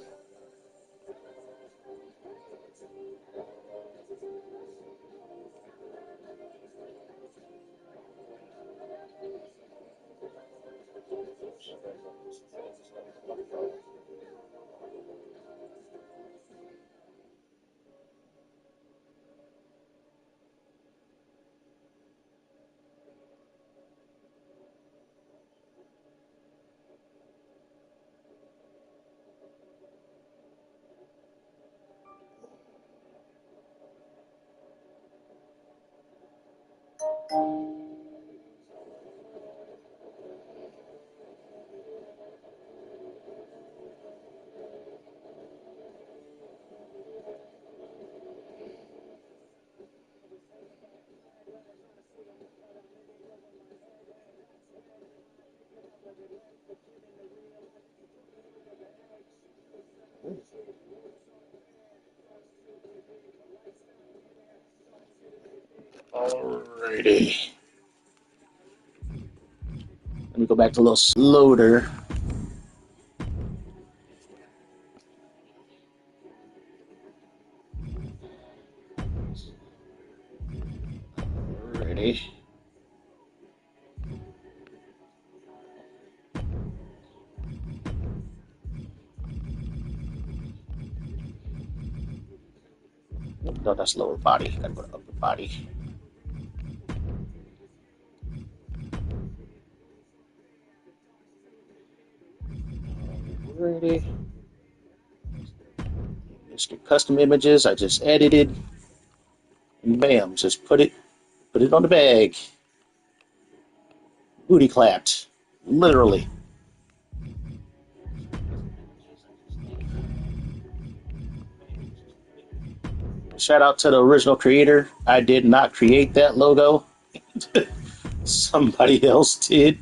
Alrighty. Let me go back to a little loader. Alrighty. No, that's lower body. Gotta go to upper body. Alrighty. Just get custom images. I just edited. And bam, just put it on the bag. Booty clapped. Literally. Shout out to the original creator. I did not create that logo. Somebody else did.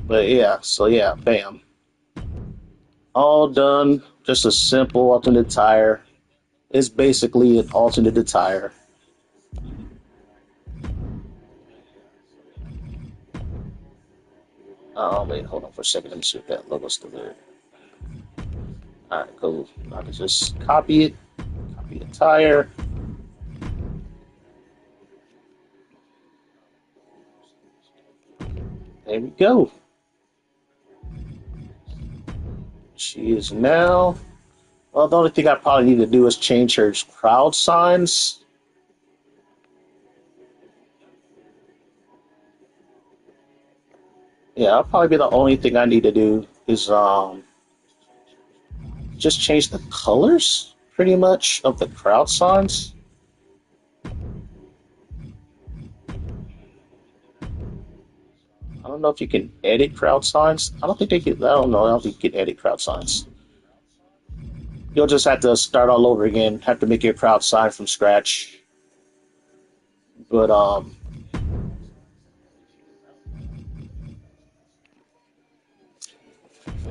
But yeah, so yeah, bam. All done. Just a simple alternate tire. It's basically an alternate attire. Oh, wait, hold on for a second. Let me see if that logo's still there. Alright, cool. I can just copy it. Copy the tire. There we go. She is now. Well, the only thing I probably need to do is change her crowd signs. Yeah, that'll probably be the only thing I need to do is just change the colors, pretty much, of the crowd signs. I don't know if you can edit crowd signs. I don't think they can. I don't know. I don't think you can edit crowd signs. You'll just have to start all over again. Have to make your crowd sign from scratch. But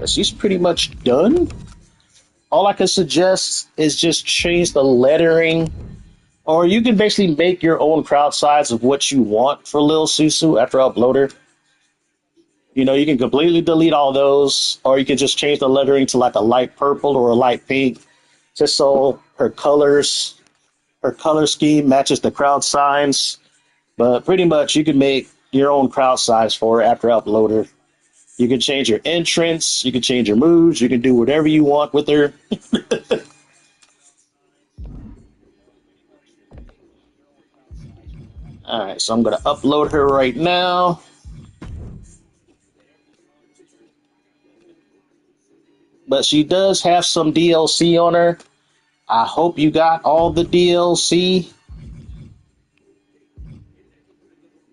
she's pretty much done. All I can suggest is just change the lettering, or you can basically make your own crowd size of what you want for Lil Susu after Uploader. You know, you can completely delete all those, or you can just change the lettering to like a light purple or a light pink, just so her color scheme matches the crowd signs. But pretty much, you can make your own crowd size for it after Uploader. You can change your entrance, you can change your moves, you can do whatever you want with her. All right, so I'm gonna upload her right now. But she does have some DLC on her. I hope you got all the DLC.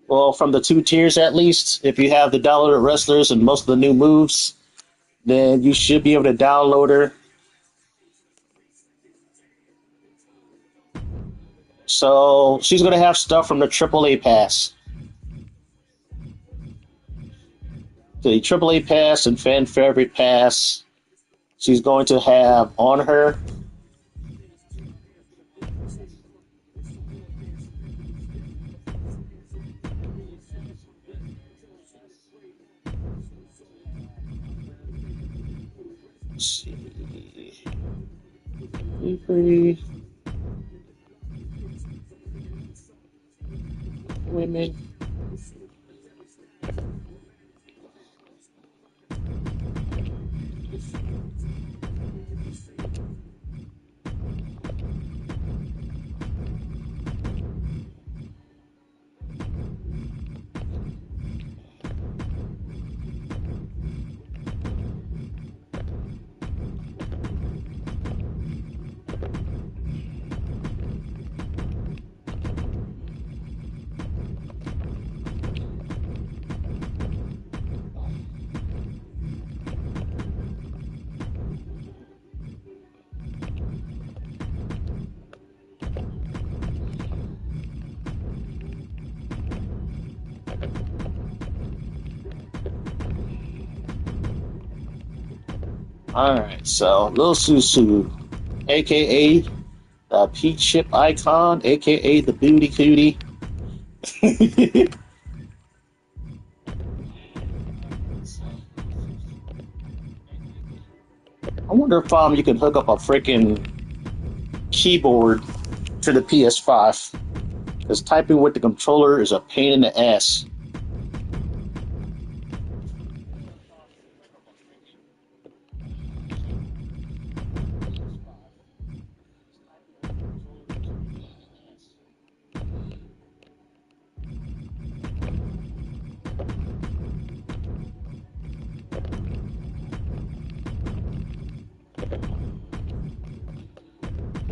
Well, from the 2 tiers at least. If you have the downloaded wrestlers and most of the new moves, then you should be able to download her. So she's going to have stuff from the AAA pass. The AAA pass and fan favorite pass. She's going to have on her. see. Free women. Alright, so Lil Susu, aka the Peach Ship Icon, aka the Booty Cootie. I wonder if you can hook up a freaking keyboard to the PS5. Because typing with the controller is a pain in the ass.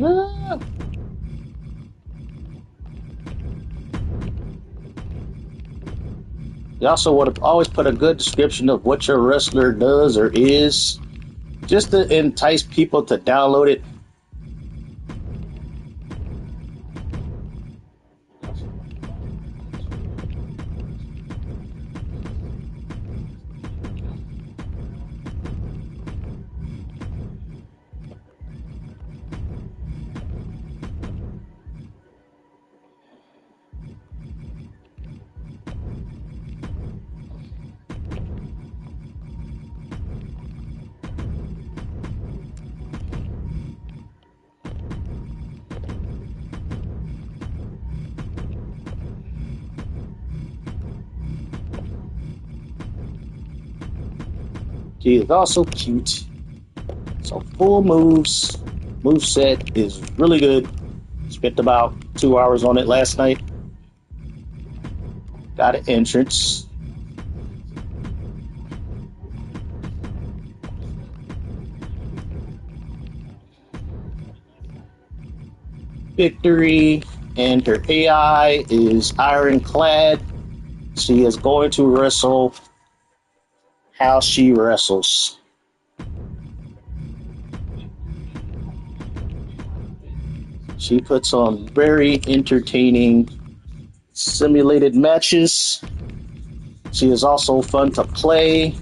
Ah. You also want to always put a good description of what your wrestler does or is, just to entice people to download it. She is also cute. So full moves. Move set is really good. Spent about 2 hours on it last night. Got an entrance. Victory. And her AI is ironclad. She is going to wrestle how she wrestles. She puts on very entertaining simulated matches. She is also fun to play.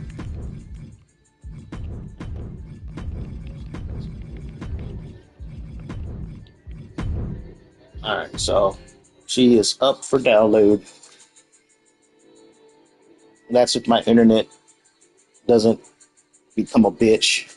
Alright, so she is up for download. That's if my internet doesn't become a bitch.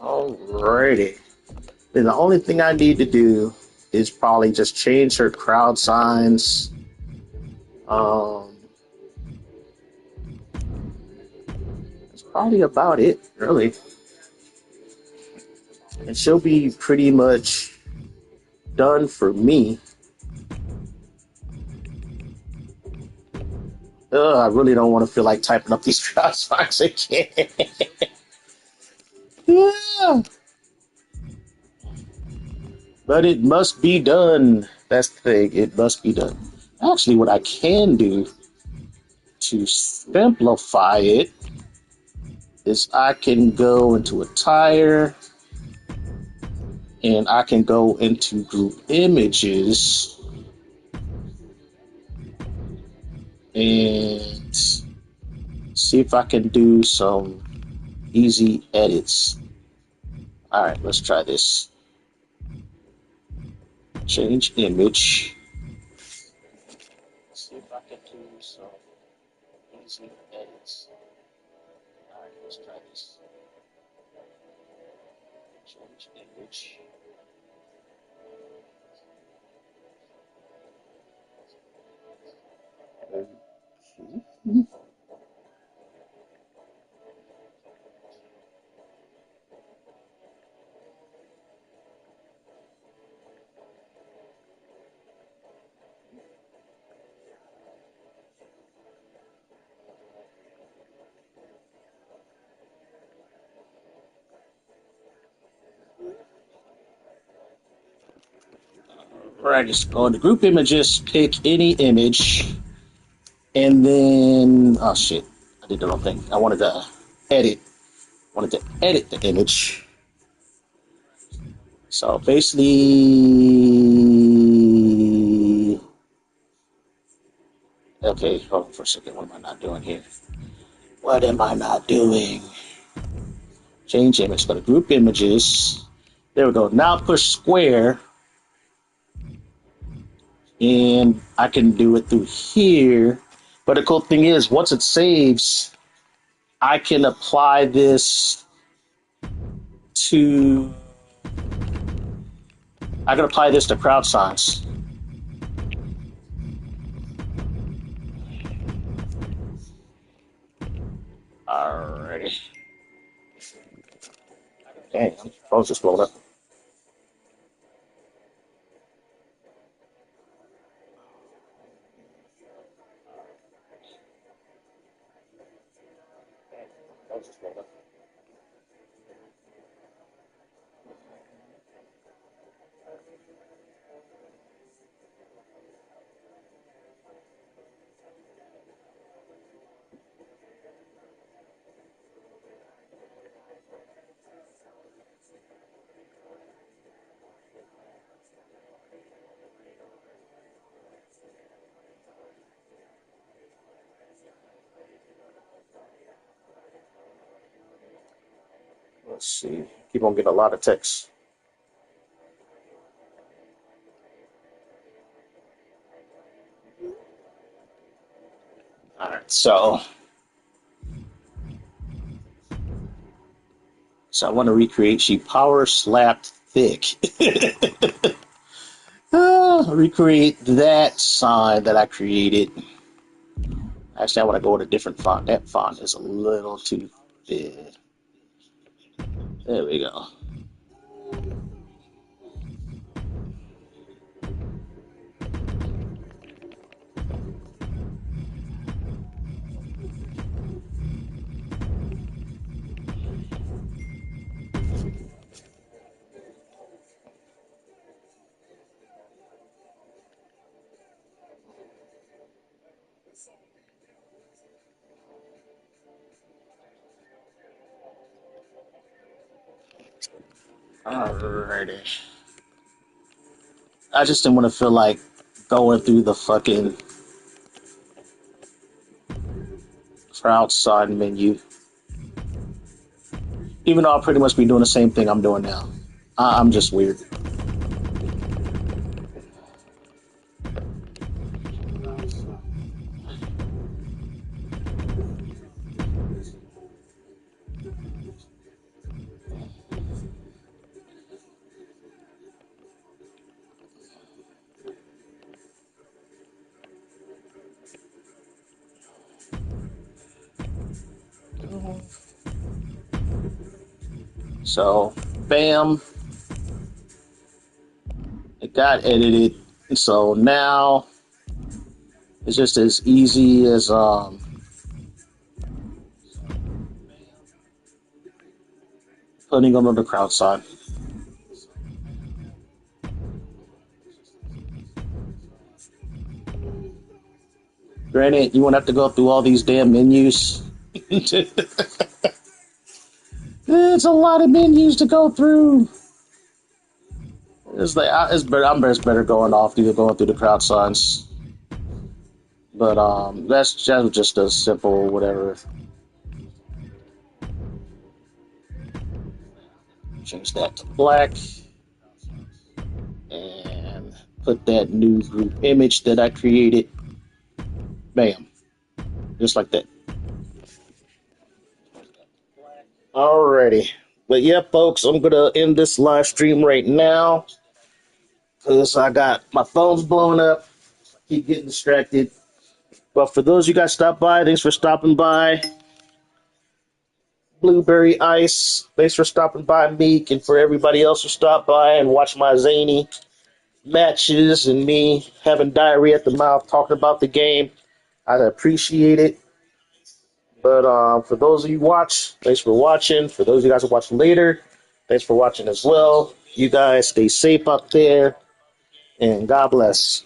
Alrighty. Then the only thing I need to do is probably just change her crowd signs. That's probably about it, really. And she'll be pretty much done for me. I really don't want to feel like typing up these crowd signs again. Yeah. But it must be done. That's the thing. It must be done. Actually, what I can do to simplify it is I can go into attire and I can go into group images and see if I can do some easy edits. All right, let's try this. Change image. See if I can do some easy edits. All right, let's try this. Change image. Right, just go into group images, pick any image, and then oh shit, I did the wrong thing. I wanted to edit. Wanted to edit the image. So basically, okay, hold on for a second. What am I not doing here? What am I not doing? Change image. Go to group images. There we go. Now push square, and I can do it through here. But the cool thing is, once it saves, I can apply this to crowd signs. Alrighty. Dang, my phone's just blowing up. Let's see. Keep on getting a lot of text. All right, so I want to recreate. She power slapped thick. Recreate that sign that I created. Actually, I want to go with a different font. That font is a little too big. There we go. Alrighty. I just didn't want to feel like going through the fucking crowd sign menu. Even though I'll pretty much be doing the same thing I'm doing now. I'm just weird. So, bam. It got edited. So now it's just as easy as putting on the crowd sign. Granted, you won't have to go through all these damn menus. It's a lot of menus to go through. It's like it's better. I'm better going off either going through the crowd signs. But that's just a simple whatever. Change that to black and put that new group image that I created. Bam, just like that. Alrighty, but yeah, folks, I'm gonna end this live stream right now because I got my phone's blowing up. Keep getting distracted. But for those of you guys stop by, thanks for stopping by. Blueberry Ice, thanks for stopping by, Meek, and for everybody else who stopped by and watched my zany matches and me having diarrhea at the mouth talking about the game. I appreciate it. But for those of you who watch, thanks for watching. For those of you guys who watch later, thanks for watching as well. You guys stay safe out there, and God bless.